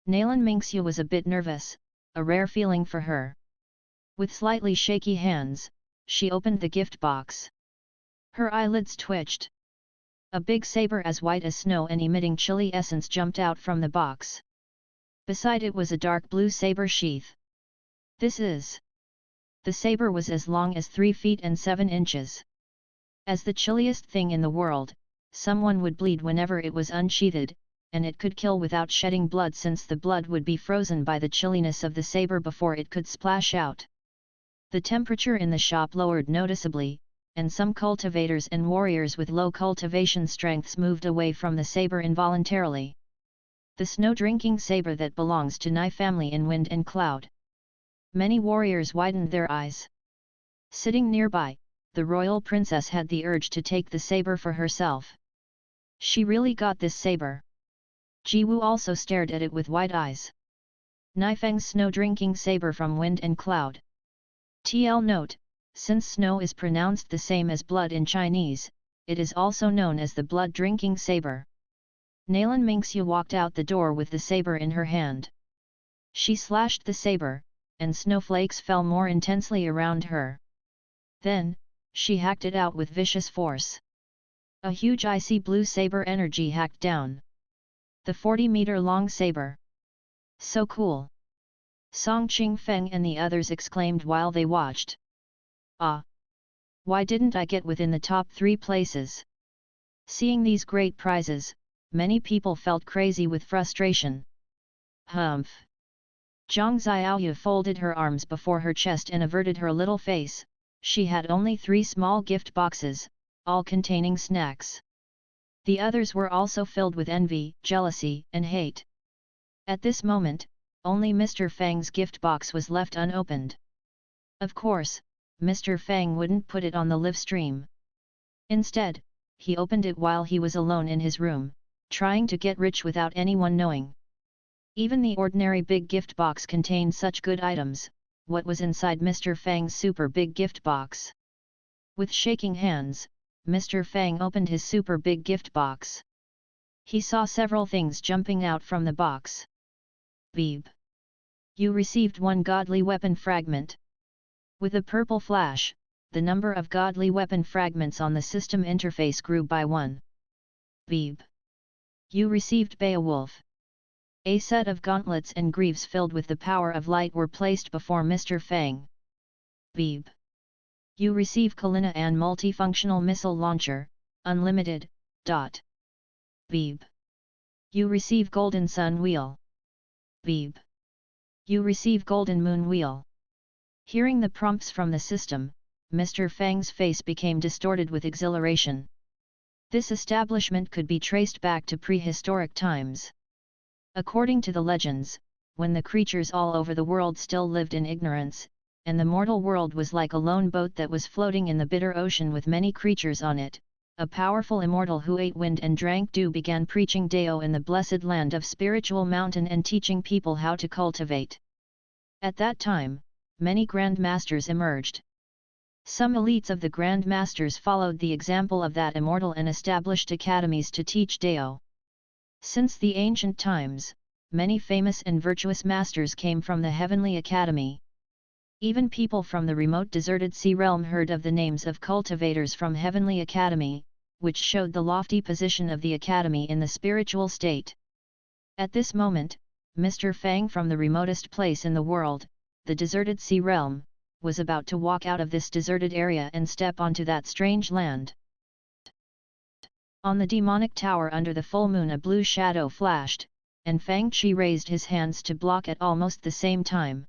Nalan Mingxiu was a bit nervous, a rare feeling for her. With slightly shaky hands, she opened the gift box. Her eyelids twitched. A big saber as white as snow and emitting chilly essence jumped out from the box. Beside it was a dark blue saber sheath. This is... The saber was as long as 3 feet and 7 inches. As the chilliest thing in the world, someone would bleed whenever it was unsheathed, and it could kill without shedding blood since the blood would be frozen by the chilliness of the saber before it could splash out. The temperature in the shop lowered noticeably, and some cultivators and warriors with low cultivation strengths moved away from the saber involuntarily. The snow-drinking saber that belongs to Nai family in Wind and Cloud. Many warriors widened their eyes. Sitting nearby, the royal princess had the urge to take the saber for herself. She really got this saber. Jiwu also stared at it with wide eyes. Nifeng's snow-drinking saber from wind and cloud. TL note, since snow is pronounced the same as blood in Chinese, it is also known as the blood-drinking saber. Nalan Mingxia walked out the door with the saber in her hand. She slashed the saber, and snowflakes fell more intensely around her. Then, she hacked it out with vicious force. A huge icy blue saber energy hacked down. The 40-meter-long saber. So cool! Song Qingfeng and the others exclaimed while they watched. Ah! Why didn't I get within the top 3 places? Seeing these great prizes, many people felt crazy with frustration. Humph! Zhang Xiaoyu folded her arms before her chest and averted her little face. She had only 3 small gift boxes, all containing snacks. The others were also filled with envy, jealousy, and hate. At this moment, only Mr. Fang's gift box was left unopened. Of course, Mr. Fang wouldn't put it on the live stream. Instead, he opened it while he was alone in his room, trying to get rich without anyone knowing. Even the ordinary big gift box contained such good items. What was inside Mr. Fang's super big gift box? With shaking hands, Mr. Fang opened his super big gift box. He saw several things jumping out from the box. Beep! You received 1 godly weapon fragment. With a purple flash, the number of godly weapon fragments on the system interface grew by 1. Beep! You received Beowulf. A set of gauntlets and greaves filled with the power of light were placed before Mr. Fang. Beep! You receive Kalina and multifunctional missile launcher, unlimited. Beep! You receive golden sun wheel. Beep! You receive golden moon wheel. Hearing the prompts from the system, Mr. Fang's face became distorted with exhilaration. This establishment could be traced back to prehistoric times. According to the legends, when the creatures all over the world still lived in ignorance, and the mortal world was like a lone boat that was floating in the bitter ocean with many creatures on it, a powerful immortal who ate wind and drank dew began preaching Dao in the blessed land of spiritual mountain and teaching people how to cultivate. At that time, many Grand Masters emerged. Some elites of the Grand Masters followed the example of that immortal and established academies to teach Dao. Since the ancient times, many famous and virtuous masters came from the Heavenly Academy. Even people from the remote deserted sea realm heard of the names of cultivators from Heavenly Academy, which showed the lofty position of the Academy in the spiritual state. At this moment, Mr. Fang from the remotest place in the world, the deserted sea realm, was about to walk out of this deserted area and step onto that strange land. On the demonic tower under the full moon a blue shadow flashed, and Fang Qi raised his hands to block at almost the same time.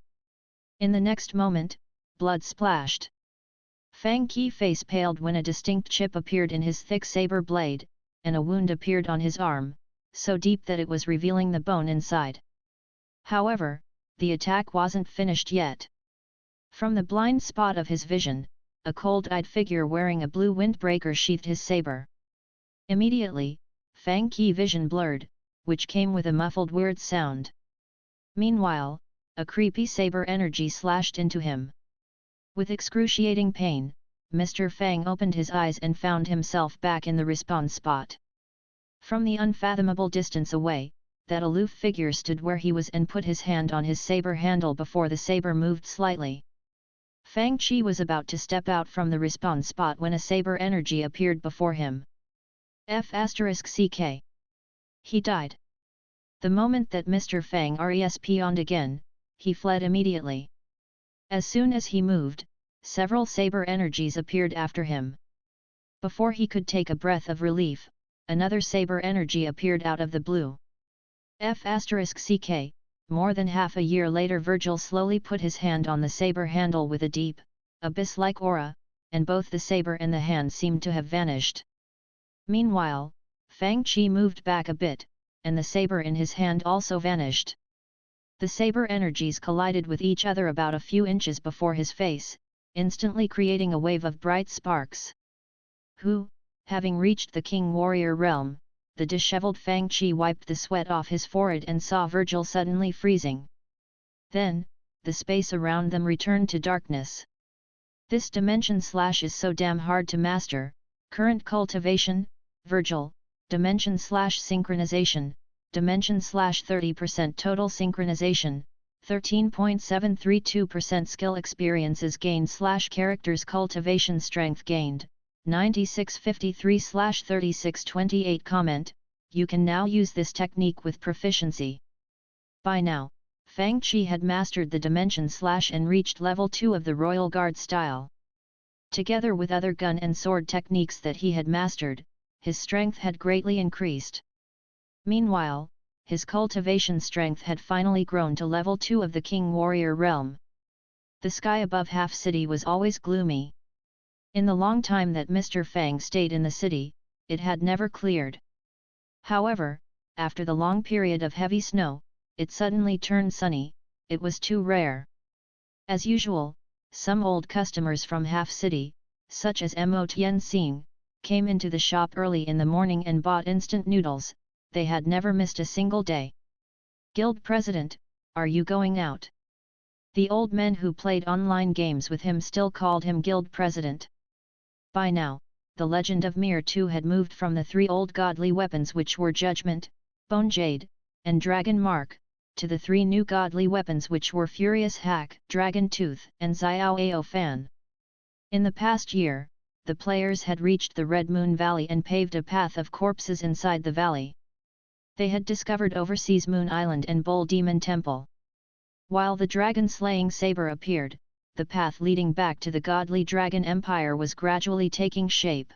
In the next moment, blood splashed. Fang Qi face paled when a distinct chip appeared in his thick saber blade, and a wound appeared on his arm, so deep that it was revealing the bone inside. However, the attack wasn't finished yet. From the blind spot of his vision, a cold-eyed figure wearing a blue windbreaker sheathed his saber. Immediately, Fang Qi vision blurred, which came with a muffled weird sound. Meanwhile, a creepy saber energy slashed into him. With excruciating pain, Mr. Fang opened his eyes and found himself back in the respawn spot. From the unfathomable distance away, that aloof figure stood where he was and put his hand on his saber handle before the saber moved slightly. Fang Qi was about to step out from the respawn spot when a saber energy appeared before him. F***ck. He died. The moment that Mr. Fang respawned again, he fled immediately. As soon as he moved, several saber energies appeared after him. Before he could take a breath of relief, another saber energy appeared out of the blue. F***ck. More than half a year later Virgil slowly put his hand on the saber handle with a deep, abyss-like aura, and both the saber and the hand seemed to have vanished. Meanwhile, Fang Qi moved back a bit, and the saber in his hand also vanished. The saber energies collided with each other about a few inches before his face, instantly creating a wave of bright sparks. Who, having reached the King Warrior realm, the disheveled Fang Qi wiped the sweat off his forehead and saw Virgil suddenly freezing. Then, the space around them returned to darkness. This dimension slash is so damn hard to master. Current cultivation, Virgil, dimension slash synchronization, dimension slash 30% total synchronization, 13.732% skill experiences gained slash characters cultivation strength gained, 9653/3628 comment, you can now use this technique with proficiency. By now, Fang Qi had mastered the dimension slash and reached level 2 of the Royal Guard style. Together with other gun and sword techniques that he had mastered, his strength had greatly increased. Meanwhile, his cultivation strength had finally grown to level 2 of the King Warrior realm. The sky above Half City was always gloomy. In the long time that Mr. Fang stayed in the city, it had never cleared. However, after the long period of heavy snow, it suddenly turned sunny. It was too rare. As usual, some old customers from Half City, such as Mo Tien Sing, came into the shop early in the morning and bought instant noodles. They had never missed a single day. Guild President, are you going out? The old men who played online games with him still called him Guild President. By now, the legend of Mir II had moved from the 3 old godly weapons which were Judgment, Bone Jade, and Dragon Mark, to the 3 new godly weapons which were Furious Hack, Dragon Tooth and Xiao Ao Fan. In the past year, the players had reached the Red Moon Valley and paved a path of corpses inside the valley. They had discovered Overseas Moon Island and Bull Demon Temple. While the dragon-slaying saber appeared, the path leading back to the godly Dragon Empire was gradually taking shape.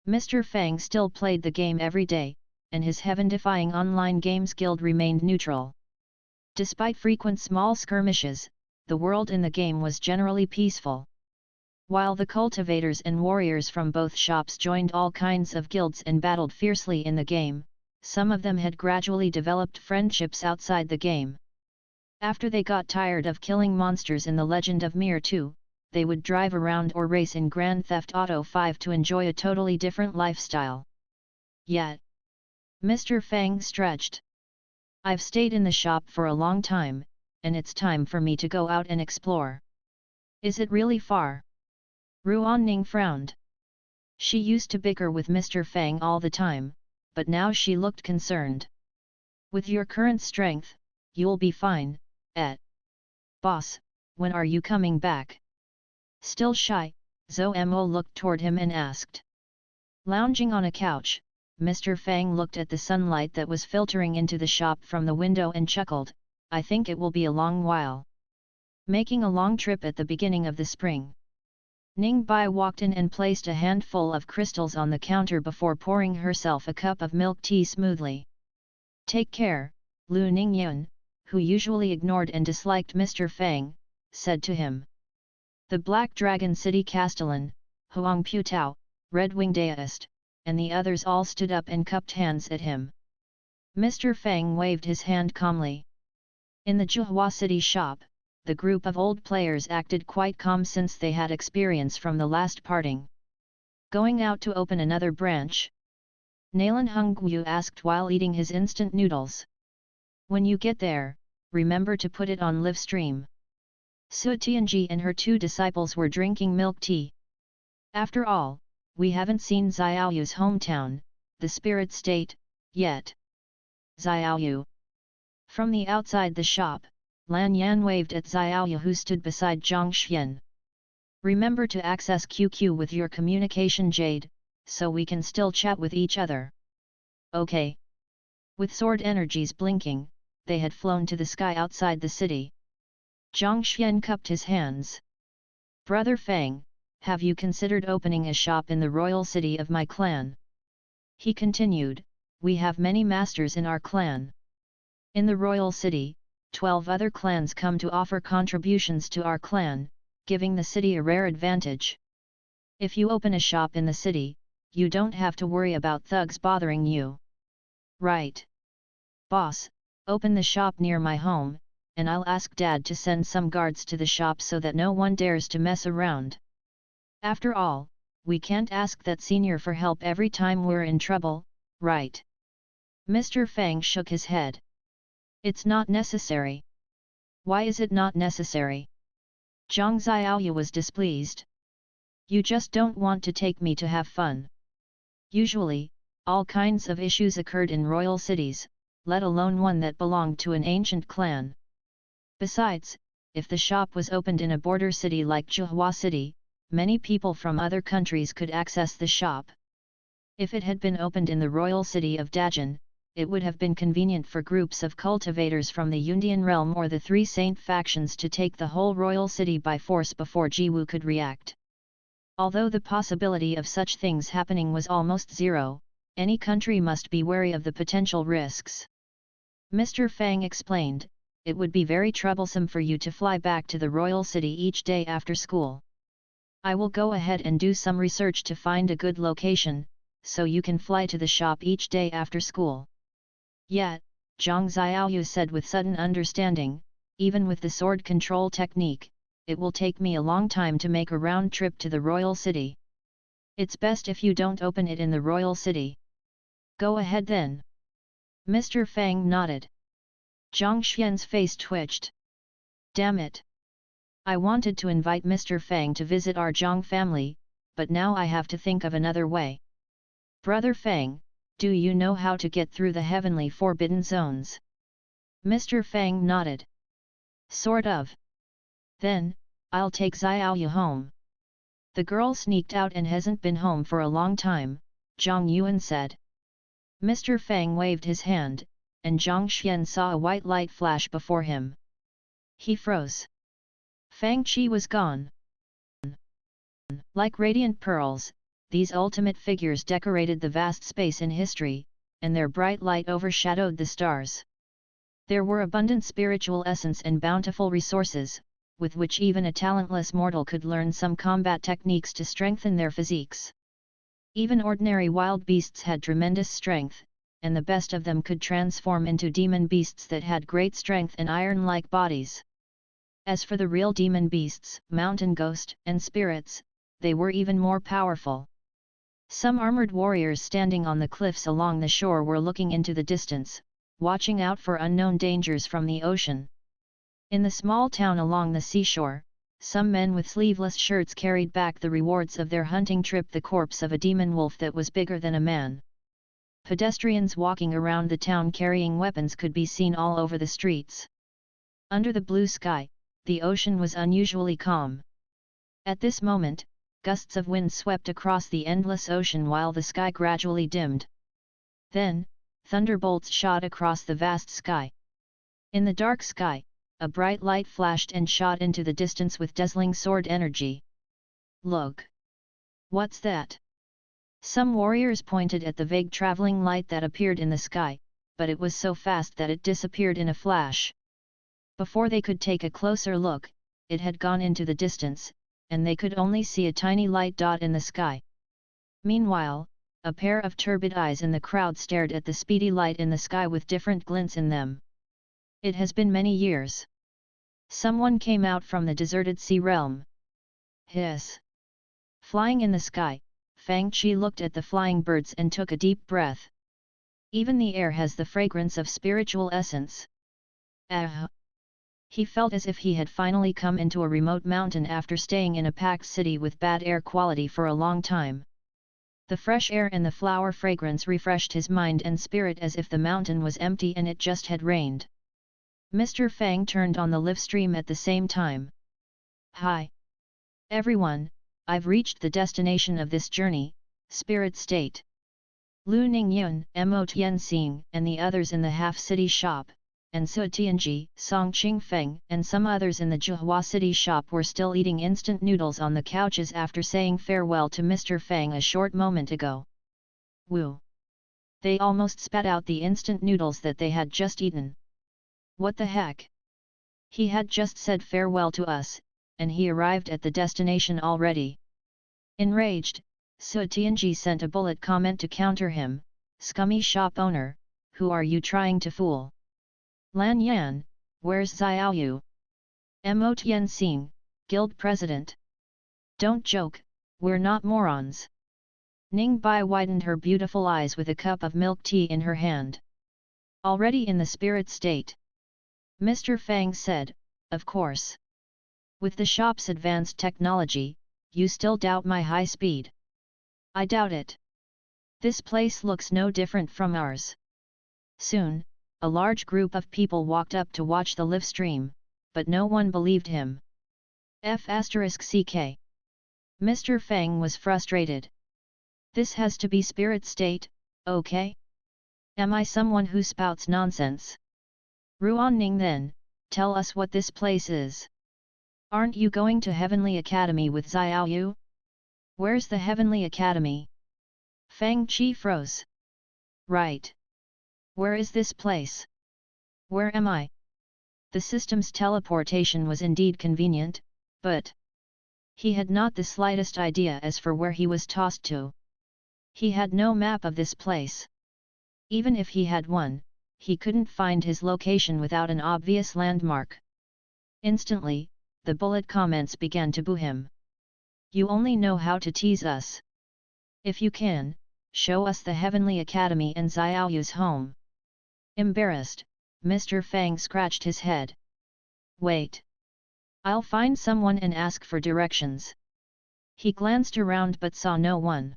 Mr. Fang still played the game every day, and his heaven-defying online games guild remained neutral. Despite frequent small skirmishes, the world in the game was generally peaceful. While the cultivators and warriors from both shops joined all kinds of guilds and battled fiercely in the game, some of them had gradually developed friendships outside the game. After they got tired of killing monsters in the Legend of Mir II, they would drive around or race in Grand Theft Auto 5 to enjoy a totally different lifestyle. Yet, Mr. Fang stretched. I've stayed in the shop for a long time, and it's time for me to go out and explore. Is it really far? Ruan Ning frowned. She used to bicker with Mr. Fang all the time, but now she looked concerned. With your current strength, you'll be fine, Boss, when are you coming back? Still shy, Zhou Mo looked toward him and asked. Lounging on a couch, Mr. Fang looked at the sunlight that was filtering into the shop from the window and chuckled, I think it will be a long while. Making a long trip at the beginning of the spring. Ning Bai walked in and placed a handful of crystals on the counter before pouring herself a cup of milk tea smoothly. Take care, Lu Ningyun, who usually ignored and disliked Mr. Fang, said to him. The Black Dragon City Castellan, Huang Putao, Red Wing Daoist, and the others all stood up and cupped hands at him. Mr. Fang waved his hand calmly. In the Zhuhua City shop, the group of old players acted quite calm since they had experience from the last parting. Going out to open another branch? Nalan Hongyu asked while eating his instant noodles. When you get there, remember to put it on live stream. Su Tianji and her 2 disciples were drinking milk tea. After all, we haven't seen Xiaoyu's hometown, the spirit state, yet. Xiaoyu. From the outside the shop, Lan Yan waved at Xiaoyu who stood beside Zhang Xian. Remember to access QQ with your communication jade, so we can still chat with each other. Okay. With sword energies blinking, they had flown to the sky outside the city. Zhang Xian cupped his hands. Brother Fang, have you considered opening a shop in the royal city of my clan? He continued, we have many masters in our clan. In the royal city, 12 other clans come to offer contributions to our clan, giving the city a rare advantage. If you open a shop in the city, you don't have to worry about thugs bothering you. Right. Boss, open the shop near my home, and I'll ask Dad to send some guards to the shop so that no one dares to mess around. After all, we can't ask that senior for help every time we're in trouble, right? Mr. Fang shook his head. It's not necessary. Why is it not necessary? Zhang Xiaoyu was displeased. You just don't want to take me to have fun. Usually, all kinds of issues occurred in royal cities, let alone one that belonged to an ancient clan. Besides, if the shop was opened in a border city like Zhuhua City, many people from other countries could access the shop. If it had been opened in the royal city of Dajin, it would have been convenient for groups of cultivators from the Yuan realm or the three saint factions to take the whole royal city by force before Jiwu could react. Although the possibility of such things happening was almost zero, any country must be wary of the potential risks. Mr. Fang explained, it would be very troublesome for you to fly back to the royal city each day after school. I will go ahead and do some research to find a good location, so you can fly to the shop each day after school. Yet, Zhang Xiaoyu said with sudden understanding, even with the sword control technique, it will take me a long time to make a round trip to the royal city. It's best if you don't open it in the royal city. Go ahead then. Mr. Fang nodded. Zhang Xian's face twitched. Damn it! I wanted to invite Mr. Fang to visit our Zhang family, but now I have to think of another way. Brother Fang, do you know how to get through the heavenly forbidden zones? Mr. Fang nodded. Sort of. Then, I'll take Xiaoyu home. The girl sneaked out and hasn't been home for a long time, Zhang Yuan said. Mr. Fang waved his hand, and Zhang Xian saw a white light flash before him. He froze. Fang Qi was gone. Like radiant pearls, these ultimate figures decorated the vast space in history, and their bright light overshadowed the stars. There were abundant spiritual essence and bountiful resources, with which even a talentless mortal could learn some combat techniques to strengthen their physiques. Even ordinary wild beasts had tremendous strength, and the best of them could transform into demon beasts that had great strength and iron-like bodies. As for the real demon beasts, mountain ghost, and spirits, they were even more powerful. Some armored warriors standing on the cliffs along the shore were looking into the distance, watching out for unknown dangers from the ocean. In the small town along the seashore, some men with sleeveless shirts carried back the rewards of their hunting trip, the corpse of a demon wolf that was bigger than a man. Pedestrians walking around the town carrying weapons could be seen all over the streets. Under the blue sky, the ocean was unusually calm. At this moment, gusts of wind swept across the endless ocean while the sky gradually dimmed. Then, thunderbolts shot across the vast sky. In the dark sky, a bright light flashed and shot into the distance with dazzling sword energy. Look! What's that? Some warriors pointed at the vague traveling light that appeared in the sky, but it was so fast that it disappeared in a flash. Before they could take a closer look, it had gone into the distance, and they could only see a tiny light dot in the sky. Meanwhile, a pair of turbid eyes in the crowd stared at the speedy light in the sky with different glints in them. It has been many years. Someone came out from the deserted sea realm. Hiss! Flying in the sky, Fang Qi looked at the flying birds and took a deep breath. Even the air has the fragrance of spiritual essence. Ah! He felt as if he had finally come into a remote mountain after staying in a packed city with bad air quality for a long time. The fresh air and the flower fragrance refreshed his mind and spirit as if the mountain was empty and it just had rained. Mr. Fang turned on the live stream at the same time. Hi! Everyone, I've reached the destination of this journey, Spirit State. Lu Ningyun, Mo Tianxing, and the others in the half-city shop, and Su Tianji, Song Qingfeng, and some others in the Zhuhua City shop were still eating instant noodles on the couches after saying farewell to Mr. Fang a short moment ago. Woo! They almost spat out the instant noodles that they had just eaten. What the heck? He had just said farewell to us, and he arrived at the destination already. Enraged, Su Tianji sent a bullet comment to counter him, "Scummy shop owner, who are you trying to fool?" Lan Yan, Where's Xiaoyu? Mo Tianxing, guild president. Don't joke, we're not morons. Ning Bai widened her beautiful eyes with a cup of milk tea in her hand. Already in the spirit state. Mr. Fang said, of course. With the shop's advanced technology, you still doubt my high speed? I doubt it. This place looks no different from ours. Soon, a large group of people walked up to watch the live stream, but no one believed him. F***ck. Mr. Fang was frustrated. This has to be spirit state, okay? Am I someone who spouts nonsense? Ruan Ning then, tell us what this place is. Aren't you going to Heavenly Academy with Xiaoyu? Where's the Heavenly Academy? Fang Qi froze. Right. Where is this place? Where am I? The system's teleportation was indeed convenient, but he had not the slightest idea as for where he was tossed to. He had no map of this place. Even if he had one, he couldn't find his location without an obvious landmark. Instantly, the bullet comments began to boo him. You only know how to tease us. If you can, show us the Heavenly Academy and Xiaoyu's home. Embarrassed, Mr. Fang scratched his head. Wait. I'll find someone and ask for directions. He glanced around but saw no one.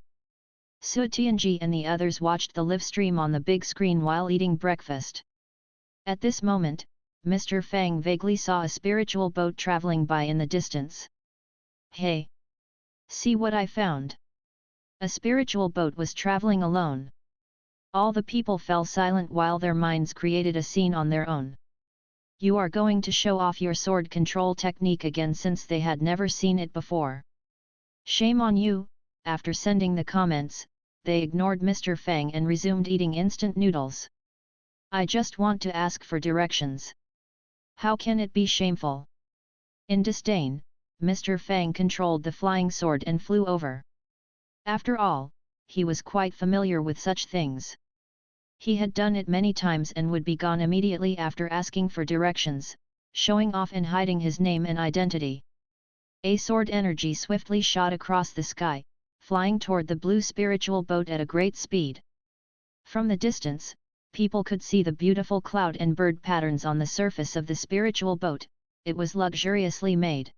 Su Tianji and the others watched the live stream on the big screen while eating breakfast. At this moment, Mr. Fang vaguely saw a spiritual boat traveling by in the distance. Hey! See what I found! A spiritual boat was traveling alone. All the people fell silent while their minds created a scene on their own. You are going to show off your sword control technique again, since they had never seen it before. Shame on you. After sending the comments, they ignored Mr. Fang and resumed eating instant noodles. I just want to ask for directions. How can it be shameful? In disdain, Mr. Fang controlled the flying sword and flew over. After all, he was quite familiar with such things. He had done it many times and would be gone immediately after asking for directions, showing off and hiding his name and identity. A sword energy swiftly shot across the sky, flying toward the blue spiritual boat at a great speed. From the distance, people could see the beautiful cloud and bird patterns on the surface of the spiritual boat. It was luxuriously made.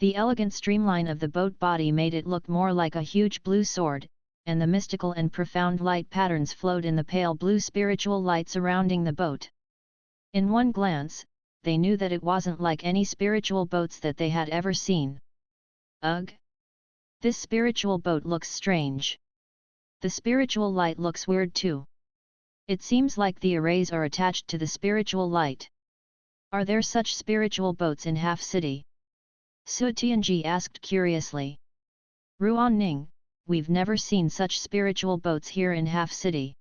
The elegant streamline of the boat body made it look more like a huge blue sword, and the mystical and profound light patterns flowed in the pale blue spiritual light surrounding the boat. In one glance, they knew that it wasn't like any spiritual boats that they had ever seen. Ugh! This spiritual boat looks strange. The spiritual light looks weird too. It seems like the arrays are attached to the spiritual light. Are there such spiritual boats in Half City? Su Tianji asked curiously. Ruan Ning, we've never seen such spiritual boats here in Half City.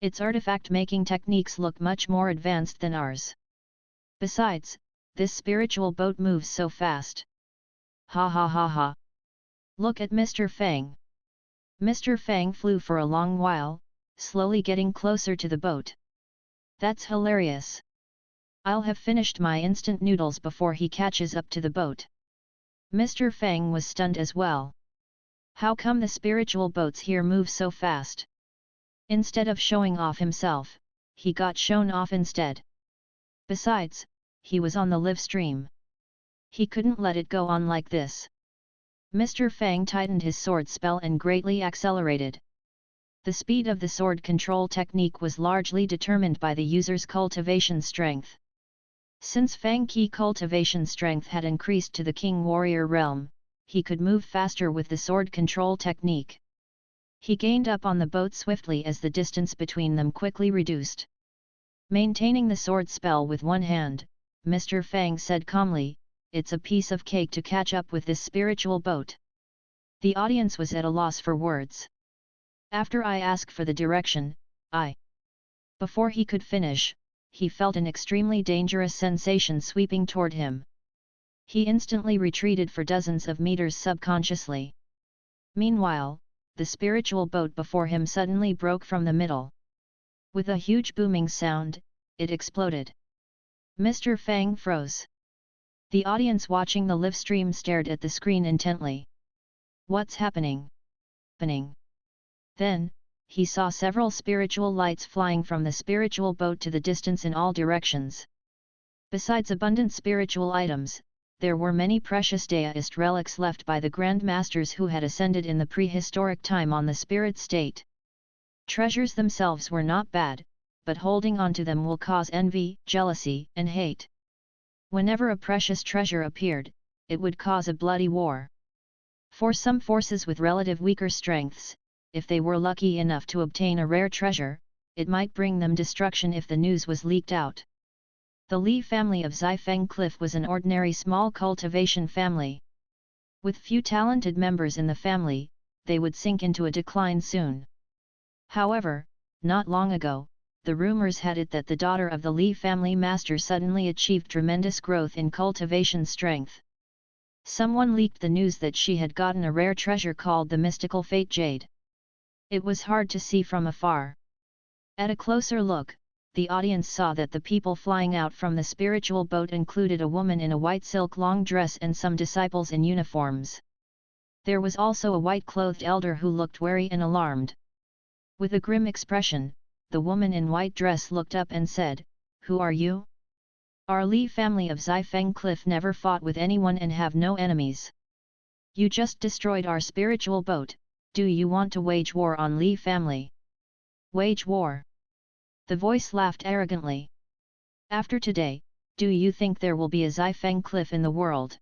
Its artifact-making techniques look much more advanced than ours. Besides, this spiritual boat moves so fast. Ha ha ha ha. Look at Mr. Fang. Mr. Fang flew for a long while, slowly getting closer to the boat. That's hilarious. I'll have finished my instant noodles before he catches up to the boat. Mr. Fang was stunned as well. How come the spiritual boats here move so fast? Instead of showing off himself, he got shown off instead. Besides, he was on the live stream. He couldn't let it go on like this. Mr. Fang tightened his sword spell and greatly accelerated. The speed of the sword control technique was largely determined by the user's cultivation strength. Since Fang Qi cultivation strength had increased to the King Warrior realm, he could move faster with the sword control technique. He gained up on the boat swiftly as the distance between them quickly reduced. Maintaining the sword spell with one hand, Mr. Fang said calmly, "It's a piece of cake to catch up with this spiritual boat." The audience was at a loss for words. After I ask for the direction, Before he could finish, he felt an extremely dangerous sensation sweeping toward him. He instantly retreated for dozens of meters subconsciously. Meanwhile, the spiritual boat before him suddenly broke from the middle. With a huge booming sound, it exploded. Mr. Fang froze. The audience watching the live stream stared at the screen intently. What's happening? Then, he saw several spiritual lights flying from the spiritual boat to the distance in all directions. Besides abundant spiritual items, there were many precious Daoist relics left by the Grand Masters who had ascended in the prehistoric time on the spirit state. Treasures themselves were not bad, but holding on to them will cause envy, jealousy, and hate. Whenever a precious treasure appeared, it would cause a bloody war. For some forces with relative weaker strengths, if they were lucky enough to obtain a rare treasure, it might bring them destruction if the news was leaked out. The Li family of Xifeng Cliff was an ordinary small cultivation family. With few talented members in the family, they would sink into a decline soon. However, not long ago, the rumors had it that the daughter of the Li family master suddenly achieved tremendous growth in cultivation strength. Someone leaked the news that she had gotten a rare treasure called the mystical fate jade. It was hard to see from afar. At a closer look, the audience saw that the people flying out from the spiritual boat included a woman in a white silk long dress and some disciples in uniforms. There was also a white-clothed elder who looked wary and alarmed. With a grim expression, the woman in white dress looked up and said, "Who are you? Our Li family of Xifeng Cliff never fought with anyone and have no enemies. You just destroyed our spiritual boat, do you want to wage war on Li family?" "Wage war?" The voice laughed arrogantly. "After today, do you think there will be a Xifeng Cliff in the world?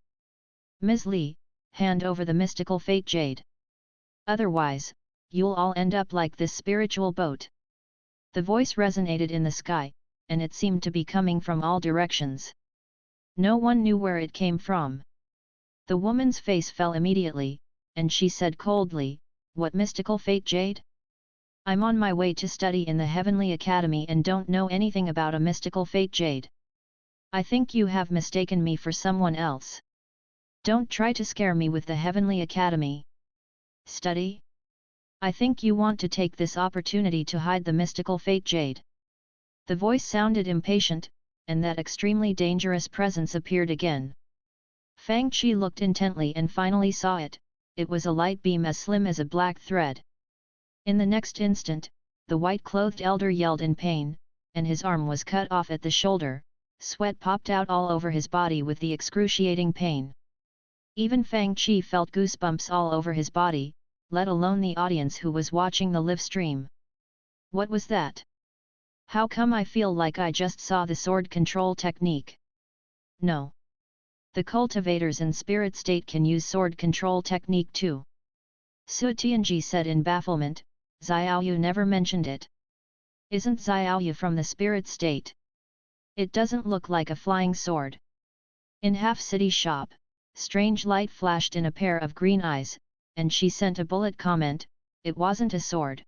Ms. Li, hand over the mystical fate jade. Otherwise, you'll all end up like this spiritual boat." The voice resonated in the sky, and it seemed to be coming from all directions. No one knew where it came from. The woman's face fell immediately, and she said coldly, "What mystical fate jade? I'm on my way to study in the Heavenly Academy and don't know anything about a mystical fate jade. I think you have mistaken me for someone else. Don't try to scare me with the Heavenly Academy. Study? I think you want to take this opportunity to hide the mystical fate jade." The voice sounded impatient, and that extremely dangerous presence appeared again. Fang Qi looked intently and finally saw it. It was a light beam as slim as a black thread. In the next instant, the white-clothed elder yelled in pain, and his arm was cut off at the shoulder. Sweat popped out all over his body with the excruciating pain. Even Fang Qi felt goosebumps all over his body, let alone the audience who was watching the live stream. What was that? How come I feel like I just saw the sword control technique? No. The cultivators in spirit state can use sword control technique too. Su Tianji said in bafflement. Xiaoyu never mentioned it. Isn't Xiaoyu from the spirit state? It doesn't look like a flying sword. In Half City shop, strange light flashed in a pair of green eyes, and she sent a bullet comment, "It wasn't a sword."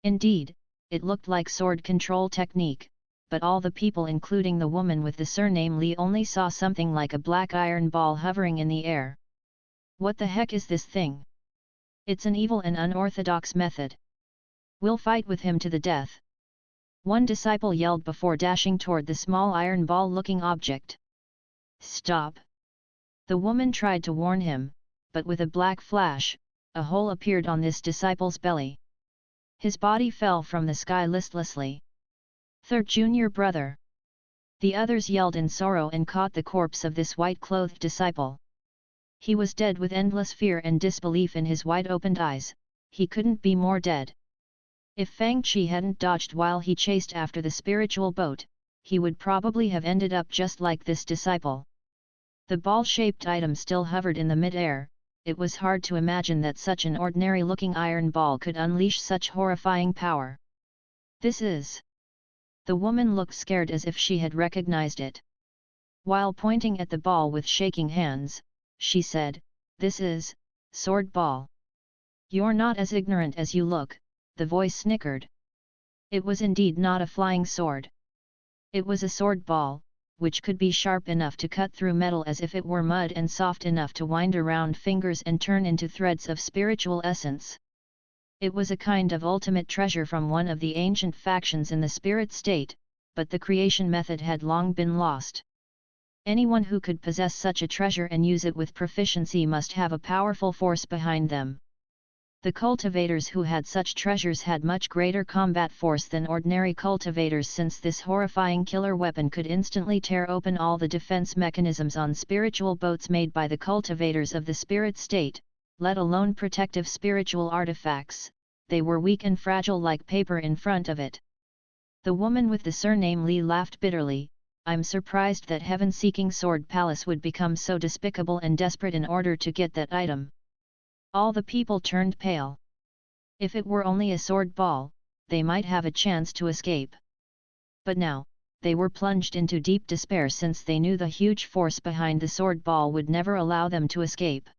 Indeed, it looked like sword control technique, but all the people including the woman with the surname Li only saw something like a black iron ball hovering in the air. What the heck is this thing? It's an evil and unorthodox method. We'll fight with him to the death. One disciple yelled before dashing toward the small iron ball-looking object. Stop! The woman tried to warn him, but with a black flash, a hole appeared on this disciple's belly. His body fell from the sky listlessly. Third junior brother! The others yelled in sorrow and caught the corpse of this white-clothed disciple. He was dead with endless fear and disbelief in his wide-opened eyes. He couldn't be more dead. If Fang Qi hadn't dodged while he chased after the spiritual boat, he would probably have ended up just like this disciple. The ball-shaped item still hovered in the mid-air. It was hard to imagine that such an ordinary-looking iron ball could unleash such horrifying power. This is... The woman looked scared as if she had recognized it. While pointing at the ball with shaking hands, she said, "This is... sword ball. You're not as ignorant as you look," the voice snickered. It was indeed not a flying sword. It was a sword ball, which could be sharp enough to cut through metal as if it were mud and soft enough to wind around fingers and turn into threads of spiritual essence. It was a kind of ultimate treasure from one of the ancient factions in the spirit state, but the creation method had long been lost. Anyone who could possess such a treasure and use it with proficiency must have a powerful force behind them. The cultivators who had such treasures had much greater combat force than ordinary cultivators, since this horrifying killer weapon could instantly tear open all the defense mechanisms on spiritual boats made by the cultivators of the spirit state, let alone protective spiritual artifacts. They were weak and fragile like paper in front of it. The woman with the surname Li laughed bitterly. I'm surprised that heaven-seeking Sword Palace would become so despicable and desperate in order to get that item. All the people turned pale. If it were only a sword ball, they might have a chance to escape. But now, they were plunged into deep despair, since they knew the huge force behind the sword ball would never allow them to escape.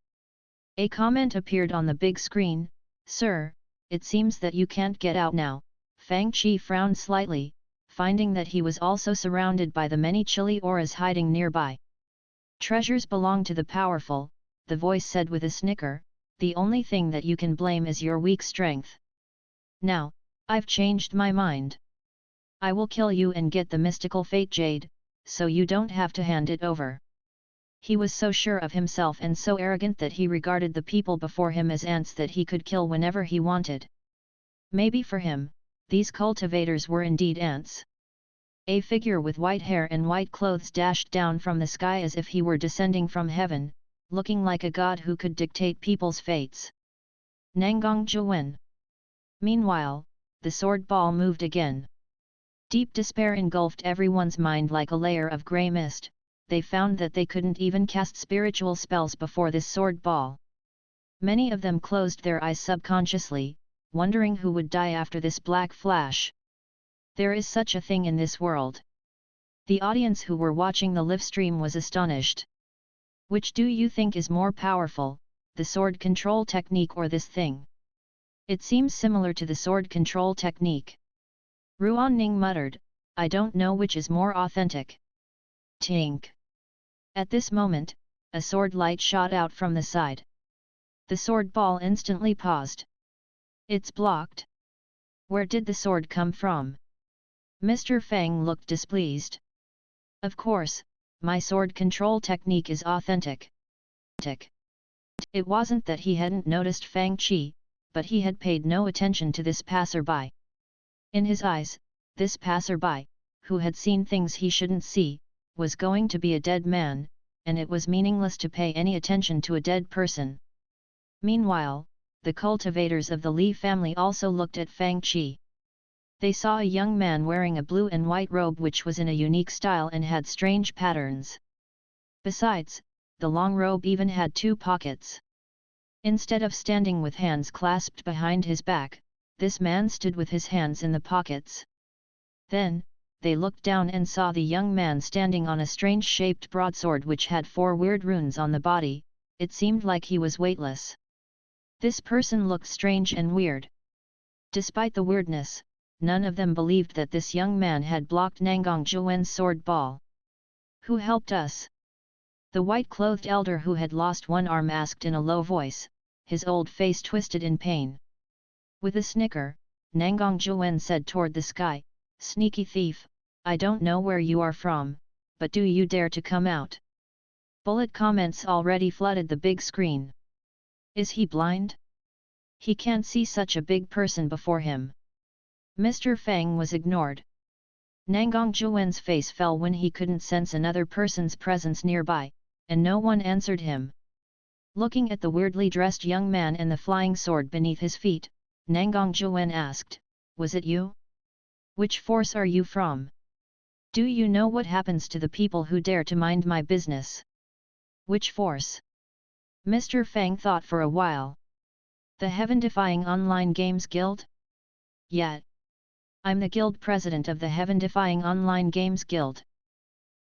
A comment appeared on the big screen. "Sir, it seems that you can't get out now." Fang Qi frowned slightly, finding that he was also surrounded by the many chilly auras hiding nearby. "Treasures belong to the powerful," the voice said with a snicker. "The only thing that you can blame is your weak strength. Now, I've changed my mind. I will kill you and get the mystical fate jade, so you don't have to hand it over." He was so sure of himself and so arrogant that he regarded the people before him as ants that he could kill whenever he wanted. Maybe for him, these cultivators were indeed ants. A figure with white hair and white clothes dashed down from the sky as if he were descending from heaven, looking like a god who could dictate people's fates. Nangang Zhuwen. Meanwhile, the sword ball moved again. Deep despair engulfed everyone's mind like a layer of grey mist. They found that they couldn't even cast spiritual spells before this sword ball. Many of them closed their eyes subconsciously, wondering who would die after this black flash. There is such a thing in this world. The audience who were watching the live stream was astonished. Which do you think is more powerful, the sword control technique or this thing? It seems similar to the sword control technique. Ruan Ning muttered, "I don't know which is more authentic." Tink. At this moment, a sword light shot out from the side. The sword ball instantly paused. "It's blocked. Where did the sword come from?" Mr. Fang looked displeased. "Of course, my sword control technique is authentic." It wasn't that he hadn't noticed Fang Qi, but he had paid no attention to this passerby. In his eyes, this passerby, who had seen things he shouldn't see, was going to be a dead man, and it was meaningless to pay any attention to a dead person. Meanwhile, the cultivators of the Li family also looked at Fang Qi. They saw a young man wearing a blue and white robe which was in a unique style and had strange patterns. Besides, the long robe even had 2 pockets. Instead of standing with hands clasped behind his back, this man stood with his hands in the pockets. Then, they looked down and saw the young man standing on a strange-shaped broadsword which had 4 weird runes on the body. It seemed like he was weightless. This person looked strange and weird. Despite the weirdness, none of them believed that this young man had blocked Nangang Zhuwen's sword ball. "Who helped us?" The white-clothed elder who had lost one arm asked in a low voice, his old face twisted in pain. With a snicker, Nangang Zhuwen said toward the sky, "Sneaky thief, I don't know where you are from, but do you dare to come out?" Bullet comments already flooded the big screen. Is he blind? He can't see such a big person before him. Mr. Fang was ignored. Nangang Zhuwen's face fell when he couldn't sense another person's presence nearby, and no one answered him. Looking at the weirdly dressed young man and the flying sword beneath his feet, Nangang Zhuwen asked, "Was it you? Which force are you from? Do you know what happens to the people who dare to mind my business?" "Which force?" Mr. Fang thought for a while. "The Heaven-Defying Online Games Guild?" "Yet. I'm the guild president of the Heaven-Defying Online Games Guild."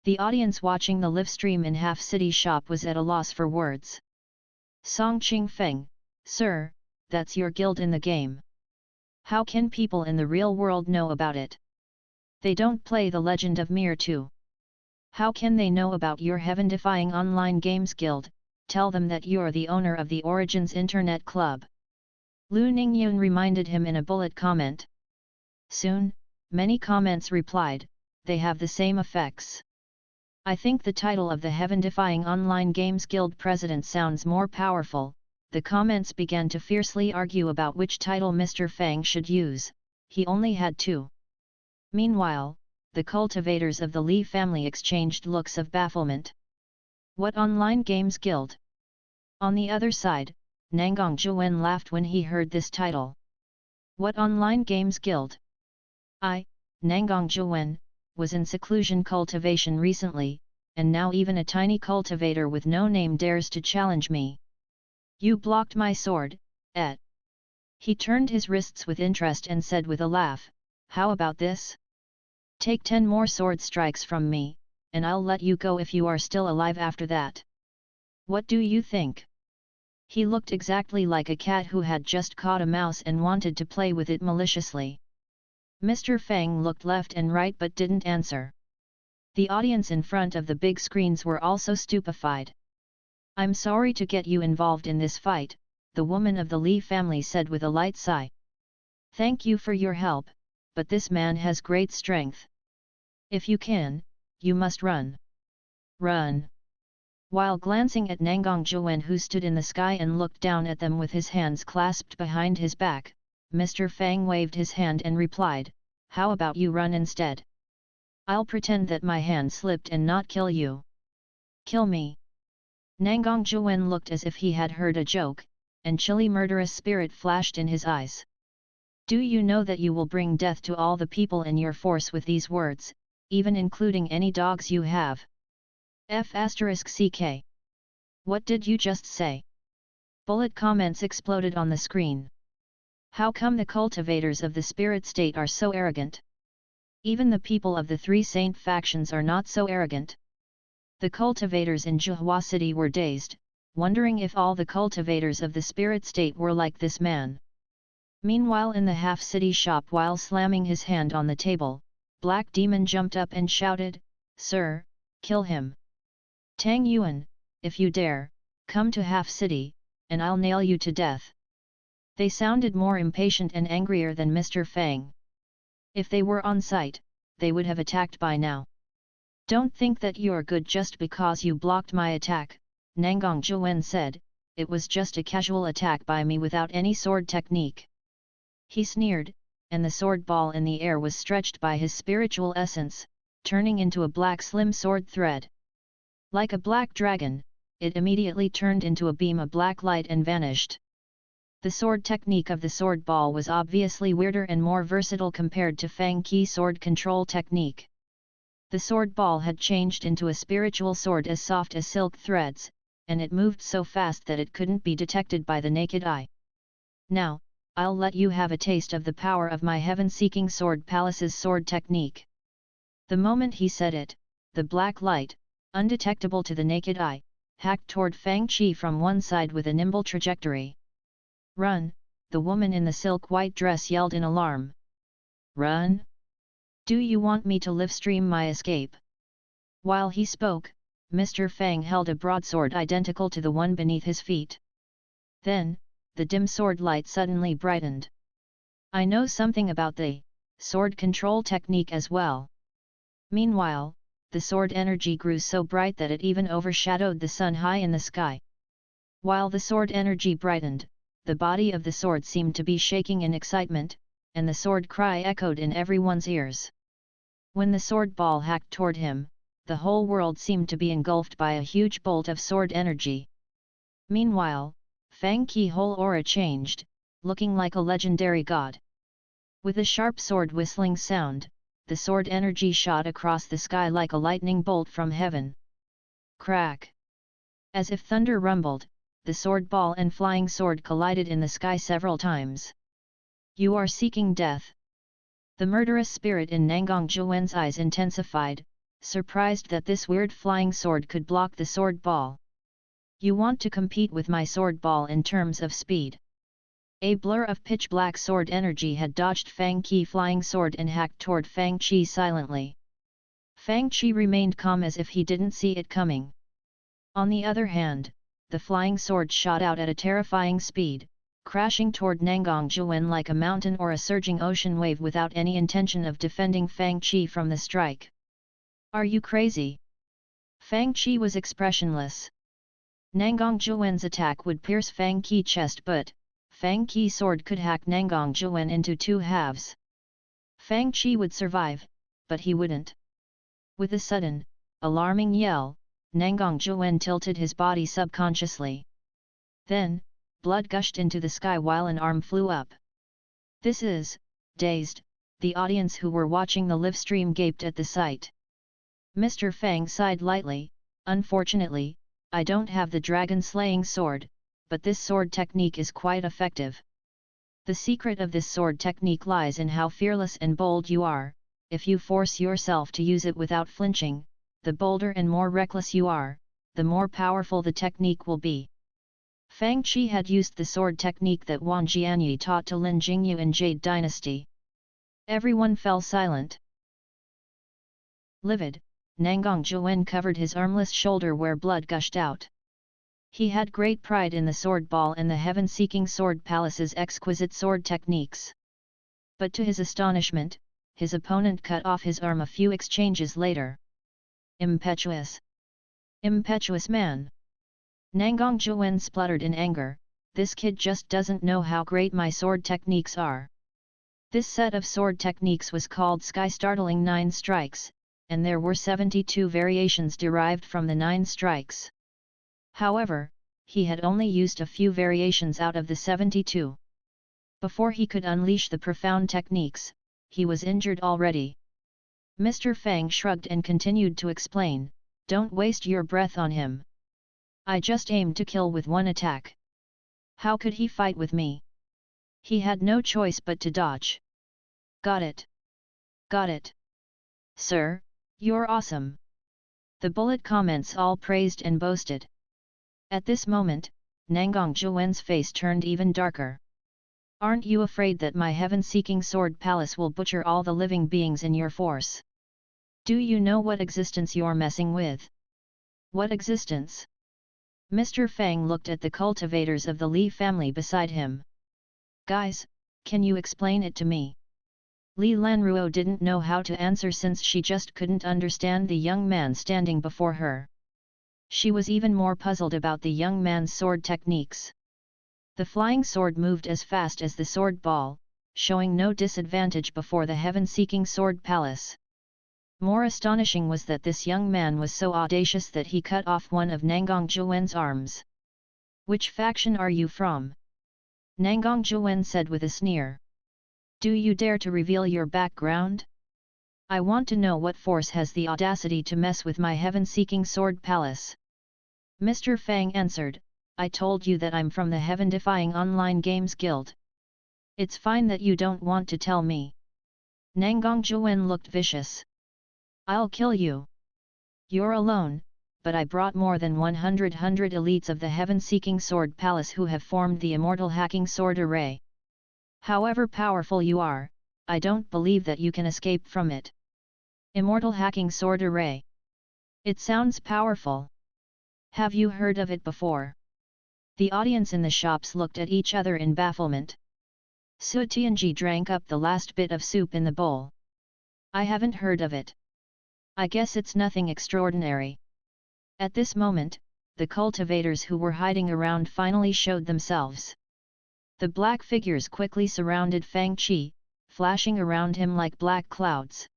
The audience watching the live stream in Half City Shop was at a loss for words. Song Ching Feng, "Sir, that's your guild in the game. How can people in the real world know about it? They don't play the Legend of Mir 2. How can they know about your Heaven-Defying Online Games Guild? Tell them that you're the owner of the Origins Internet Club." Lu Ningyun reminded him in a bullet comment. Soon, many comments replied, they have the same effects. I think the title of the Heaven-Defying Online Games Guild President sounds more powerful. The comments began to fiercely argue about which title Mr. Fang should use. He only had two. Meanwhile, the cultivators of the Li family exchanged looks of bafflement. What online games guild? On the other side, Nangang Zhuwen laughed when he heard this title. What online games guild? I, Nangang Zhuwen, was in seclusion cultivation recently, and now even a tiny cultivator with no name dares to challenge me. You blocked my sword, et. He turned his wrists with interest and said with a laugh, how about this? Take 10 more sword strikes from me, and I'll let you go if you are still alive after that. What do you think? He looked exactly like a cat who had just caught a mouse and wanted to play with it maliciously. Mr. Fang looked left and right but didn't answer. The audience in front of the big screens were also stupefied. I'm sorry to get you involved in this fight, the woman of the Li family said with a light sigh. Thank you for your help, but this man has great strength. If you can, you must run. Run! While glancing at Nangang Zhuwen who stood in the sky and looked down at them with his hands clasped behind his back, Mr. Fang waved his hand and replied, how about you run instead? I'll pretend that my hand slipped and not kill you. Kill me. Nangang Zhuwen looked as if he had heard a joke, and chilly murderous spirit flashed in his eyes. Do you know that you will bring death to all the people in your force with these words, even including any dogs you have? F***ck. What did you just say? Bullet comments exploded on the screen. How come the cultivators of the spirit state are so arrogant? Even the people of the three saint factions are not so arrogant. The cultivators in Zhuhua City were dazed, wondering if all the cultivators of the spirit state were like this man. Meanwhile in the half-city shop while slamming his hand on the table, Black Demon jumped up and shouted, Sir, kill him. Tang Yuan, if you dare, come to half-city, and I'll nail you to death. They sounded more impatient and angrier than Mr. Fang. If they were on site, they would have attacked by now. Don't think that you're good just because you blocked my attack, Nangang Zhuwen said, it was just a casual attack by me without any sword technique. He sneered, and the sword ball in the air was stretched by his spiritual essence, turning into a black slim sword thread. Like a black dragon, it immediately turned into a beam of black light and vanished. The sword technique of the sword ball was obviously weirder and more versatile compared to Fang Qi sword control technique. The sword ball had changed into a spiritual sword as soft as silk threads, and it moved so fast that it couldn't be detected by the naked eye. Now, I'll let you have a taste of the power of my heaven-seeking sword palace's sword technique. The moment he said it, the black light, undetectable to the naked eye, hacked toward Fang Qi from one side with a nimble trajectory. Run, the woman in the silk-white dress yelled in alarm. Run? Do you want me to live-stream my escape? While he spoke, Mr. Fang held a broadsword identical to the one beneath his feet. Then, the dim sword light suddenly brightened. I know something about the sword control technique as well. Meanwhile, the sword energy grew so bright that it even overshadowed the sun high in the sky. While the sword energy brightened, the body of the sword seemed to be shaking in excitement, and the sword cry echoed in everyone's ears. When the sword ball hacked toward him, the whole world seemed to be engulfed by a huge bolt of sword energy. Meanwhile, Fang Qi whole aura changed, looking like a legendary god. With a sharp sword whistling sound, the sword energy shot across the sky like a lightning bolt from heaven. Crack! As if thunder rumbled, the sword ball and flying sword collided in the sky several times. You are seeking death. The murderous spirit in Nangang Zhuwen's eyes intensified, surprised that this weird flying sword could block the sword ball. You want to compete with my sword ball in terms of speed. A blur of pitch-black sword energy had dodged Fang Qi flying sword and hacked toward Fang Qi silently. Fang Qi remained calm as if he didn't see it coming. On the other hand, the flying sword shot out at a terrifying speed, crashing toward Nangang Zhuwen like a mountain or a surging ocean wave without any intention of defending Fang Qi from the strike. Are you crazy? Fang Qi was expressionless. Nangong Zhuwen's attack would pierce Fang Qi chest, but Fang Qi sword could hack Nangong Zhuwen into two halves. Fang Qi would survive, but he wouldn't. With a sudden, alarming yell, Nangong Zhuwen tilted his body subconsciously. Then, blood gushed into the sky while an arm flew up. This is, dazed, the audience who were watching the live stream gaped at the sight. Mr. Fang sighed lightly. Unfortunately, I don't have the dragon-slaying sword, but this sword technique is quite effective. The secret of this sword technique lies in how fearless and bold you are. If you force yourself to use it without flinching, the bolder and more reckless you are, the more powerful the technique will be. Fang Qi had used the sword technique that Wang Jianyi taught to Lin Jingyu in Jade Dynasty. Everyone fell silent. Livid, Nangong Zhuwen covered his armless shoulder where blood gushed out. He had great pride in the sword ball and the heaven-seeking sword palace's exquisite sword techniques. But to his astonishment, his opponent cut off his arm a few exchanges later. Impetuous! Impetuous man! Nangong Zhuwen spluttered in anger, this kid just doesn't know how great my sword techniques are. This set of sword techniques was called Sky Startling 9 Strikes, and there were 72 variations derived from the 9 strikes. However, he had only used a few variations out of the 72. Before he could unleash the profound techniques, he was injured already. Mr. Fang shrugged and continued to explain, "Don't waste your breath on him. I just aimed to kill with one attack. How could he fight with me? He had no choice but to dodge." "Got it. Got it. Sir, you're awesome." The bullet comments all praised and boasted. At this moment, Nangong Zhuwen's face turned even darker. "Aren't you afraid that my heaven-seeking sword palace will butcher all the living beings in your force? Do you know what existence you're messing with?" "What existence?" Mr. Fang looked at the cultivators of the Li family beside him. "Guys, can you explain it to me?" Li Lanruo didn't know how to answer since she just couldn't understand the young man standing before her. She was even more puzzled about the young man's sword techniques. The flying sword moved as fast as the sword ball, showing no disadvantage before the heaven-seeking sword palace. More astonishing was that this young man was so audacious that he cut off one of Nangong Zhuwen's arms. "Which faction are you from?" Nangong Zhuwen said with a sneer. "Do you dare to reveal your background? I want to know what force has the audacity to mess with my heaven-seeking sword palace." Mr. Fang answered, "I told you that I'm from the Heaven-Defying Online Games Guild. It's fine that you don't want to tell me." Nangong Zhuwen looked vicious. "I'll kill you. You're alone, but I brought more than 100 elites of the heaven-seeking sword palace who have formed the immortal hacking sword array. However powerful you are, I don't believe that you can escape from it." Immortal hacking sword array. It sounds powerful. Have you heard of it before? The audience in the shops looked at each other in bafflement. Su Tianji drank up the last bit of soup in the bowl. "I haven't heard of it. I guess it's nothing extraordinary." At this moment, the cultivators who were hiding around finally showed themselves. The black figures quickly surrounded Fang Qi, flashing around him like black clouds.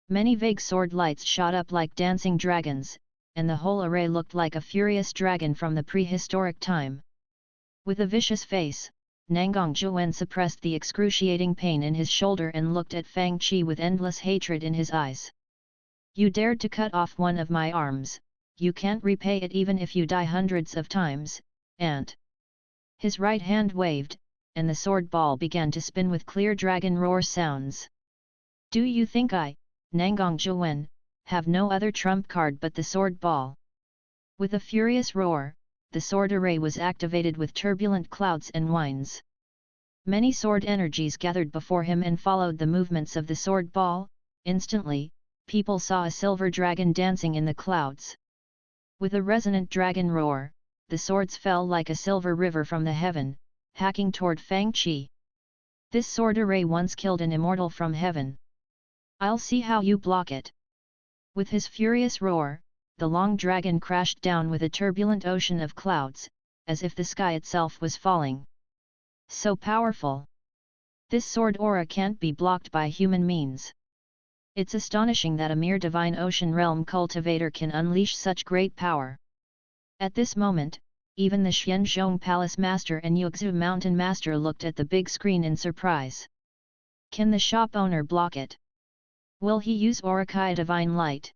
Many vague sword lights shot up like dancing dragons, and the whole array looked like a furious dragon from the prehistoric time. With a vicious face, Nangong Zhuwen suppressed the excruciating pain in his shoulder and looked at Fang Qi with endless hatred in his eyes. "You dared to cut off one of my arms, you can't repay it even if you die hundreds of times, and..." His right hand waved, and the sword ball began to spin with clear dragon roar sounds. "Do you think I, Nangong Zhuwen, have no other trump card but the sword ball?" With a furious roar, the sword array was activated with turbulent clouds and winds. Many sword energies gathered before him and followed the movements of the sword ball. Instantly, people saw a silver dragon dancing in the clouds. With a resonant dragon roar, the swords fell like a silver river from the heaven, hacking toward Fang Qi. This sword array once killed an immortal from heaven. "I'll see how you block it." With his furious roar, the long dragon crashed down with a turbulent ocean of clouds, as if the sky itself was falling. So powerful! This sword aura can't be blocked by human means. It's astonishing that a mere divine ocean realm cultivator can unleash such great power. At this moment, even the Xianzhong Palace Master and Yuexu Mountain Master looked at the big screen in surprise. Can the shop owner block it? Will he use Orakai Divine Light?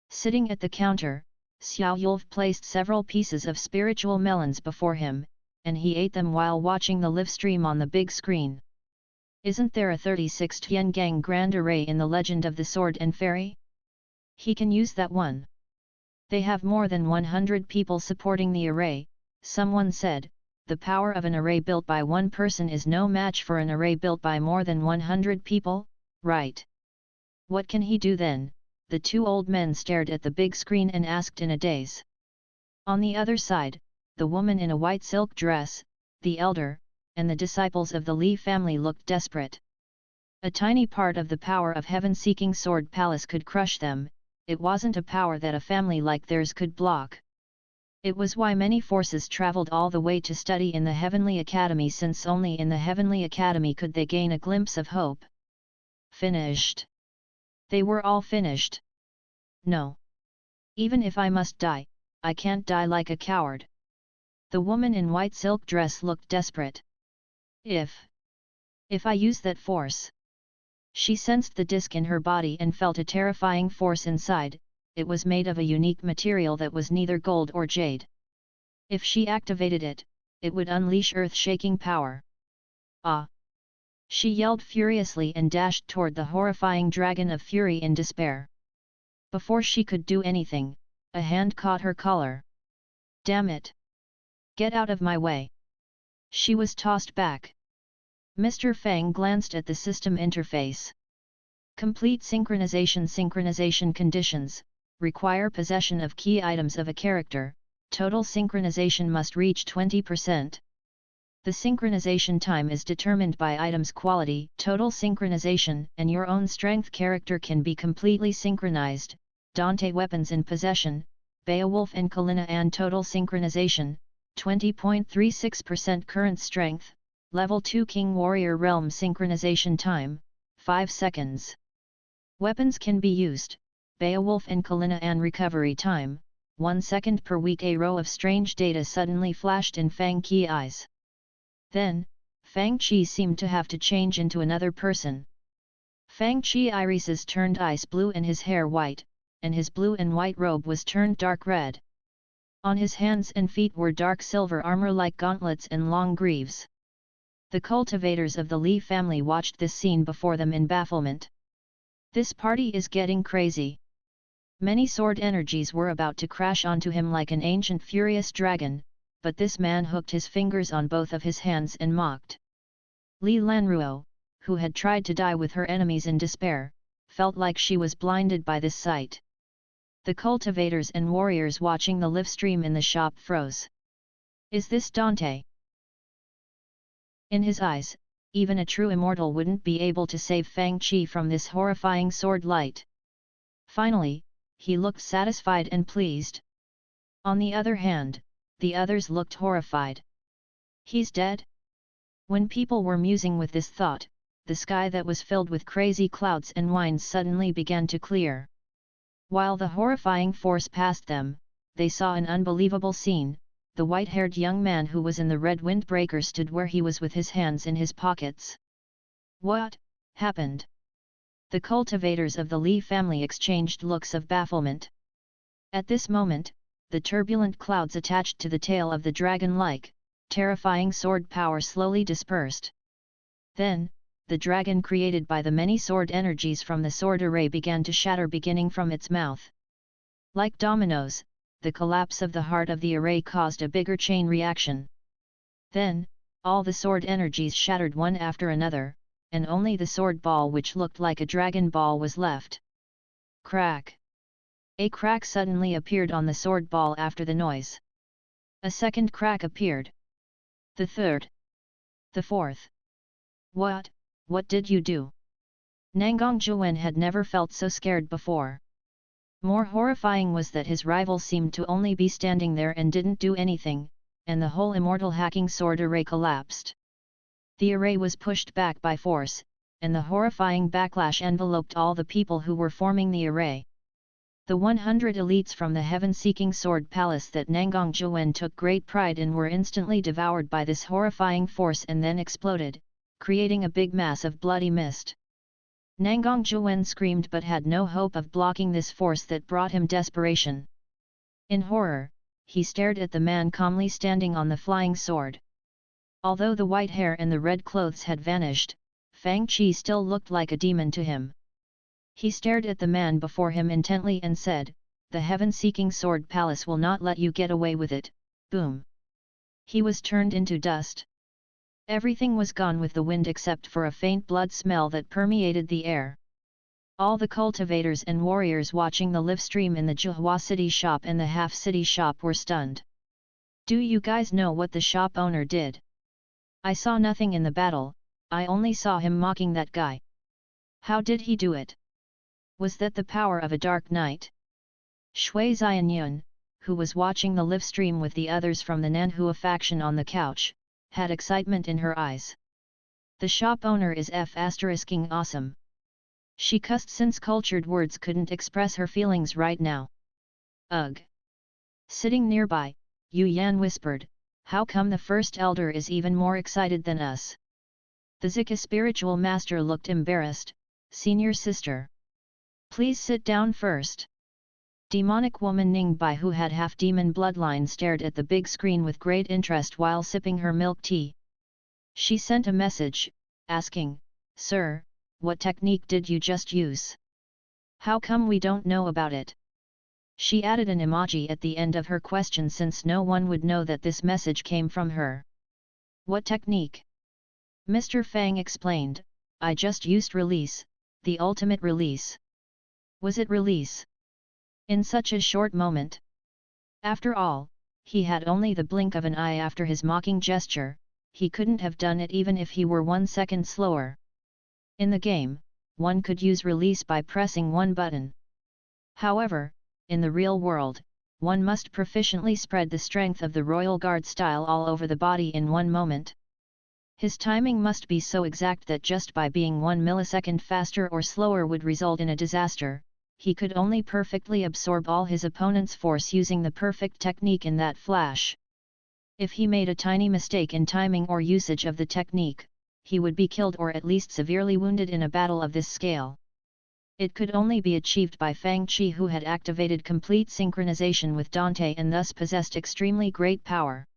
Sitting at the counter, Xiao Yulf placed several pieces of spiritual melons before him, and he ate them while watching the live stream on the big screen. Isn't there a 36 Tiangang Grand Array in the Legend of the Sword and Fairy? He can use that one. They have more than 100 people supporting the array, someone said. The power of an array built by one person is no match for an array built by more than 100 people, right? What can he do then? The two old men stared at the big screen and asked in a daze. On the other side, the woman in a white silk dress, the elder, and the disciples of the Li family looked desperate. A tiny part of the power of heaven-seeking Sword Palace could crush them. It wasn't a power that a family like theirs could block. It was why many forces traveled all the way to study in the Heavenly Academy, since only in the Heavenly Academy could they gain a glimpse of hope. Finished. They were all finished. No. Even if I must die, I can't die like a coward. The woman in white silk dress looked desperate. If I use that force. She sensed the disc in her body and felt a terrifying force inside. It was made of a unique material that was neither gold or jade. If she activated it, it would unleash earth-shaking power. Ah! She yelled furiously and dashed toward the horrifying dragon of fury in despair. Before she could do anything, a hand caught her collar. Damn it! Get out of my way! She was tossed back. Mr. Fang glanced at the system interface. Complete synchronization conditions, require possession of key items of a character, total synchronization must reach 20%. The synchronization time is determined by item's quality, total synchronization, and your own strength. Character can be completely synchronized. Dante weapons in possession, Beowulf and Kalina, and total synchronization, 20.36% current strength, level 2 King Warrior Realm synchronization time, 5 seconds. Weapons can be used, Beowulf and Kalina, and recovery time, 1 second per week. A row of strange data suddenly flashed in Fang Qi eyes. Then, Fang Qi seemed to have to change into another person. Fang Qi irises turned ice blue and his hair white, and his blue and white robe was turned dark red. On his hands and feet were dark silver armor like gauntlets and long greaves. The cultivators of the Li family watched this scene before them in bafflement. This party is getting crazy. Many sword energies were about to crash onto him like an ancient furious dragon, but this man hooked his fingers on both of his hands and mocked. Li Lanruo, who had tried to die with her enemies in despair, felt like she was blinded by this sight. The cultivators and warriors watching the live stream in the shop froze. Is this Dante? In his eyes, even a true immortal wouldn't be able to save Fang Qi from this horrifying sword light. Finally, he looked satisfied and pleased. On the other hand, the others looked horrified. He's dead? When people were musing with this thought, the sky that was filled with crazy clouds and winds suddenly began to clear. While the horrifying force passed them, they saw an unbelievable scene. The white-haired young man who was in the red windbreaker stood where he was with his hands in his pockets. What happened? The cultivators of the Li family exchanged looks of bafflement. At this moment, the turbulent clouds attached to the tail of the dragon-like, terrifying sword power slowly dispersed. Then, the dragon created by the many sword energies from the sword array began to shatter, beginning from its mouth. Like dominoes, the collapse of the heart of the array caused a bigger chain reaction. Then, all the sword energies shattered one after another, and only the sword ball, which looked like a dragon ball, was left. Crack! A crack suddenly appeared on the sword ball after the noise. A second crack appeared. The third. The fourth. What did you do? Nangang Zhuwen had never felt so scared before. More horrifying was that his rival seemed to only be standing there and didn't do anything, and the whole immortal hacking sword array collapsed. The array was pushed back by force, and the horrifying backlash enveloped all the people who were forming the array. The 100 elites from the heaven-seeking sword palace that Nangang Zhuwen took great pride in were instantly devoured by this horrifying force and then exploded, creating a big mass of bloody mist. Nangang Zhuwen screamed but had no hope of blocking this force that brought him desperation. In horror, he stared at the man calmly standing on the flying sword. Although the white hair and the red clothes had vanished, Fang Qi still looked like a demon to him. He stared at the man before him intently and said, "The heaven-seeking sword palace will not let you get away with it." Boom! He was turned into dust. Everything was gone with the wind except for a faint blood smell that permeated the air. All the cultivators and warriors watching the live stream in the Zhuhua City shop and the Half City shop were stunned. "Do you guys know what the shop owner did?" "I saw nothing in the battle, I only saw him mocking that guy." "How did he do it? Was that the power of a dark knight?" Shui Xianyun, who was watching the live stream with the others from the Nanhua faction on the couch, had excitement in her eyes. "The shop owner is f***ing awesome." She cussed since cultured words couldn't express her feelings right now. "Ugh!" Sitting nearby, Yu Yan whispered, "How come the first elder is even more excited than us?" The Zika spiritual master looked embarrassed. "Senior sister, please sit down first." Demonic woman Ning Bai, who had half-demon bloodline, stared at the big screen with great interest while sipping her milk tea. She sent a message, asking, "Sir, what technique did you just use? How come we don't know about it?" She added an emoji at the end of her question since no one would know that this message came from her. "What technique?" Mr. Fang explained, "I just used release, the ultimate release." "Was it release? In such a short moment?" After all, he had only the blink of an eye after his mocking gesture, he couldn't have done it even if he were 1 second slower. In the game, one could use release by pressing one button. However, in the real world, one must proficiently spread the strength of the Royal Guard style all over the body in 1 moment. His timing must be so exact that just by being 1 millisecond faster or slower would result in a disaster. He could only perfectly absorb all his opponent's force using the perfect technique in that flash. If he made a tiny mistake in timing or usage of the technique, he would be killed or at least severely wounded in a battle of this scale. It could only be achieved by Fang Qi, who had activated complete synchronization with Dante and thus possessed extremely great power.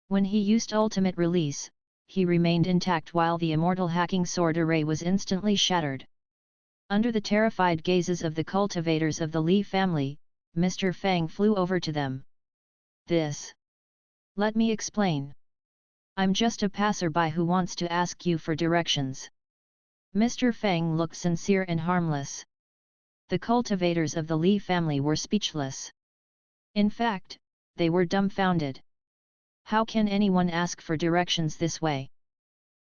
When he used ultimate release, he remained intact while the immortal hacking sword array was instantly shattered. Under the terrified gazes of the cultivators of the Li family, Mr. Fang flew over to them. Let me explain. I'm just a passerby who wants to ask you for directions." Mr. Fang looked sincere and harmless. The cultivators of the Li family were speechless. In fact, they were dumbfounded. How can anyone ask for directions this way?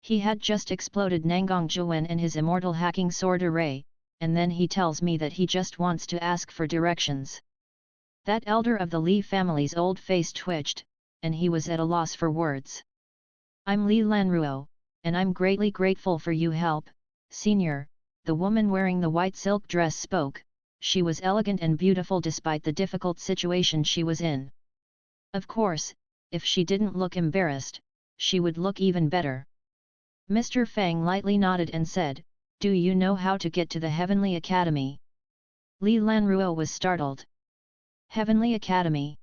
He had just exploded Nangang Zhuwen and his immortal hacking sword array, and then he tells me that he just wants to ask for directions. That elder of the Li family's old face twitched, and he was at a loss for words. "I'm Li Lanruo, and I'm greatly grateful for your help, Senior," the woman wearing the white silk dress spoke. She was elegant and beautiful despite the difficult situation she was in. Of course, if she didn't look embarrassed, she would look even better. Mr. Fang lightly nodded and said, "Do you know how to get to the Heavenly Academy?" Li Lanruo was startled. "Heavenly Academy?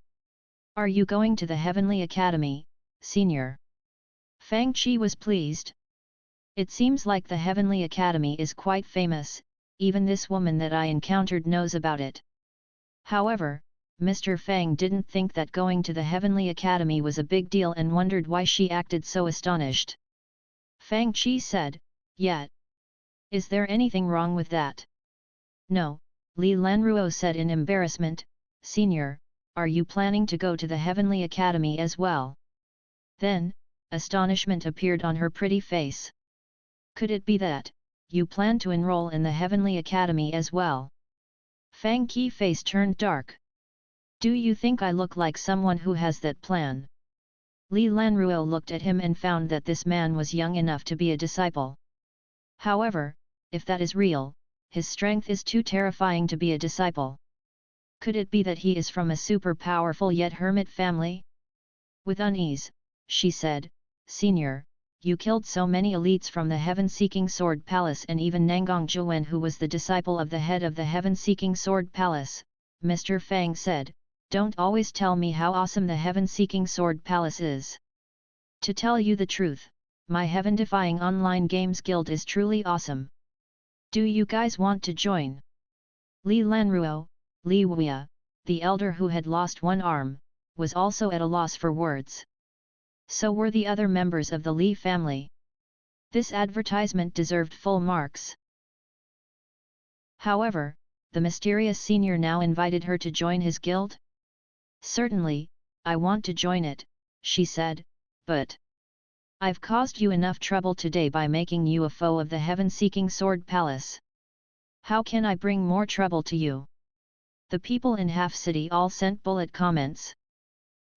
Are you going to the Heavenly Academy, Senior?" Fang Qi was pleased. "It seems like the Heavenly Academy is quite famous, even this woman that I encountered knows about it." However, Mr. Fang didn't think that going to the Heavenly Academy was a big deal and wondered why she acted so astonished. Fang Qi said, "Yet. Is there anything wrong with that?" "No," Li Lanruo said in embarrassment. "Senior, are you planning to go to the Heavenly Academy as well?" Then, astonishment appeared on her pretty face. "Could it be that you plan to enroll in the Heavenly Academy as well?" Fang Qi face turned dark. Do you think I look like someone who has that plan? Li Lanruo looked at him and found that this man was young enough to be a disciple. However, if that is real, his strength is too terrifying to be a disciple. Could it be that he is from a super powerful yet hermit family? With unease, she said, Senior, you killed so many elites from the Heaven-Seeking Sword Palace and even Nangang Zhuwen, who was the disciple of the head of the Heaven-Seeking Sword Palace. Mr. Fang said, don't always tell me how awesome the Heaven-Seeking Sword Palace is. To tell you the truth, my heaven-defying online games guild is truly awesome. Do you guys want to join? Li Lanruo, Li Wuya, the elder who had lost one arm, was also at a loss for words. So were the other members of the Li family. This advertisement deserved full marks. However, the mysterious senior now invited her to join his guild? Certainly, I want to join it, she said, but I've caused you enough trouble today by making you a foe of the Heaven-Seeking Sword Palace. How can I bring more trouble to you? The people in Half City all sent bullet comments.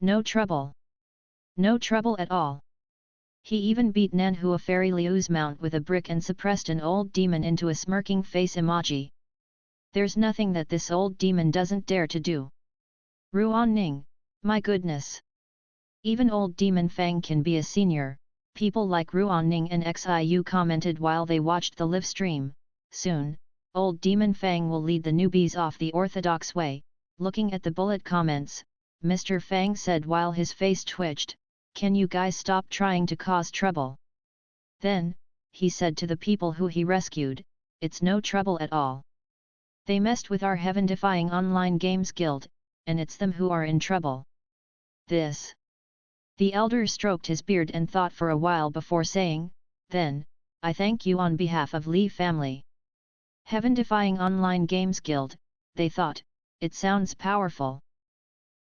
No trouble. No trouble at all. He even beat Nanhu, a fairy Liu's mount, with a brick and suppressed an old demon into a smirking face emoji. There's nothing that this old demon doesn't dare to do. Ruan Ning, my goodness. Even old demon Fang can be a senior, people like Ruan Ning and Xiu commented while they watched the live stream. Soon, old demon Fang will lead the newbies off the orthodox way. Looking at the bullet comments, Mr. Fang said while his face twitched, can you guys stop trying to cause trouble? Then, he said to the people who he rescued, it's no trouble at all. They messed with our heaven-defying online games guild, and it's them who are in trouble. This. The elder stroked his beard and thought for a while before saying, then, I thank you on behalf of Li family. Heaven-defying online games guild, they thought, it sounds powerful.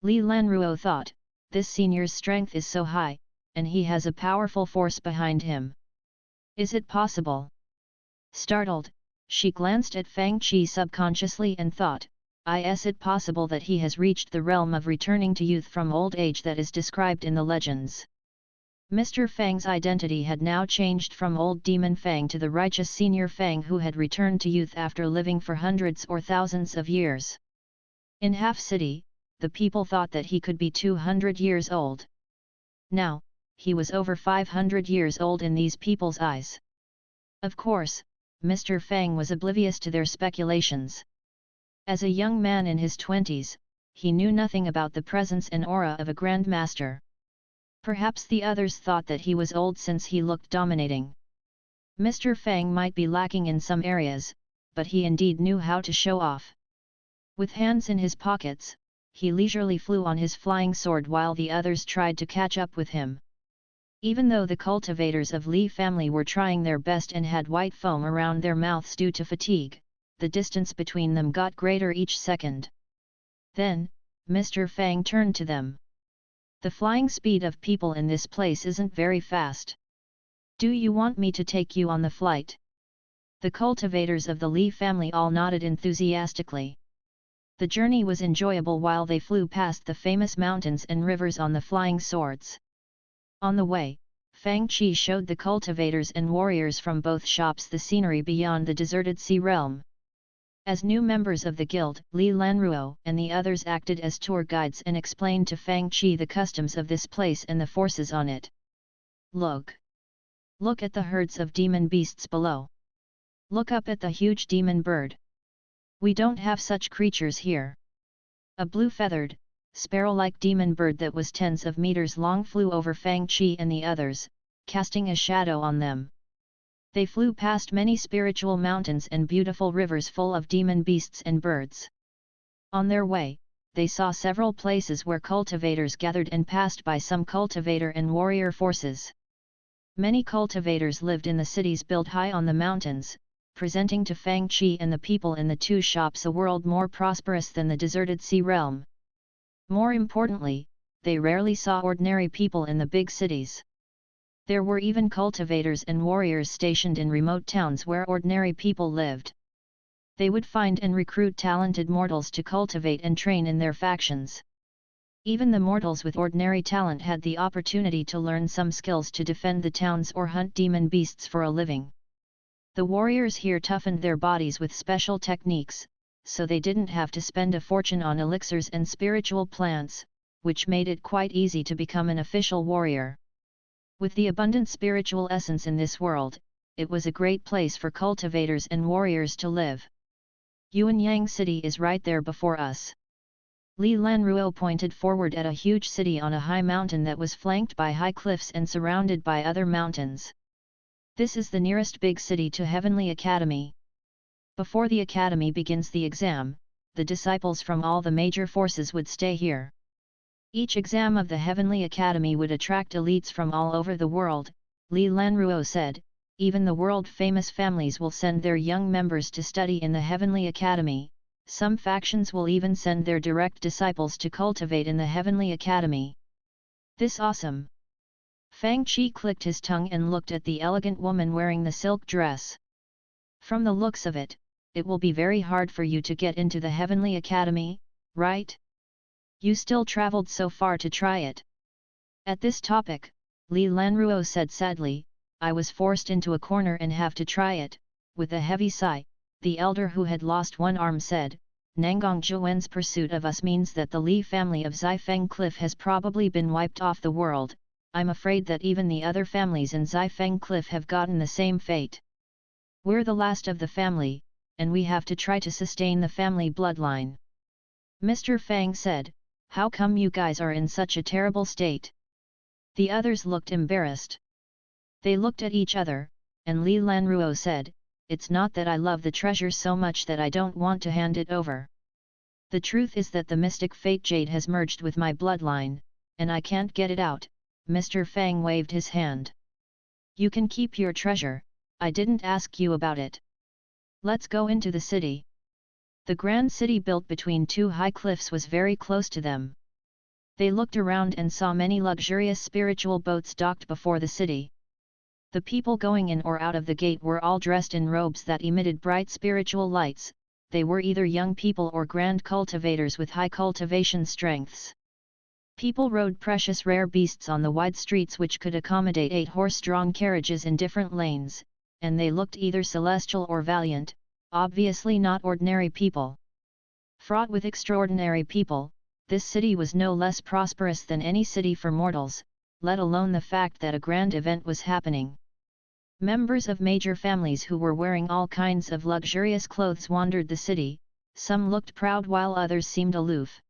Li Lanruo thought, this senior's strength is so high, and he has a powerful force behind him. Is it possible? Startled, she glanced at Fang Qi subconsciously and thought, is it possible that he has reached the realm of returning to youth from old age that is described in the legends? Mr. Fang's identity had now changed from old demon Fang to the righteous senior Fang who had returned to youth after living for hundreds or thousands of years. In Half City, the people thought that he could be 200 years old. Now, he was over 500 years old in these people's eyes. Of course, Mr. Fang was oblivious to their speculations. As a young man in his 20s, he knew nothing about the presence and aura of a Grand Master. Perhaps the others thought that he was old since he looked dominating. Mr. Fang might be lacking in some areas, but he indeed knew how to show off. With hands in his pockets, he leisurely flew on his flying sword while the others tried to catch up with him. Even though the cultivators of Li family were trying their best and had white foam around their mouths due to fatigue, the distance between them got greater each second. Then, Mr. Fang turned to them. The flying speed of people in this place isn't very fast. Do you want me to take you on the flight? The cultivators of the Li family all nodded enthusiastically. The journey was enjoyable while they flew past the famous mountains and rivers on the flying swords. On the way, Fang Qi showed the cultivators and warriors from both shops the scenery beyond the deserted sea realm. As new members of the guild, Li Lanruo and the others acted as tour guides and explained to Fang Qi the customs of this place and the forces on it. Look! Look at the herds of demon beasts below. Look up at the huge demon bird. We don't have such creatures here. A blue-feathered, sparrow-like demon bird that was tens of meters long flew over Fang Qi and the others, casting a shadow on them. They flew past many spiritual mountains and beautiful rivers full of demon beasts and birds. On their way, they saw several places where cultivators gathered and passed by some cultivator and warrior forces. Many cultivators lived in the cities built high on the mountains, presenting to Fang Qi and the people in the two shops a world more prosperous than the deserted sea realm. More importantly, they rarely saw ordinary people in the big cities. There were even cultivators and warriors stationed in remote towns where ordinary people lived. They would find and recruit talented mortals to cultivate and train in their factions. Even the mortals with ordinary talent had the opportunity to learn some skills to defend the towns or hunt demon beasts for a living. The warriors here toughened their bodies with special techniques, so they didn't have to spend a fortune on elixirs and spiritual plants, which made it quite easy to become an official warrior. With the abundant spiritual essence in this world, it was a great place for cultivators and warriors to live. Yuanyang City is right there before us. Li Lanruo pointed forward at a huge city on a high mountain that was flanked by high cliffs and surrounded by other mountains. This is the nearest big city to Heavenly Academy. Before the academy begins the exam, the disciples from all the major forces would stay here. Each exam of the Heavenly Academy would attract elites from all over the world, Li Lanruo said. Even the world-famous families will send their young members to study in the Heavenly Academy. Some factions will even send their direct disciples to cultivate in the Heavenly Academy. This awesome! Fang Qi clicked his tongue and looked at the elegant woman wearing the silk dress. From the looks of it, it will be very hard for you to get into the Heavenly Academy, right? You still traveled so far to try it. At this topic, Li Lanruo said sadly, I was forced into a corner and have to try it. With a heavy sigh, the elder who had lost one arm said, Nangong Zhuwen's pursuit of us means that the Li family of Xifeng Cliff has probably been wiped off the world. I'm afraid that even the other families in Xifeng Cliff have gotten the same fate. We're the last of the family, and we have to try to sustain the family bloodline. Mr. Fang said, how come you guys are in such a terrible state? The others looked embarrassed. They looked at each other, and Li Lanruo said, it's not that I love the treasure so much that I don't want to hand it over. The truth is that the mystic fate jade has merged with my bloodline, and I can't get it out. Mr. Fang waved his hand. You can keep your treasure, I didn't ask you about it. Let's go into the city. The grand city built between two high cliffs was very close to them. They looked around and saw many luxurious spiritual boats docked before the city. The people going in or out of the gate were all dressed in robes that emitted bright spiritual lights. They were either young people or grand cultivators with high cultivation strengths. People rode precious rare beasts on the wide streets which could accommodate 8 horse-drawn carriages in different lanes, and they looked either celestial or valiant, obviously not ordinary people. Fraught with extraordinary people, this city was no less prosperous than any city for mortals, let alone the fact that a grand event was happening. Members of major families who were wearing all kinds of luxurious clothes wandered the city, some looked proud while others seemed aloof.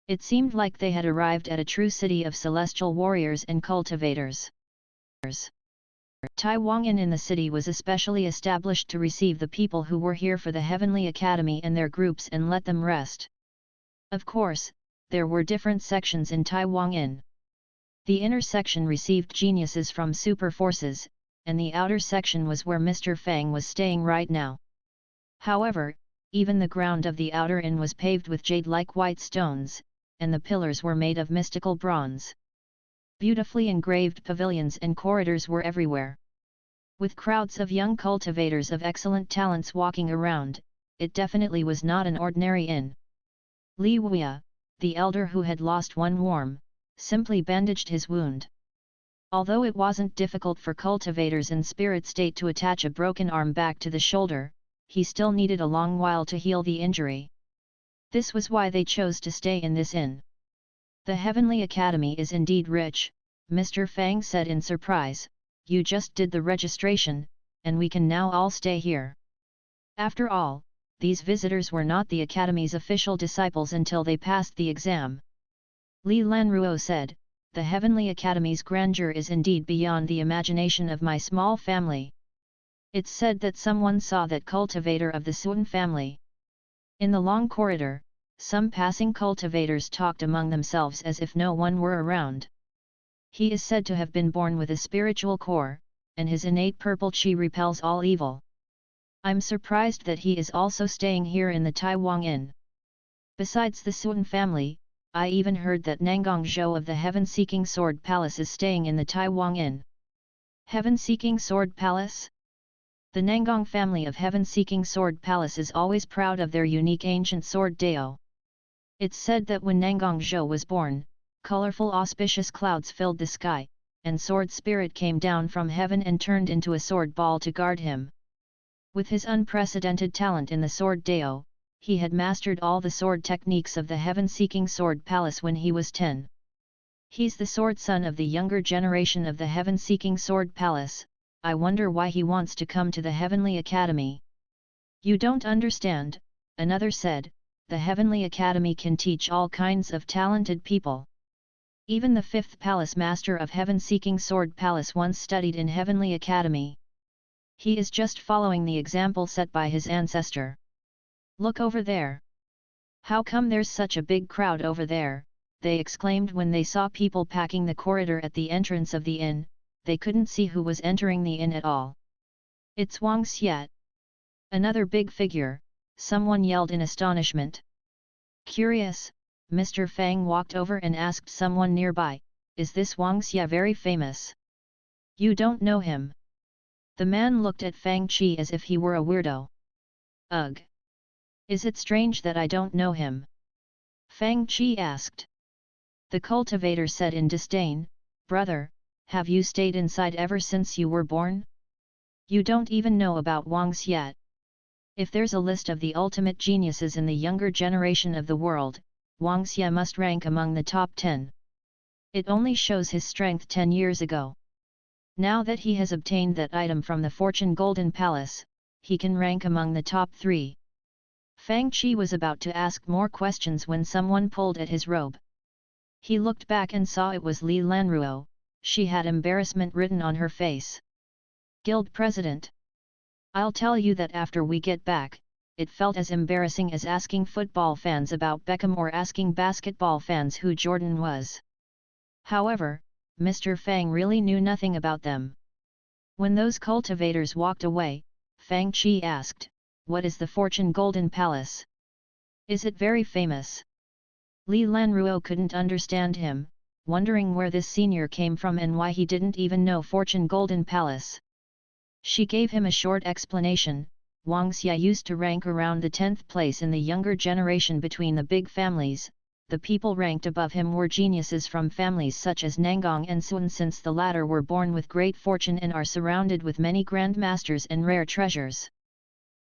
It seemed like they had arrived at a true city of celestial warriors and cultivators. Tai Wangyan in the city was especially established to receive the people who were here for the Heavenly Academy and their groups and let them rest. Of course, there were different sections in Tai Wangyan. The inner section received geniuses from super forces, and the outer section was where Mr. Fang was staying right now. However, even the ground of the outer inn was paved with jade-like white stones, and the pillars were made of mystical bronze. Beautifully engraved pavilions and corridors were everywhere. With crowds of young cultivators of excellent talents walking around, it definitely was not an ordinary inn. Li Wuya, the elder who had lost one arm, simply bandaged his wound. Although it wasn't difficult for cultivators in spirit state to attach a broken arm back to the shoulder, he still needed a long while to heal the injury. This was why they chose to stay in this inn. The Heavenly Academy is indeed rich, Mr. Fang said in surprise. You just did the registration, and we can now all stay here. After all, these visitors were not the Academy's official disciples until they passed the exam. Li Lanruo said, the Heavenly Academy's grandeur is indeed beyond the imagination of my small family. It's said that someone saw that cultivator of the Suan family. In the long corridor, some passing cultivators talked among themselves as if no one were around. He is said to have been born with a spiritual core, and his innate purple qi repels all evil. I'm surprised that he is also staying here in the Tai Wang Inn. Besides the Suan family, I even heard that Nangong Zhou of the Heaven-Seeking Sword Palace is staying in the Tai Wang Inn. Heaven-Seeking Sword Palace? The Nangong family of heaven-seeking sword palace is always proud of their unique ancient sword dao. It's said that when Nangong Zhou was born, colorful auspicious clouds filled the sky, and sword spirit came down from heaven and turned into a sword ball to guard him. With his unprecedented talent in the sword dao, he had mastered all the sword techniques of the heaven-seeking sword palace when he was 10. He's the sword son of the younger generation of the heaven-seeking sword palace. I wonder why he wants to come to the Heavenly Academy. You don't understand, another said, the Heavenly Academy can teach all kinds of talented people. Even the 5th Palace Master of Heaven-Seeking Sword Palace once studied in Heavenly Academy. He is just following the example set by his ancestor. Look over there. How come there's such a big crowd over there? They exclaimed when they saw people packing the corridor at the entrance of the inn. They couldn't see who was entering the inn at all. It's Wang Xiat. Another big figure, someone yelled in astonishment. Curious, Mr. Fang walked over and asked someone nearby, is this Wang Xia very famous? You don't know him. The man looked at Fang Qi as if he were a weirdo. Ugh! Is it strange that I don't know him? Fang Qi asked. The cultivator said in disdain, brother, have you stayed inside ever since you were born? You don't even know about Wang Xiat. If there's a list of the ultimate geniuses in the younger generation of the world, Wang Xia must rank among the top 10. It only shows his strength 10 years ago. Now that he has obtained that item from the Fortune Golden Palace, he can rank among the top 3. Fang Qi was about to ask more questions when someone pulled at his robe. He looked back and saw it was Li Lanruo. She had embarrassment written on her face. Guild President. I'll tell you that after we get back, it felt as embarrassing as asking football fans about Beckham or asking basketball fans who Jordan was. However, Mr. Fang really knew nothing about them. When those cultivators walked away, Fang Qi asked, what is the Fortune Golden Palace? Is it very famous? Li Lanruo couldn't understand him, wondering where this senior came from and why he didn't even know Fortune Golden Palace. She gave him a short explanation. Wang Xia used to rank around the 10th place in the younger generation between the big families. The people ranked above him were geniuses from families such as Nangong and Sun, since the latter were born with great fortune and are surrounded with many grandmasters and rare treasures.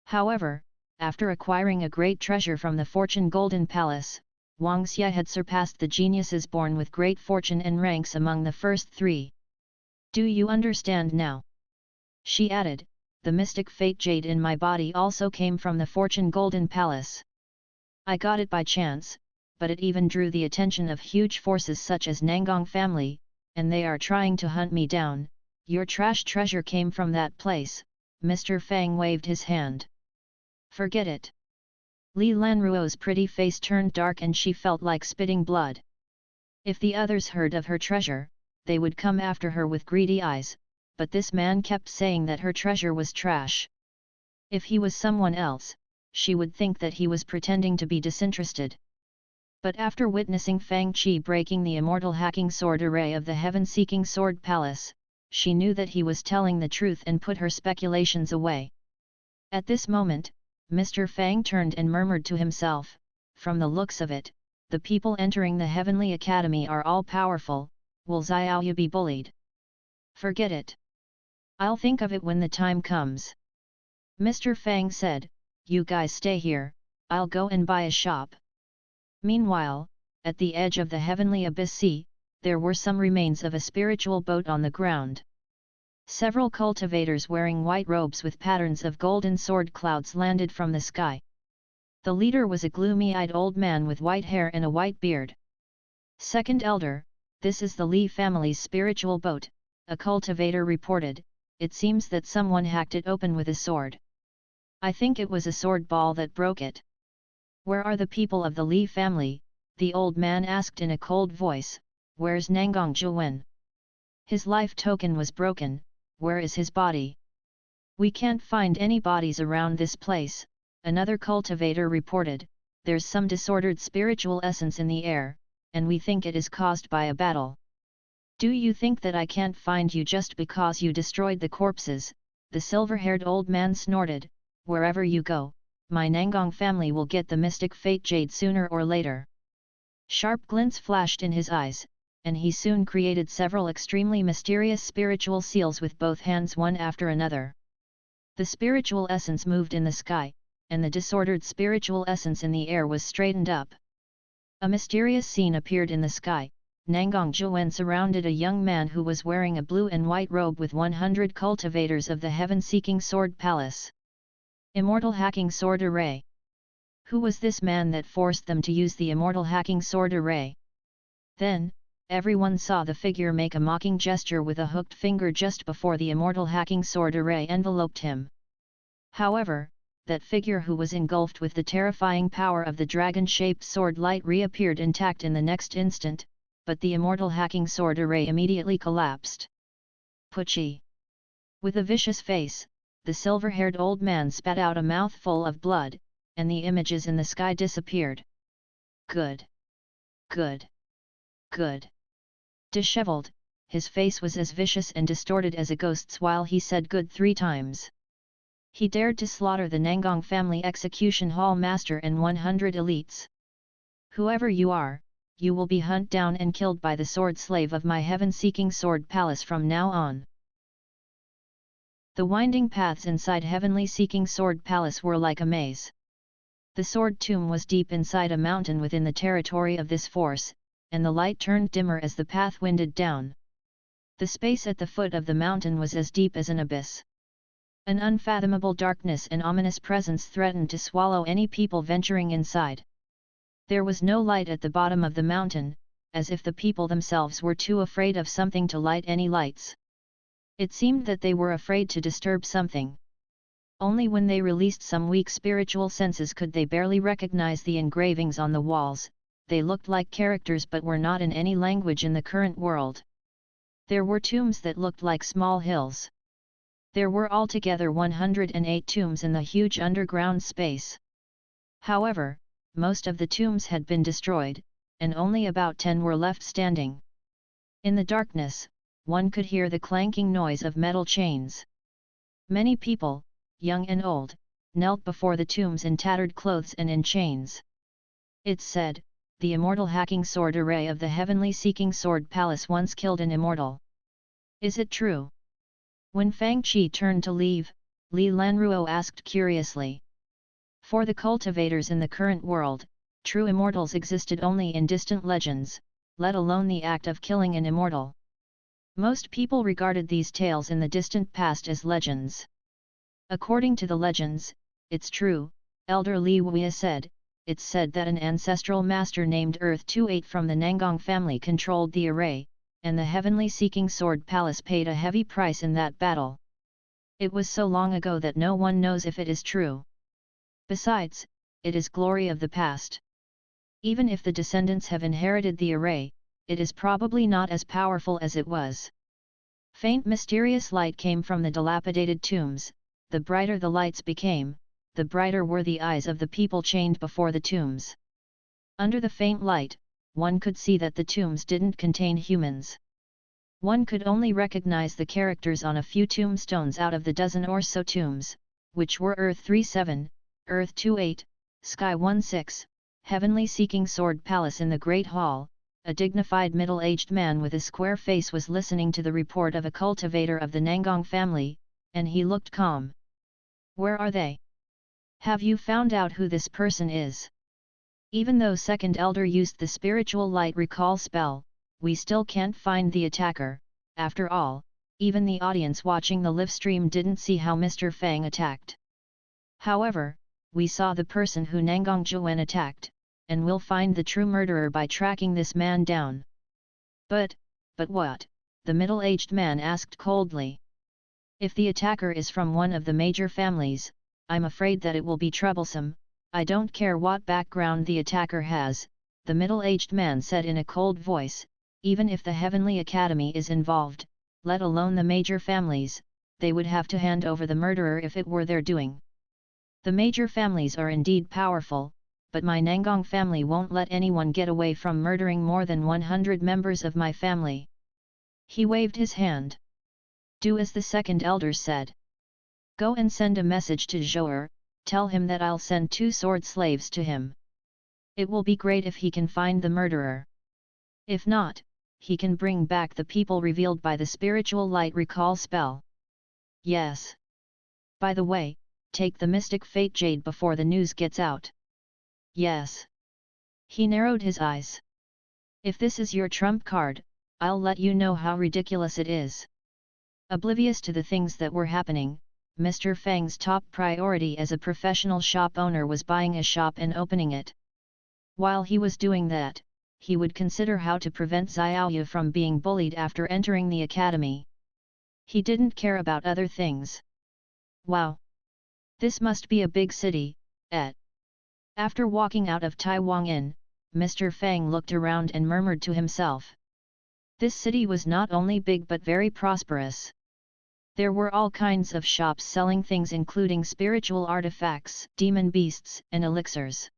However, after acquiring a great treasure from the Fortune Golden Palace, Wang Xia had surpassed the geniuses born with great fortune and ranks among the first 3. Do you understand now? She added, the mystic fate jade in my body also came from the Fortune Golden Palace. I got it by chance, but it even drew the attention of huge forces such as Nangong family, and they are trying to hunt me down. Your trash treasure came from that place. Mr. Fang waved his hand. Forget it. Li Lanruo's pretty face turned dark and she felt like spitting blood. If the others heard of her treasure, they would come after her with greedy eyes, but this man kept saying that her treasure was trash. If he was someone else, she would think that he was pretending to be disinterested. But after witnessing Fang Qi breaking the immortal hacking sword array of the heaven-seeking sword palace, she knew that he was telling the truth and put her speculations away. At this moment, Mr. Fang turned and murmured to himself, from the looks of it, the people entering the Heavenly Academy are all powerful. Will Xiaoyu be bullied? Forget it. I'll think of it when the time comes. Mr. Fang said, you guys stay here, I'll go and buy a shop. Meanwhile, at the edge of the Heavenly Abyss Sea, there were some remains of a spiritual boat on the ground. Several cultivators wearing white robes with patterns of golden sword clouds landed from the sky. The leader was a gloomy-eyed old man with white hair and a white beard. Second elder, this is the Li family's spiritual boat, a cultivator reported. It seems that someone hacked it open with a sword. I think it was a sword ball that broke it. Where are the people of the Li family? The old man asked in a cold voice. Where's Nangong Zhuwen? His life token was broken. Where is his body? We can't find any bodies around this place, another cultivator reported. There's some disordered spiritual essence in the air, and we think it is caused by a battle. Do you think that I can't find you just because you destroyed the corpses? the silver-haired old man snorted, "Wherever you go, my Nangong family will get the mystic fate jade sooner or later." Sharp glints flashed in his eyes, and he soon created several extremely mysterious spiritual seals with both hands one after another. The spiritual essence moved in the sky, and the disordered spiritual essence in the air was straightened up. A mysterious scene appeared in the sky. Nangong Zhuwen surrounded a young man who was wearing a blue and white robe with 100 cultivators of the heaven-seeking sword palace. Immortal hacking sword array. Who was this man that forced them to use the immortal hacking sword array? Then, everyone saw the figure make a mocking gesture with a hooked finger just before the immortal hacking sword array enveloped him. However, that figure who was engulfed with the terrifying power of the dragon-shaped sword light reappeared intact in the next instant, but the immortal hacking sword array immediately collapsed. Puchi! With a vicious face, the silver-haired old man spat out a mouthful of blood, and the images in the sky disappeared. Good! Good! Good! Disheveled, his face was as vicious and distorted as a ghost's while he said good 3 times. He dared to slaughter the Nangong family execution hall master and 100 elites. Whoever you are, you will be hunted down and killed by the sword slave of my heaven-seeking sword palace from now on. The winding paths inside heavenly seeking sword palace were like a maze. The sword tomb was deep inside a mountain within the territory of this force, and the light turned dimmer as the path winded down. The space at the foot of the mountain was as deep as an abyss. An unfathomable darkness and ominous presence threatened to swallow any people venturing inside. There was no light at the bottom of the mountain, as if the people themselves were too afraid of something to light any lights. It seemed that they were afraid to disturb something. Only when they released some weak spiritual senses could they barely recognize the engravings on the walls. They looked like characters but were not in any language in the current world. There were tombs that looked like small hills. There were altogether 108 tombs in the huge underground space. However, most of the tombs had been destroyed, and only about 10 were left standing. In the darkness, one could hear the clanking noise of metal chains. Many people, young and old, knelt before the tombs in tattered clothes and in chains. It's said, the immortal hacking sword array of the heavenly seeking sword palace once killed an immortal. Is it true? When Fang Qi turned to leave, Li Lanruo asked curiously. For the cultivators in the current world, true immortals existed only in distant legends, let alone the act of killing an immortal. Most people regarded these tales in the distant past as legends. According to the legends, it's true, Elder Li Wei said. It's said that an ancestral master named Earth 28 from the Nangong family controlled the array, and the heavenly seeking sword palace paid a heavy price in that battle. It was so long ago that no one knows if it is true. Besides, it is glory of the past. Even if the descendants have inherited the array, it is probably not as powerful as it was. Faint mysterious light came from the dilapidated tombs. The brighter the lights became, the brighter were the eyes of the people chained before the tombs. Under the faint light, one could see that the tombs didn't contain humans. One could only recognize the characters on a few tombstones out of the dozen or so tombs, which were Earth 37, Earth 28, Sky 16, Heavenly Seeking Sword Palace. In the Great Hall, a dignified middle-aged man with a square face was listening to the report of a cultivator of the Nangong family, and he looked calm. Where are they? Have you found out who this person is? Even though Second Elder used the spiritual light recall spell, we still can't find the attacker. After all, even the audience watching the live stream didn't see how Mr. Fang attacked. However, we saw the person who Nangong Zhuwen attacked, and we'll find the true murderer by tracking this man down. But what? The middle-aged man asked coldly. If the attacker is from one of the major families, I'm afraid that it will be troublesome. I don't care what background the attacker has, the middle-aged man said in a cold voice. Even if the Heavenly Academy is involved, let alone the major families, they would have to hand over the murderer if it were their doing. The major families are indeed powerful, but my Nangong family won't let anyone get away from murdering more than 100 members of my family. He waved his hand. Do as the second elder said. Go and send a message to Zhou'er, tell him that I'll send 2 sword slaves to him. It will be great if he can find the murderer. If not, he can bring back the people revealed by the spiritual light recall spell. Yes. By the way, take the mystic fate jade before the news gets out. Yes. He narrowed his eyes. If this is your trump card, I'll let you know how ridiculous it is. Oblivious to the things that were happening, Mr. Fang's top priority as a professional shop owner was buying a shop and opening it. While he was doing that, he would consider how to prevent Xiaoyu from being bullied after entering the academy. He didn't care about other things. Wow! This must be a big city, eh? After walking out of Taiwan Inn, Mr. Fang looked around and murmured to himself. This city was not only big but very prosperous. There were all kinds of shops selling things including spiritual artifacts, demon beasts, and elixirs.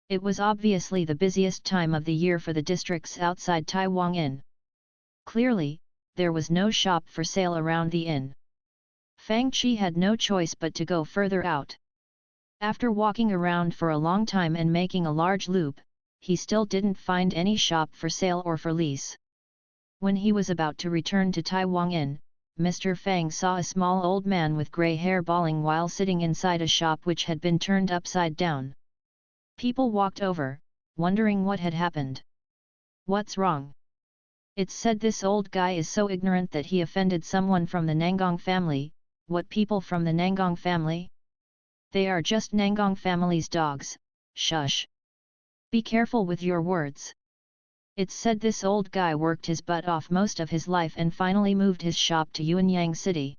It was obviously the busiest time of the year for the districts outside Taiwan Inn. Clearly, there was no shop for sale around the inn. Fang Qi had no choice but to go further out. After walking around for a long time and making a large loop, he still didn't find any shop for sale or for lease. When he was about to return to Taiwan Inn, Mr. Fang saw a small old man with grey hair bawling while sitting inside a shop which had been turned upside down. People walked over, wondering what had happened. What's wrong? It's said this old guy is so ignorant that he offended someone from the Nangong family. What people from the Nangong family? They are just Nangong family's dogs. Shush! Be careful with your words. It's said this old guy worked his butt off most of his life and finally moved his shop to Yuanyang City.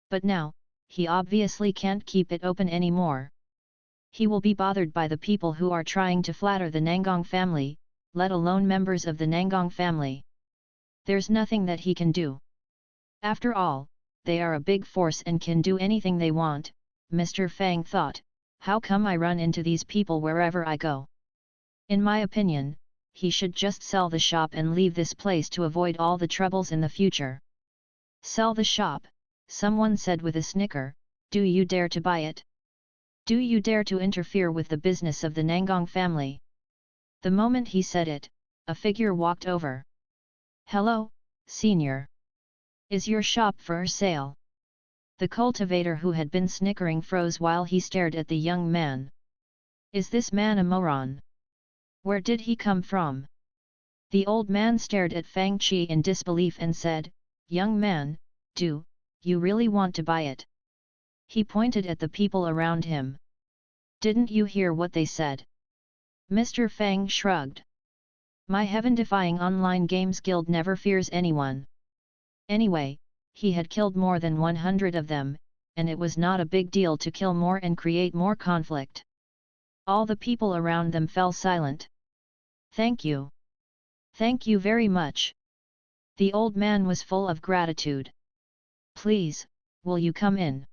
But now, he obviously can't keep it open anymore. He will be bothered by the people who are trying to flatter the Nangong family, let alone members of the Nangong family. There's nothing that he can do. After all, they are a big force and can do anything they want, Mr. Fang thought. How come I run into these people wherever I go? In my opinion, he should just sell the shop and leave this place to avoid all the troubles in the future. Sell the shop, someone said with a snicker. Do you dare to buy it? Do you dare to interfere with the business of the Nangong family? The moment he said it, a figure walked over. Hello, senior. Is your shop for sale? The cultivator who had been snickering froze while he stared at the young man. Is this man a moron? Where did he come from? The old man stared at Fang Qi in disbelief and said, Young man, do you really want to buy it? He pointed at the people around him. Didn't you hear what they said? Mr. Fang shrugged. My heaven-defying online games guild never fears anyone. Anyway, he had killed more than 100 of them, and it was not a big deal to kill more and create more conflict. All the people around them fell silent. Thank you. Thank you very much. The old man was full of gratitude. Please, will you come in?